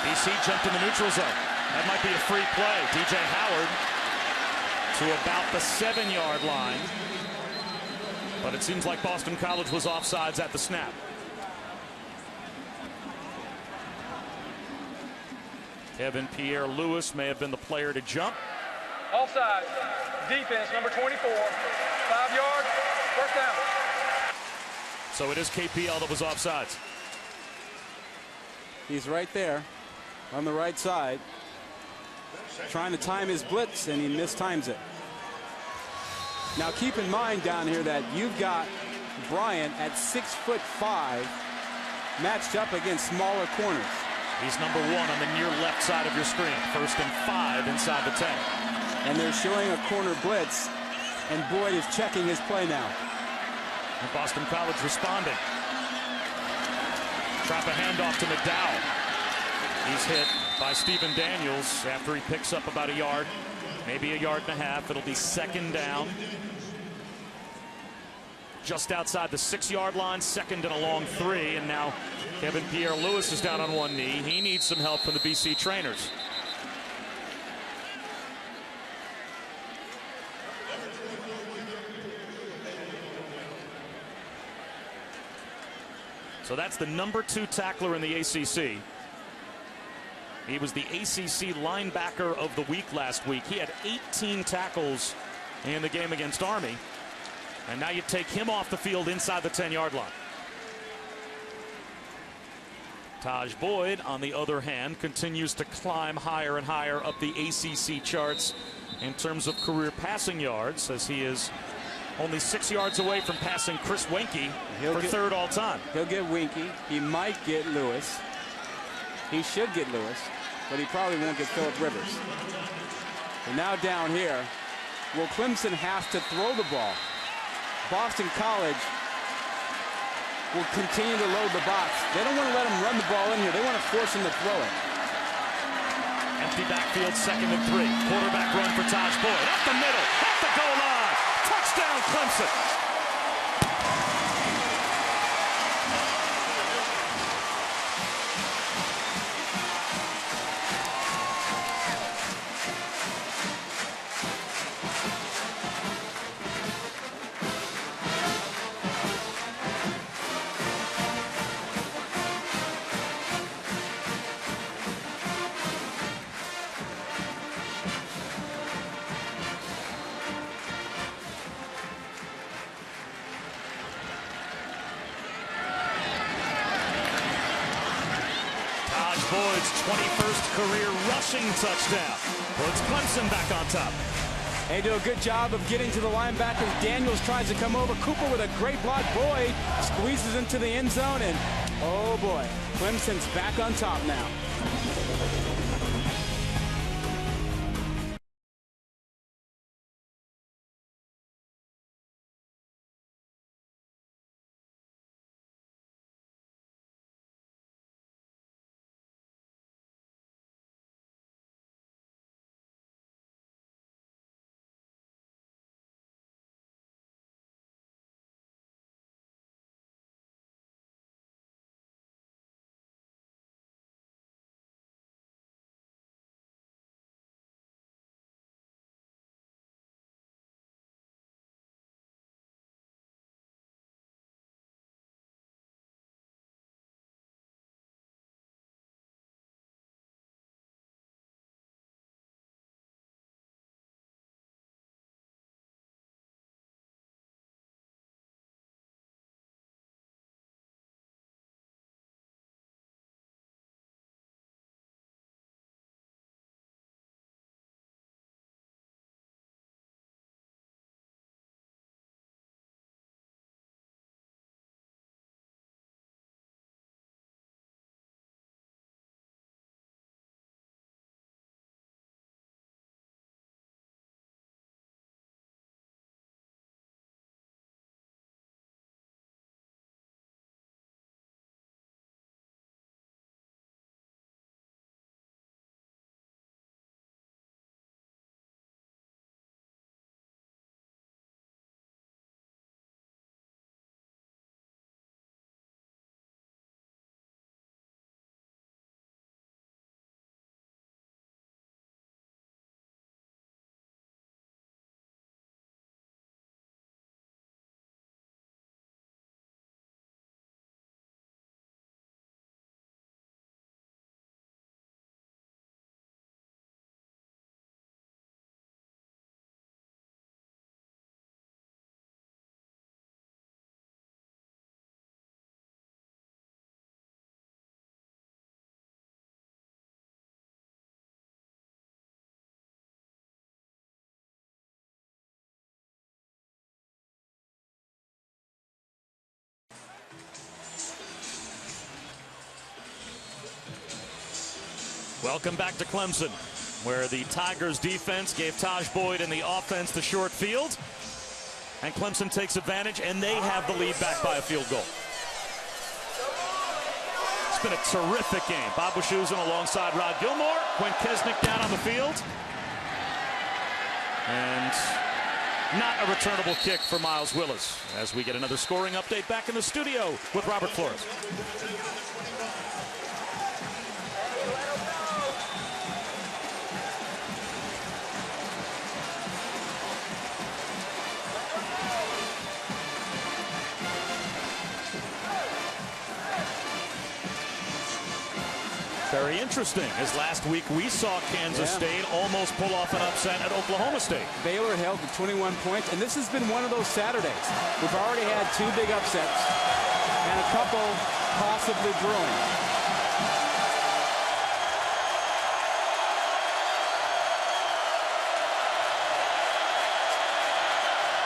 BC jumped in the neutral zone. That might be a free play. DJ Howard to about the 7-yard line. But it seems like Boston College was offsides at the snap. Kevin Pierre-Louis may have been the player to jump. Offside. Defense, number 24. 5 yards. First down. So it is KPL that was offsides. He's right there on the right side, trying to time his blitz, and he mistimes it. Now keep in mind down here that you've got Bryant at 6'5", matched up against smaller corners. He's number 1 on the near left side of your screen. 1st and 5 inside the 10. And they're showing a corner blitz, and Boyd is checking his play now. And Boston College responding. Trap a handoff to McDowell. He's hit by Stephen Daniels after he picks up about a yard, maybe a yard and a half. It'll be 2nd down. Just outside the 6-yard line, 2nd and a long 3, and now Kevin Pierre-Louis is down on one knee. He needs some help from the BC trainers. So that's the number 2 tackler in the ACC. He was the ACC linebacker of the week last week. He had 18 tackles in the game against Army. And now you take him off the field inside the 10-yard line. Taj Boyd, on the other hand, continues to climb higher and higher up the ACC charts in terms of career passing yards, as he is only 6 yards away from passing Chris Wenke for 3rd all time. He'll get Wenke. He might get Lewis. He should get Lewis, but he probably won't get Phillip Rivers. And now down here, will Clemson have to throw the ball? Boston College will continue to load the box. They don't want to let him run the ball in here. They want to force him to throw it. Empty backfield, 2nd and 3. Quarterback run for Taj Boyd. Up the middle, at the goal line. Touchdown, Clemson. Boyd's 21st career rushing touchdown puts Clemson back on top. They do a good job of getting to the linebackers. Daniels tries to come over. Cooper with a great block. Boyd squeezes into the end zone, and oh boy, Clemson's back on top now. Welcome back to Clemson, where the Tigers defense gave Taj Boyd and the offense the short field. And Clemson takes advantage, and they have the lead back by a field goal. It's been a terrific game. Bob Wischusen alongside Rod Gilmore. Quinn Kesnick down on the field. And not a returnable kick for Miles Willis, as we get another scoring update back in the studio with Robert Flores. Very interesting, as last week we saw Kansas State almost pull off an upset at Oklahoma State. Baylor held to 21 points, and this has been one of those Saturdays. We've already had 2 big upsets and a couple possibly brewing.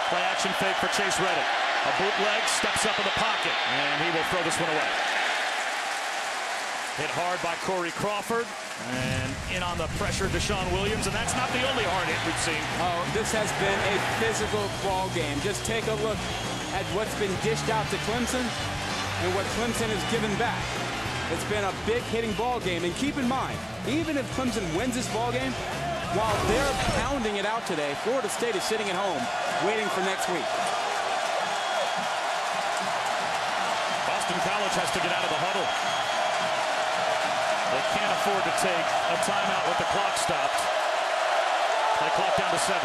Play action fake for Chase Reddick. A bootleg, steps up in the pocket, and he will throw this one away. Hit hard by Corey Crawford, and in on the pressure, Deshaun Williams, and that's not the only hard hit we've seen. Oh, this has been a physical ball game. Just take a look at what's been dished out to Clemson and what Clemson has given back. It's been a big hitting ball game, and keep in mind, even if Clemson wins this ball game, while they're pounding it out today, Florida State is sitting at home waiting for next week. Boston College has to get out of the huddle. They can't afford to take a timeout with the clock stopped. They clock down to 7.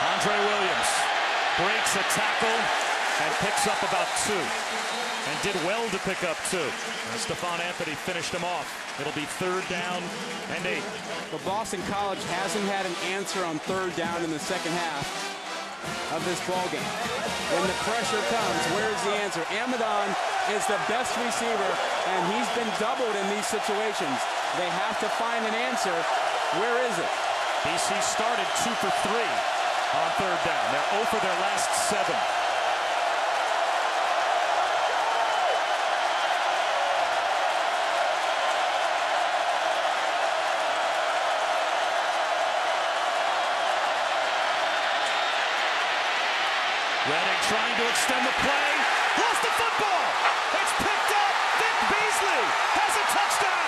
Andre Williams breaks a tackle and picks up about 2. And did well to pick up 2. And Stephon Anthony finished him off. It'll be 3rd down and 8. Well, Boston College hasn't had an answer on 3rd down in the second half of this ball game. When the pressure comes, where's the answer? Amadon is the best receiver, and he's been doubled in these situations. They have to find an answer. Where is it? BC started 2 for 3 on 3rd down. They're 0 for their last 7. Reddick trying to extend the play. Lost the football. It's picked up. Vic Beasley has a touchdown.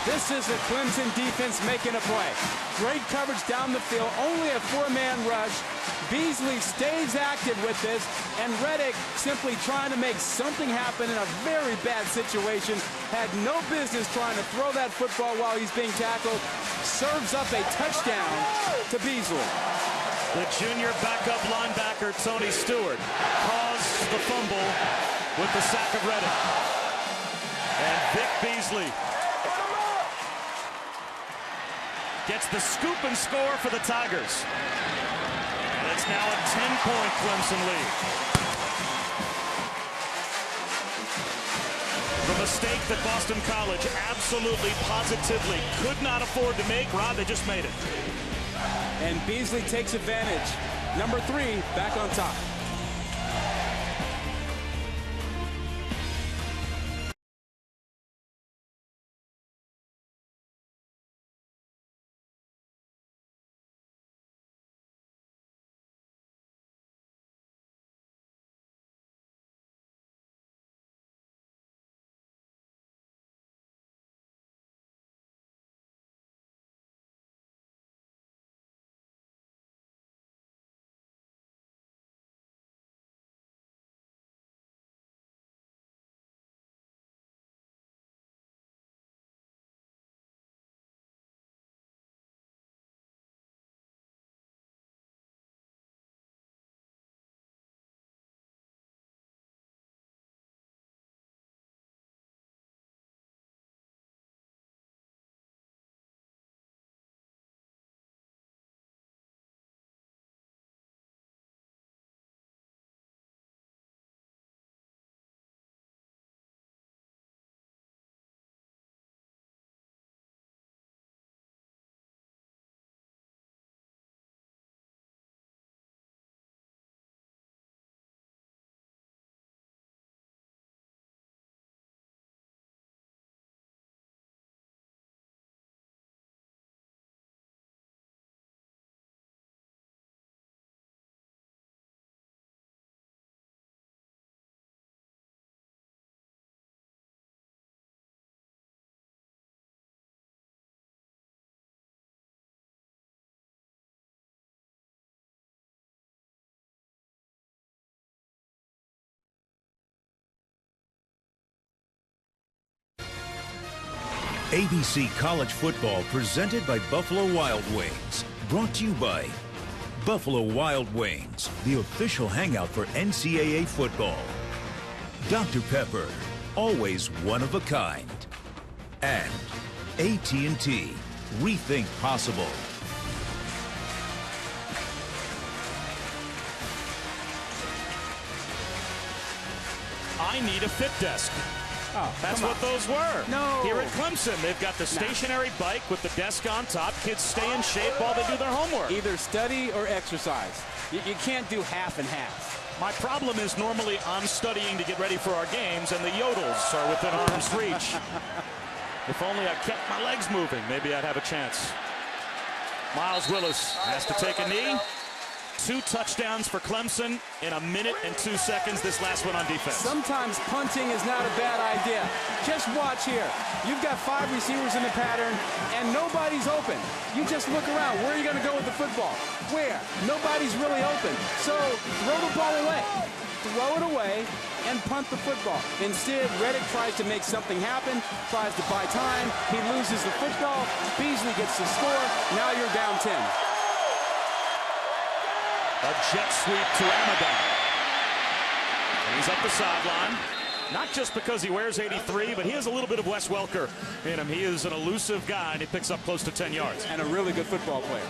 This is the Clemson defense making a play. Great coverage down the field, only a 4-man rush. Beasley stays active with this, and Reddick simply trying to make something happen in a very bad situation. Had no business trying to throw that football while he's being tackled. Serves up a touchdown to Beasley. The junior backup linebacker, Tony Stewart, caused the fumble with the sack of Reddick. And Vic Beasley gets the scoop and score for the Tigers. And it's now a 10-point Clemson lead. The mistake that Boston College absolutely, positively could not afford to make, Rob, they just made it. And Beasley takes advantage. Number 3 back on top. ABC College Football presented by Buffalo Wild Wings. Brought to you by Buffalo Wild Wings, the official hangout for NCAA football. Dr. Pepper, always one of a kind. And AT&T, rethink possible. I need a fit desk. Oh, that's what those were. No. Here at Clemson, they've got the stationary bike with the desk on top. Kids stay in shape while they do their homework. Either study or exercise. You can't do half and half. My problem is normally I'm studying to get ready for our games, and the yodels are within arm's reach. If only I kept my legs moving, maybe I'd have a chance. Miles Willis has to take a knee. 2 touchdowns for Clemson in 1 minute and 2 seconds. This last one on defense. Sometimes punting is not a bad idea. Just watch here. You've got 5 receivers in the pattern, and nobody's open. You just look around. Where are you going to go with the football? Where? Nobody's really open. So throw the ball away. Throw it away and punt the football. Instead, Reddick tries to make something happen, tries to buy time. He loses the football. Beasley gets the score. Now you're down 10. A jet sweep to Amadon. He's up the sideline. Not just because he wears 83, but he has a little bit of Wes Welker in him. He is an elusive guy, and he picks up close to 10 yards. And a really good football player.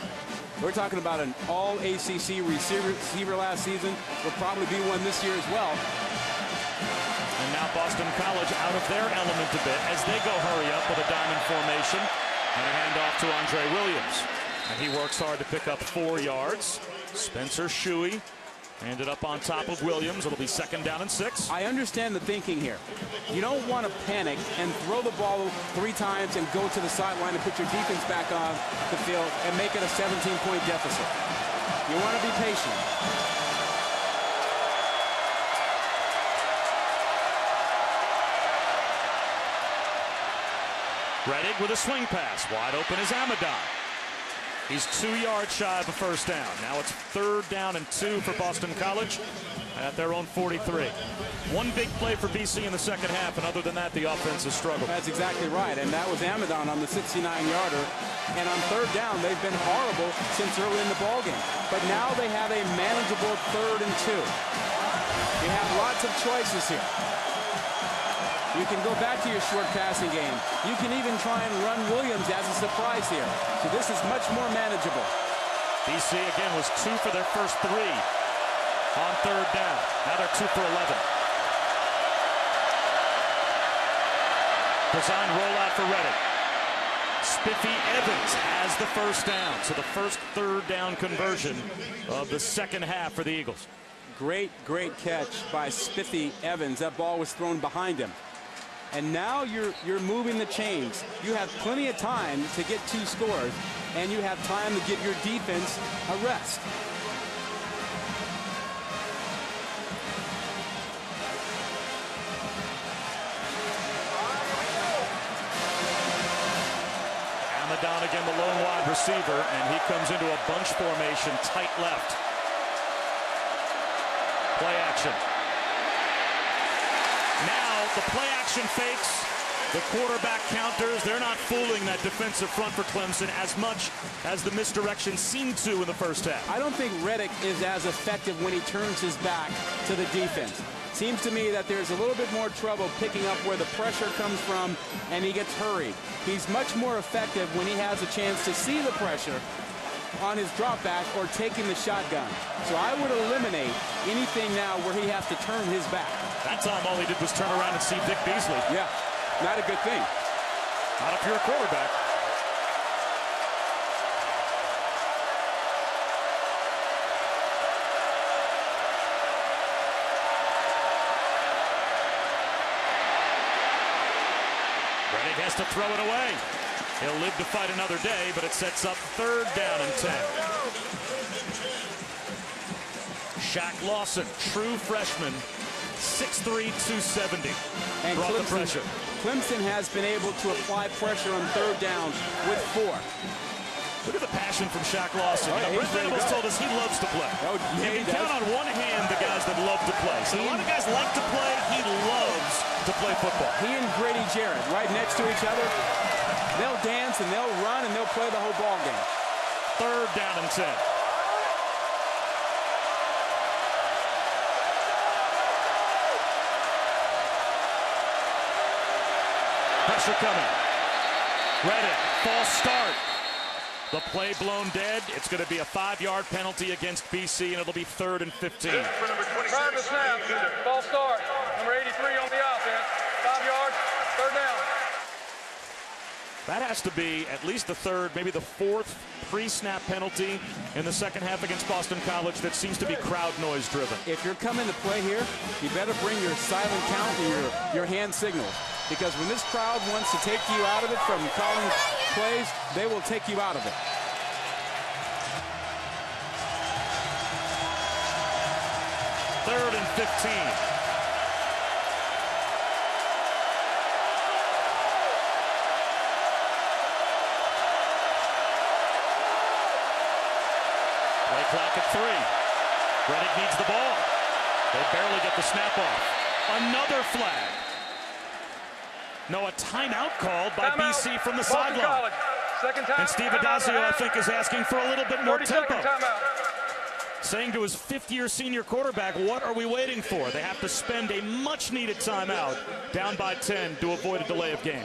We're talking about an all-ACC receiver last season. Will probably be one this year as well. And now Boston College out of their element a bit as they go hurry up with a diamond formation. And a handoff to Andre Williams. And he works hard to pick up 4 yards. Spencer Shuey ended up on top of Williams. It'll be 2nd down and 6. I understand the thinking here. You don't want to panic and throw the ball 3 times and go to the sideline and put your defense back on the field and make it a 17-point deficit. You want to be patient. Reddick with a swing pass. Wide open is Amadon. He's 2 yards shy of a 1st down. Now it's 3rd down and 2 for Boston College at their own 43. One big play for BC in the 2nd half, and other than that, the offense has struggled. That's exactly right, and that was Amadon on the 69-yarder. And on 3rd down, they've been horrible since early in the ballgame. But now they have a manageable 3rd and 2. You have lots of choices here. You can go back to your short passing game. You can even try and run Williams as a surprise here. So this is much more manageable. BC again was 2 for their first 3 on 3rd down. Now they're 2 for 11. Design rollout for Reddick. Spiffy Evans has the 1st down. So the first 3rd down conversion of the 2nd half for the Eagles. Great catch by Spiffy Evans. That ball was thrown behind him. And now you're moving the chains. You have plenty of time to get 2 scores, and you have time to give your defense a rest. Amadon again, the lone wide receiver, and he comes into a bunch formation, tight left. Play action. Now the play action fakes, the quarterback counters. They're not fooling that defensive front for Clemson as much as the misdirection seemed to in the 1st half. I don't think Reddick is as effective when he turns his back to the defense. Seems to me that there's a little bit more trouble picking up where the pressure comes from, and he gets hurried. He's much more effective when he has a chance to see the pressure on his drop back or taking the shotgun. So I would eliminate anything now where he has to turn his back. That time all he did was turn around and see Vic Beasley. Yeah, not a good thing. Not if you're a quarterback. Reddick has to throw it away. He'll live to fight another day, but it sets up 3rd down and 10. Shaq Lawson, true freshman, 6'3", 270. And brought the pressure. Clemson has been able to apply pressure on 3rd down with 4. Look at the passion from Shaq Lawson. Brent Venables told us he loves to play. You can count on one hand the guys that love to play. So a lot of guys like to play. He loves to play football. He and Grady Jarrett right next to each other. They'll dance and they'll run and they'll play the whole ball game. 3rd down and 10. Pressure coming. Reddick, false start. The play blown dead. It's going to be a 5-yard penalty against BC, and it'll be 3rd and 15. Prior to snap, false start. Number 83 on the offense. 5 yards, 3rd down. That has to be at least the 3rd, maybe the 4th pre-snap penalty in the second half against Boston College that seems to be crowd noise driven. If you're coming to play here, you better bring your silent count and your hand signals. Because when this crowd wants to take you out of it from calling plays, they will take you out of it. Third and 15. Play clock at 3. Reddick needs the ball. They barely get the snap off. Another flag. No, a timeout called by BC from the sideline. And Steve Adazio, I think, is asking for a little bit more tempo. Saying to his 5th-year senior quarterback, what are we waiting for? They have to spend a much-needed timeout down by 10 to avoid a delay of game.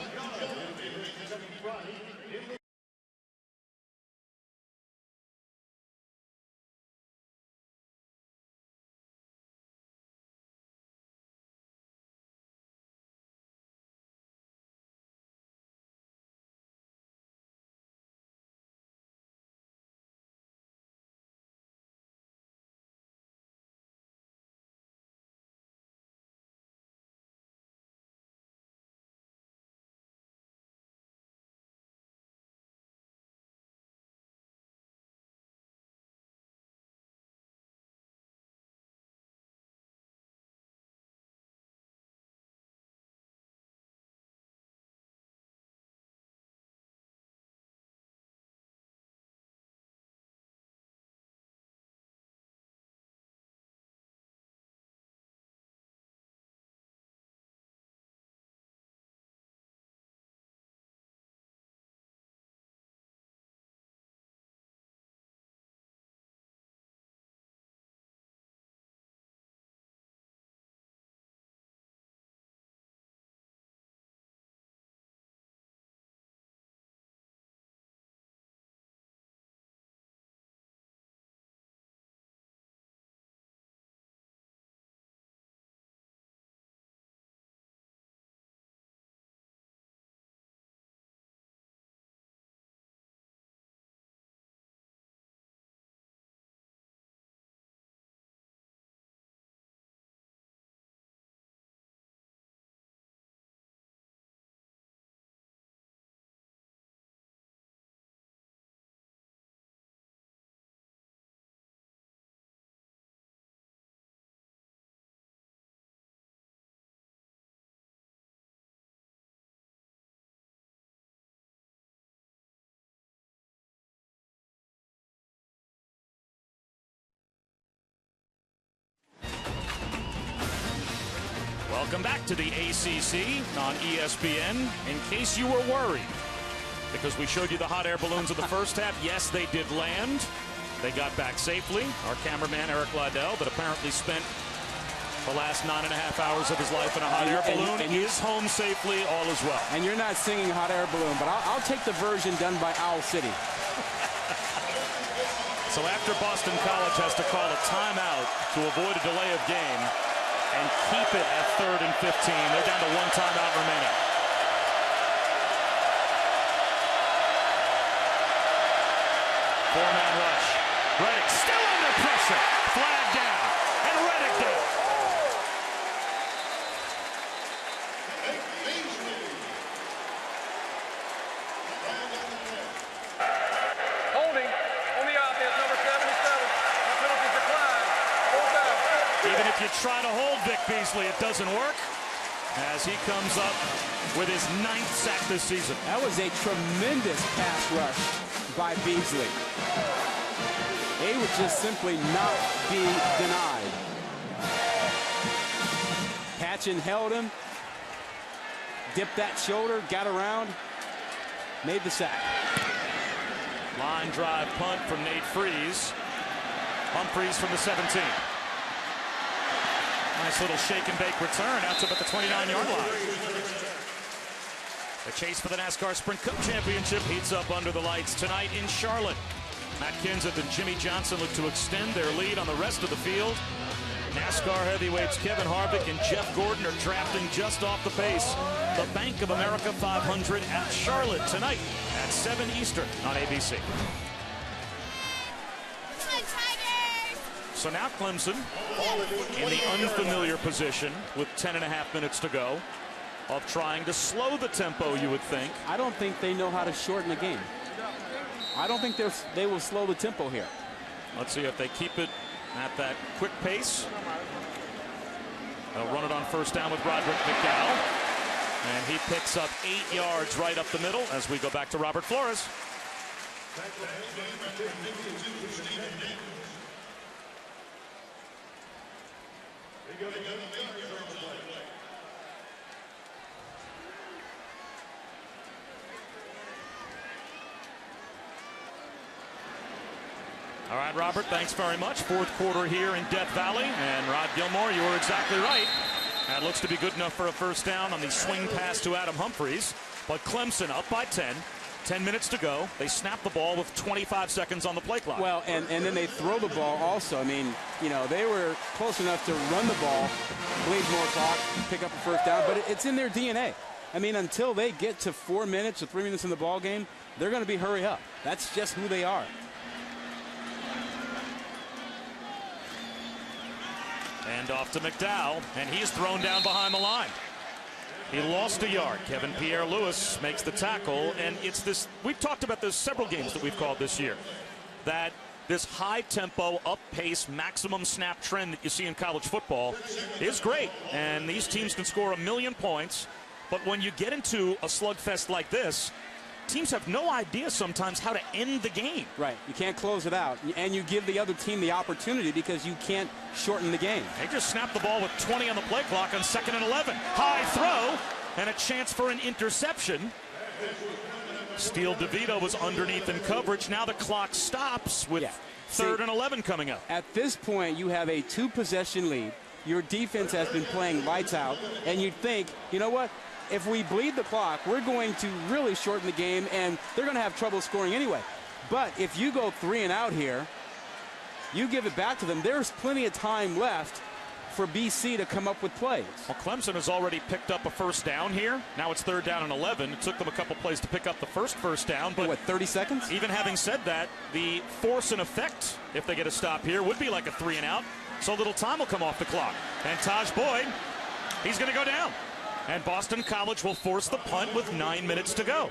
Welcome back to the ACC on ESPN. In case you were worried, because we showed you the hot air balloons of the first half, yes, they did land. They got back safely. Our cameraman, Eric Liddell, that apparently spent the last 9.5 hours of his life in a hot air balloon, and is home safely, all is well. And you're not singing hot air balloon, but I'll take the version done by Owl City. So after Boston College has to call a timeout to avoid a delay of game and keep it at 3rd and 15, they're down to 1 timeout remaining. Four-man rush. Reddick still under pressure. Flag down. And Reddick down. Holding on the offense, number 77. That penalty declined. 4th down. Even if you try to hold Vic Beasley, it doesn't work, as he comes up with his 9th sack this season. That was a tremendous pass rush by Beasley. He would just simply not be denied. Patchen held him, dipped that shoulder, got around. made the sack. Line drive punt from Nate Freeze. Humphreys from the 17. Nice little shake and bake return out to about the 29-yard line. The chase for the NASCAR Sprint Cup Championship heats up under the lights tonight in Charlotte. Matt Kenseth and Jimmy Johnson look to extend their lead on the rest of the field. NASCAR heavyweights Kevin Harvick and Jeff Gordon are drafting just off the pace. The Bank of America 500 at Charlotte tonight at 7 Eastern on ABC. So now Clemson in the unfamiliar position with 10.5 minutes to go of trying to slow the tempo, you would think. I don't think they know how to shorten the game. I don't think they will slow the tempo here. Let's see if they keep it at that quick pace. They'll run it on first down with Roderick McDowell. And he picks up 8 yards right up the middle as we go back to Robert Flores. All right, Robert, thanks very much. Fourth quarter here in Death Valley. And Rod Gilmore, you were exactly right. That looks to be good enough for a first down on the swing pass to Adam Humphreys. But Clemson up by 10. 10 minutes to go. They snap the ball with 25 seconds on the play clock. Well, and then they throw the ball also. I mean, you know, they were close enough to run the ball, bleed more clock, pick up a first down, but it's in their DNA. I mean, until they get to 4 minutes or 3 minutes in the ball game, they're going to be hurry up. That's just who they are. And off to McDowell, and he's thrown down behind the line. He lost a yard. Kevin Pierre-Louis makes the tackle, and it's this, we've talked about this several games that we've called this year, that this high-tempo, up-pace, maximum snap trend that you see in college football is great, and these teams can score 1,000,000 points, but when you get into a slugfest like this, teams have no idea sometimes how to end the game. Right. You can't close it out. And you give the other team the opportunity because you can't shorten the game. They just snapped the ball with 20 on the play clock on 2nd and 11. High throw and a chance for an interception. Steele DeVito was underneath in coverage. Now the clock stops with 3rd and 11 coming up. At this point, you have a 2-possession lead. Your defense has been playing lights out. And you'd think, you know what? If we bleed the clock, we're going to really shorten the game, and they're going to have trouble scoring anyway. But if you go 3 and out here, you give it back to them. There's plenty of time left for BC to come up with plays. Well, Clemson has already picked up a first down here. Now it's 3rd down and 11. It took them a couple plays to pick up the first down. But what, 30 seconds? Even having said that, the force and effect, if they get a stop here, would be like a 3 and out. So little time will come off the clock. And Taj Boyd, he's going to go down. And Boston College will force the punt with 9 minutes to go.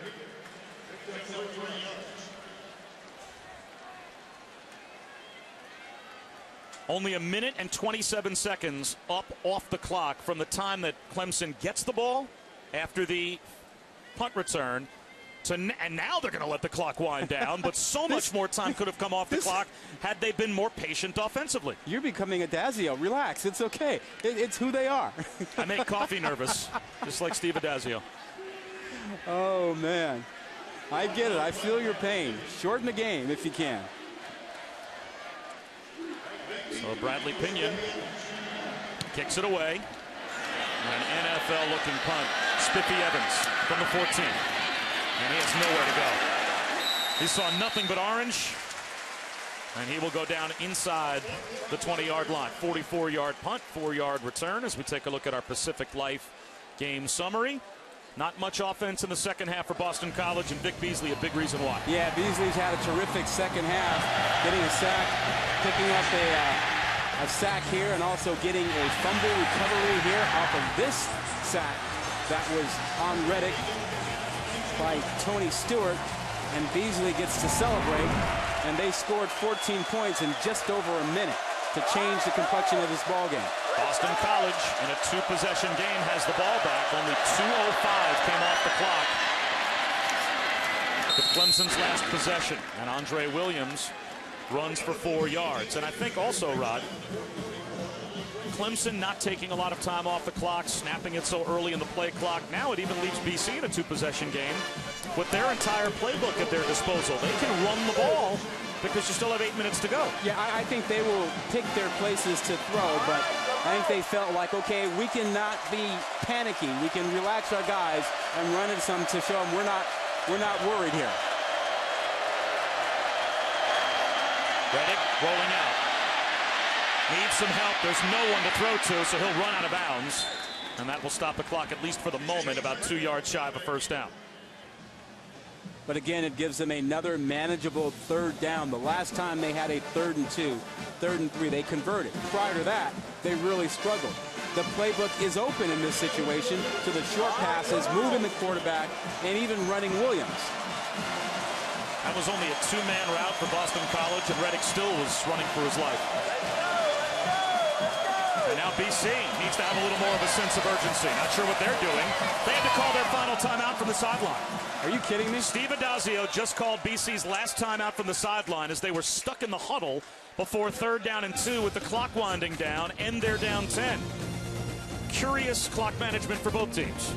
Only 1 minute and 27 seconds up off the clock from the time that Clemson gets the ball after the punt return. And now they're going to let the clock wind down, but so much more time could have come off the clock had they been more patient offensively. You're becoming a Adazio. Relax. It's okay. It's who they are. I make coffee nervous, just like Steve Adazio. Oh, man. I get it. I feel your pain. Shorten the game if you can. So Bradley Pinion kicks it away. An NFL-looking punt. Spiffy Evans from the 14. And he has nowhere to go. He saw nothing but orange. And he will go down inside the 20-yard line. 44-yard punt, 4-yard return as we take a look at our Pacific Life game summary. Not much offense in the second half for Boston College, and Vic Beasley a big reason why. Yeah, Beasley's had a terrific second half, getting a sack, picking up a sack here, and also getting a fumble recovery here off of this sack that was on Reddick by Tony Stewart, and Beasley gets to celebrate, and they scored 14 points in just over a minute to change the complexion of this ball game. Boston College in a 2-possession game has the ball back. Only 2:05 came off the clock with Clemson's last possession, and Andre Williams runs for 4 yards. And I think also, Rod, Clemson not taking a lot of time off the clock, snapping it so early in the play clock. Now it even leaves BC in a two-possession game with their entire playbook at their disposal. They can run the ball because you still have 8 minutes to go. Yeah, I think they will pick their places to throw, but I think they felt like, okay, we cannot be panicky. We can relax our guys and run at some to show them we're not worried here. Reddick rolling out. Needs some help. There's no one to throw to, so he'll run out of bounds. And that will stop the clock, at least for the moment, about 2 yards shy of a first down. But again, it gives them another manageable third down. The last time they had a 3rd and 2, 3rd and 3, they converted. Prior to that, they really struggled. The playbook is open in this situation to the short passes, moving the quarterback, and even running Williams. That was only a two-man route for Boston College, and Reddick still was running for his life. And now BC needs to have a little more of a sense of urgency. Not sure what they're doing. They had to call their final timeout from the sideline. Are you kidding me? Steve Adazio just called BC's last timeout from the sideline as they were stuck in the huddle before 3rd down and 2 with the clock winding down, and they're down 10. Curious clock management for both teams.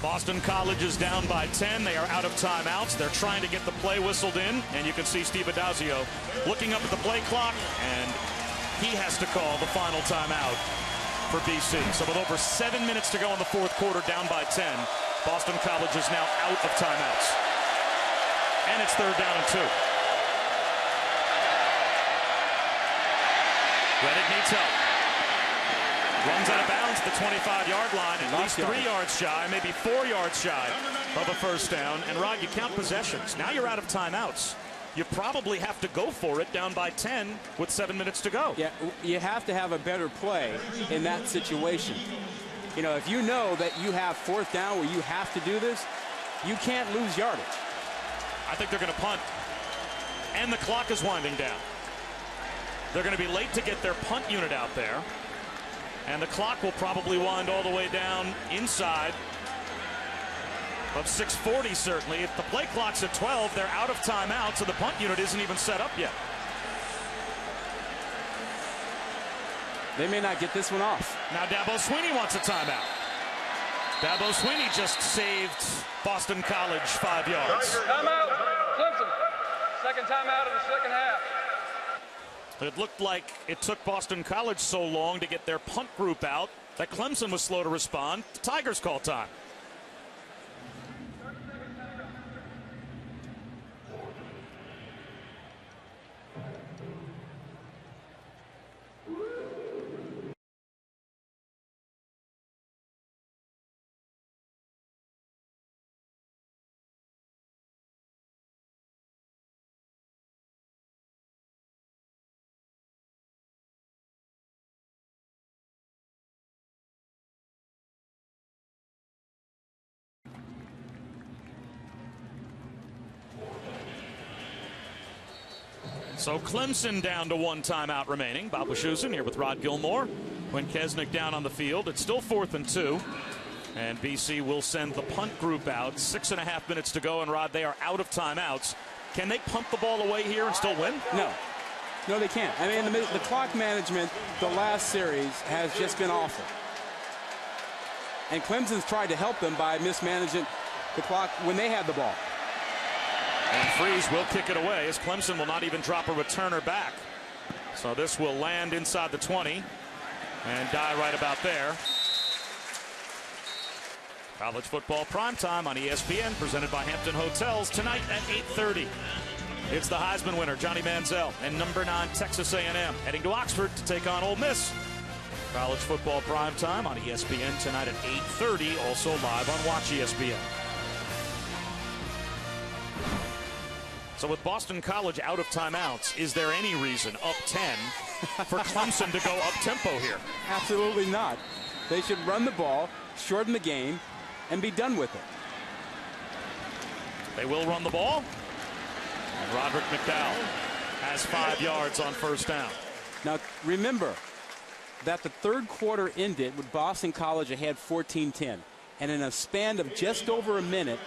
Boston College is down by 10. They are out of timeouts. They're trying to get the play whistled in, and you can see Steve Adazio looking up at the play clock, and he has to call the final timeout for BC. So with over 7 minutes to go in the fourth quarter, down by 10, Boston College is now out of timeouts. And it's 3rd down and 2. Reddick needs help. Runs out of bounds at the 25-yard line, at least 3 yards shy, maybe 4 yards shy of a first down. And Rod, you count possessions. Now you're out of timeouts. You probably have to go for it down by 10 with 7 minutes to go. Yeah, you have to have a better play in that situation. You know, if you know that you have 4th down where you have to do this, you can't lose yardage. I think they're going to punt. And the clock is winding down. They're going to be late to get their punt unit out there. And the clock will probably wind all the way down inside of 6:40, certainly. If the play clock's at 12, they're out of timeout, so the punt unit isn't even set up yet. They may not get this one off. Now Dabo Sweeney wants a timeout. Dabo Sweeney just saved Boston College 5 yards. Timeout, Clemson. Second timeout of the second half. It looked like it took Boston College so long to get their punt group out that Clemson was slow to respond. The Tigers call time. So Clemson down to 1 timeout remaining. Bob Wischusen here with Rod Gilmore. When Kesnick down on the field, it's still 4th and 2. And BC will send the punt group out. 6.5 minutes to go. And Rod, they are out of timeouts. Can they punt the ball away here and still win? No. No, they can't. I mean, the clock management, the last series, has just been awful. And Clemson's tried to help them by mismanaging the clock when they had the ball. And Freeze will kick it away as Clemson will not even drop a returner back. So this will land inside the 20 and die right about there. College football primetime on ESPN, presented by Hampton Hotels, tonight at 8:30. It's the Heisman winner, Johnny Manziel, and number 9, Texas A&M, heading to Oxford to take on Ole Miss. College football primetime on ESPN tonight at 8:30, also live on Watch ESPN. So with Boston College out of timeouts, is there any reason, up 10, for Clemson to go up-tempo here? Absolutely not. They should run the ball, shorten the game, and be done with it. They will run the ball. And Roderick McDowell has 5 yards on first down. Now, remember that the third quarter ended with Boston College ahead 14-10. And in a span of just over a minute,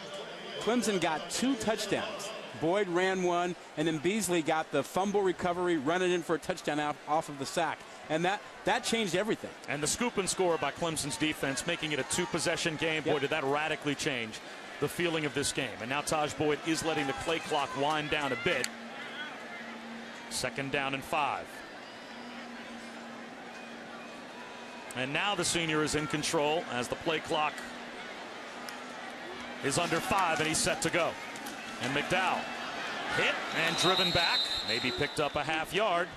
Clemson got 2 touchdowns. Boyd ran one, and then Beasley got the fumble recovery, running in for a touchdown off of the sack. And that changed everything. And the scoop and score by Clemson's defense, making it a 2-possession game. Boy, did that radically change the feeling of this game. And now Taj Boyd is letting the play clock wind down a bit. 2nd down and 5. And now the senior is in control as the play clock is under 5, and he's set to go. And McDowell hit and driven back, maybe picked up a half yard.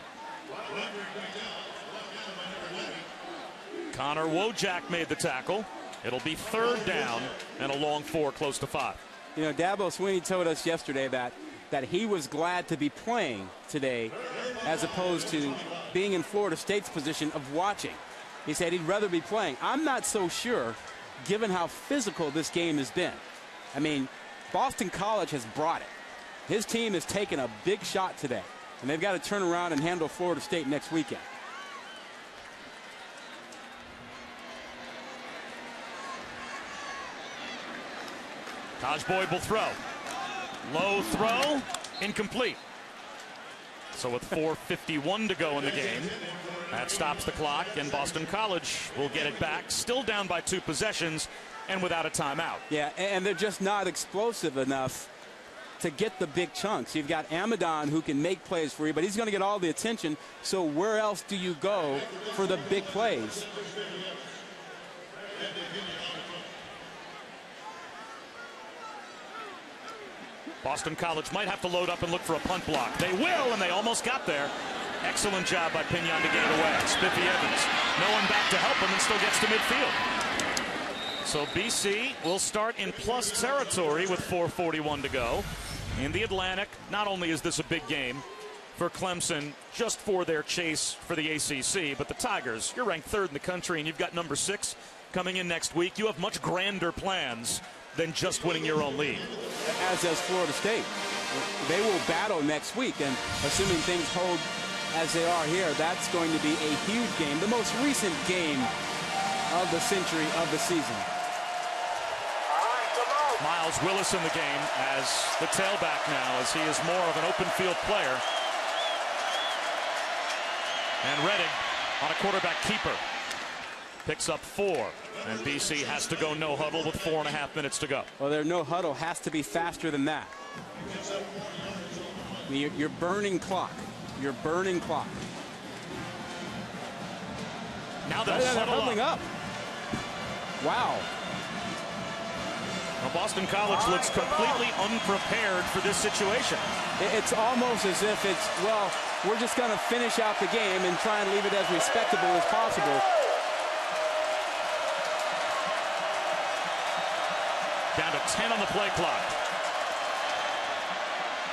Connor Wojak made the tackle. It'll be 3rd down and a long 4 close to 5. You know, Dabo Swinney told us yesterday that he was glad to be playing today as opposed to being in Florida State's position of watching. He said he'd rather be playing. I'm not so sure, given how physical this game has been. I mean, Boston College has brought it. His team has taken a big shot today, and they've got to turn around and handle Florida State next weekend. Taj Boyd will throw. Low throw, incomplete. So with 4:51 to go in the game, that stops the clock, and Boston College will get it back, still down by 2 possessions and without a timeout. Yeah, and they're just not explosive enough to get the big chunks. You've got Amadon who can make plays for you, but he's going to get all the attention. So where else do you go for the big plays? Boston College might have to load up and look for a punt block. They will, and they almost got there. Excellent job by Pinion to get it away. Spiffy Evans, no one back to help him, and still gets to midfield. So BC will start in plus territory with 4:41 to go. In the Atlantic, not only is this a big game for Clemson just for their chase for the ACC, but the Tigers, you're ranked 3rd in the country, and you've got number 6 coming in next week. You have much grander plans than just winning your own league. As does Florida State. They will battle next week, and assuming things hold as they are here, that's going to be a huge game, the most recent game of the century, of the season. Miles Willis in the game as the tailback now, as he is more of an open field player. And Redding on a quarterback keeper picks up 4, and BC has to go no huddle with 4.5 minutes to go. Well, their no huddle has to be faster than that. I mean, you're burning clock. You're burning clock. Now they're huddling up. Wow. Well, Boston College looks completely unprepared for this situation. It's almost as if it's, well, we're just going to finish out the game and try and leave it as respectable as possible. Down to 10 on the play clock.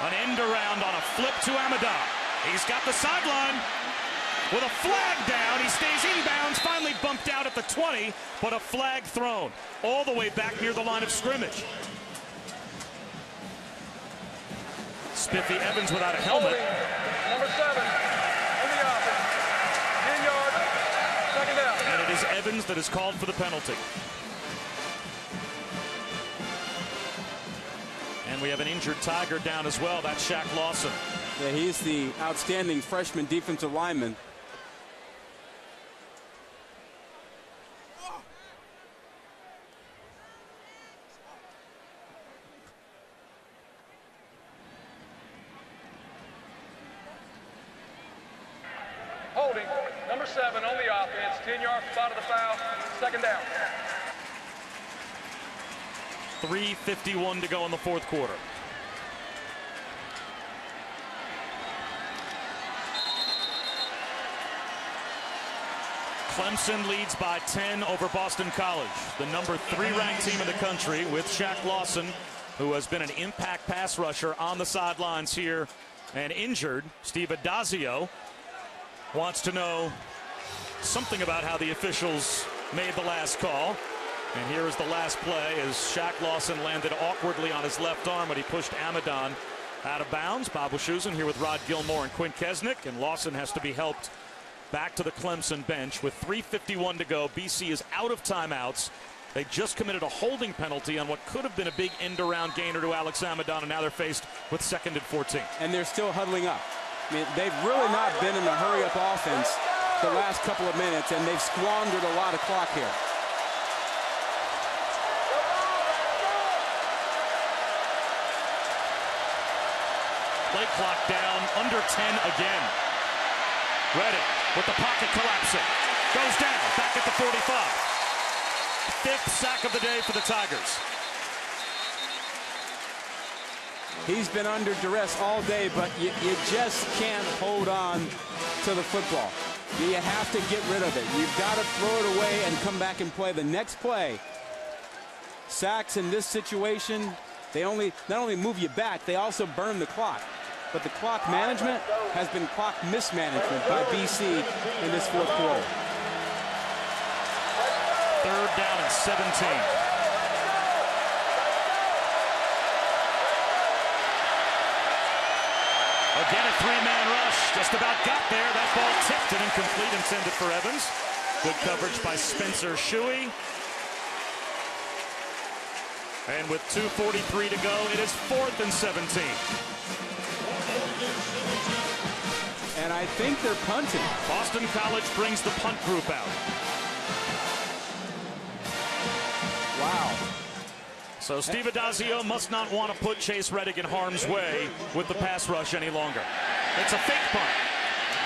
An end around on a flip to Amadon. He's got the sideline with a flag down. He stays inbounds, finally bumped out at the 20, but a flag thrown all the way back near the line of scrimmage. Spiffy Evans without a helmet. Number 7 on the offense. 10 yards, second down. And it is Evans that is called for the penalty. And we have an injured Tiger down as well. That's Shaq Lawson. Yeah, he's the outstanding freshman defensive lineman. Holding, number 7 on the offense, 10-yard spot of the foul, second down. 3:51 to go in the fourth quarter. Clemson leads by 10 over Boston College, the number 3 ranked team in the country, with Shaq Lawson, who has been an impact pass rusher on the sidelines here and injured. Steve Adazio wants to know something about how the officials made the last call. And here is the last play as Shaq Lawson landed awkwardly on his left arm when he pushed Amadon out of bounds. Bob Wischusen here with Rod Gilmore and Quint Kesnick, and Lawson has to be helped back to the Clemson bench with 3:51 to go. BC is out of timeouts. They just committed a holding penalty on what could have been a big end-around gainer to Alex Amadon, and now they're faced with 2nd and 14. And they're still huddling up. I mean, they've really not been in a hurry-up offense the last couple of minutes, and they've squandered a lot of clock here. Play clock down, under 10 again. Reddick with the pocket collapsing. Goes down, back at the 45. 5th sack of the day for the Tigers. He's been under duress all day, but you just can't hold on to the football. You have to get rid of it. You've got to throw it away and come back and play the next play. Sacks in this situation, they not only move you back, they also burn the clock. But the clock management has been clock mismanagement by BC in this fourth quarter. 3rd down and 17. Again, a 3-man rush. Just about got there. That ball tipped and incomplete, intended for Evans. Good coverage by Spencer Shuey. And with 2:43 to go, it is 4th and 17. And I think they're punting. Boston College brings the punt group out. Wow. So Steve Adazio must not want to put Chase Reddick in harm's way with the pass rush any longer. It's a fake punt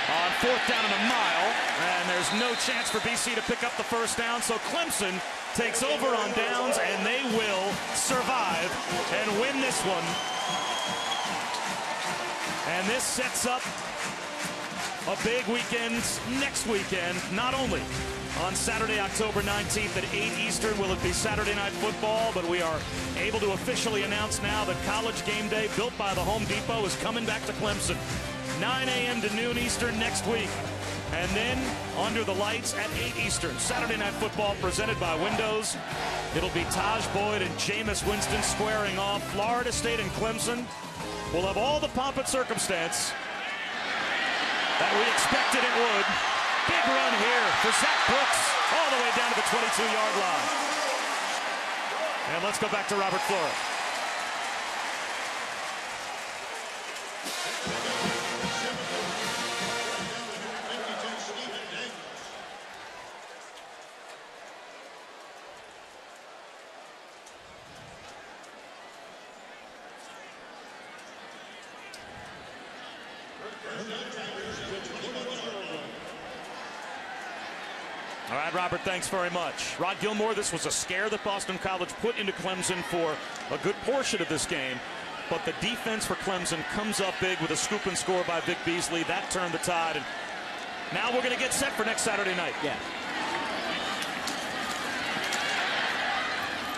on 4th down and a mile, and there's no chance for BC to pick up the first down, so Clemson takes over on downs, and they will survive and win this one. And this sets up a big weekend next weekend, not only on Saturday, October 19th at 8 Eastern will it be Saturday Night Football, but we are able to officially announce now that College Game Day, built by the Home Depot, is coming back to Clemson. 9 a.m. to noon Eastern next week. And then under the lights at 8 Eastern, Saturday Night Football presented by Windows. It'll be Taj Boyd and Jameis Winston squaring off. Florida State and Clemson will have all the pomp and circumstance that we expected it would. Big run here for Zach Brooks, all the way down to the 22-yard line. And let's go back to Robert Flores. All right, Robert, thanks very much. Rod Gilmore, this was a scare that Boston College put into Clemson for a good portion of this game. But the defense for Clemson comes up big with a scoop and score by Vic Beasley. That turned the tide. And now we're going to get set for next Saturday night. Yeah.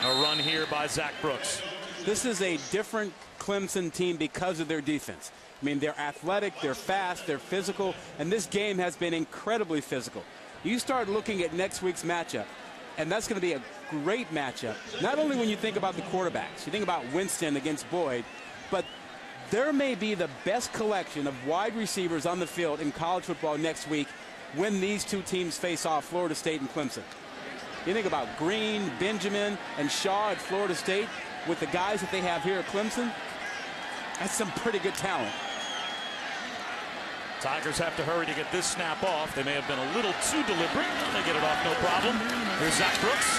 A run here by Zach Brooks. This is a different Clemson team because of their defense. I mean, they're athletic, they're fast, they're physical, and this game has been incredibly physical. You start looking at next week's matchup, and that's going to be a great matchup. Not only when you think about the quarterbacks, you think about Winston against Boyd, but there may be the best collection of wide receivers on the field in college football next week when these two teams face off, Florida State and Clemson. You think about Green, Benjamin, and Shaw at Florida State with the guys that they have here at Clemson. That's some pretty good talent. Tigers have to hurry to get this snap off. They may have been a little too deliberate. They get it off, no problem. Here's Zach Brooks.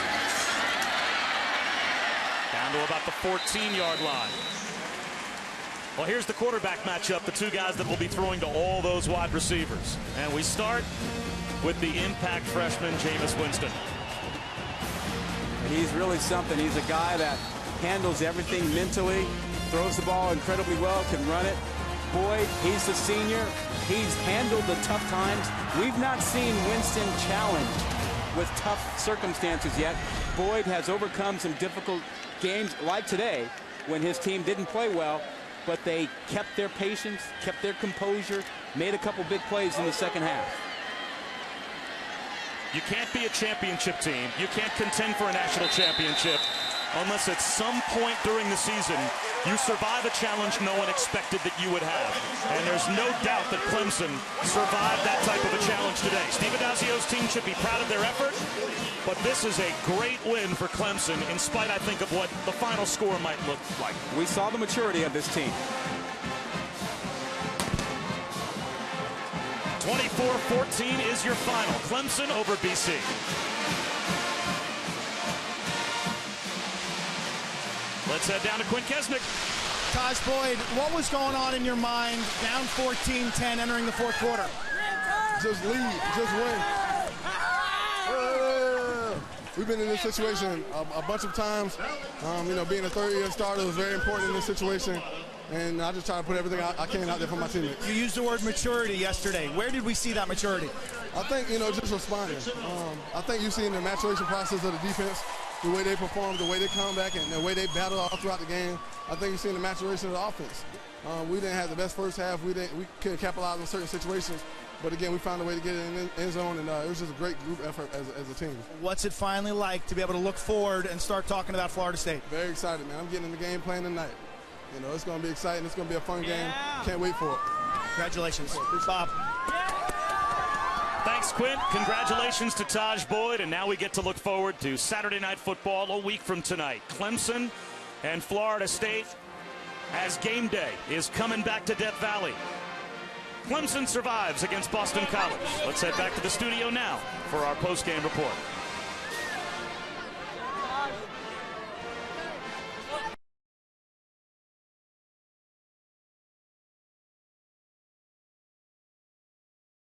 Down to about the 14-yard line. Well, here's the quarterback matchup, the two guys that will be throwing to all those wide receivers. And we start with the impact freshman, Jameis Winston. And he's really something. He's a guy that handles everything mentally, throws the ball incredibly well, can run it. Boyd, he's the senior. He's handled the tough times. We've not seen Winston challenged with tough circumstances yet. Boyd has overcome some difficult games like today when his team didn't play well, but they kept their patience, kept their composure, made a couple big plays in the second half. You can't be a championship team. You can't contend for a national championship unless at some point during the season you survive a challenge no one expected that you would have. And there's no doubt that Clemson survived that type of a challenge today. Steve Adazio's team should be proud of their effort, but this is a great win for Clemson in spite, I think, of what the final score might look like. We saw the maturity of this team. 24-14 is your final. Clemson over BC. Let's head down to Quinn Kesnick. Taj Boyd, what was going on in your mind down 14-10 entering the fourth quarter? Just lead, just win. We've been in this situation a bunch of times. You know, being a third-year starter was very important in this situation. And I just try to put everything I can out there for my teammates. You used the word maturity yesterday. Where did we see that maturity? I think, you know, just responding. I think you've seen the maturation process of the defense, the way they perform, the way they come back, and the way they battle all throughout the game. I think you've seen the maturation of the offense. We didn't have the best first half. We couldn't capitalize on certain situations. But again, we found a way to get it in the end zone, and it was just a great group effort as a team. What's it finally like to be able to look forward and start talking about Florida State? Very excited, man. I'm getting in the game plan tonight. You know, it's going to be exciting. It's going to be a fun game. Can't wait for it. Congratulations, Bob. Thanks, Quinn. Congratulations to Taj Boyd. And now we get to look forward to Saturday Night Football a week from tonight. Clemson and Florida State, as game day is coming back to Death Valley. Clemson survives against Boston College. Let's head back to the studio now for our post-game report.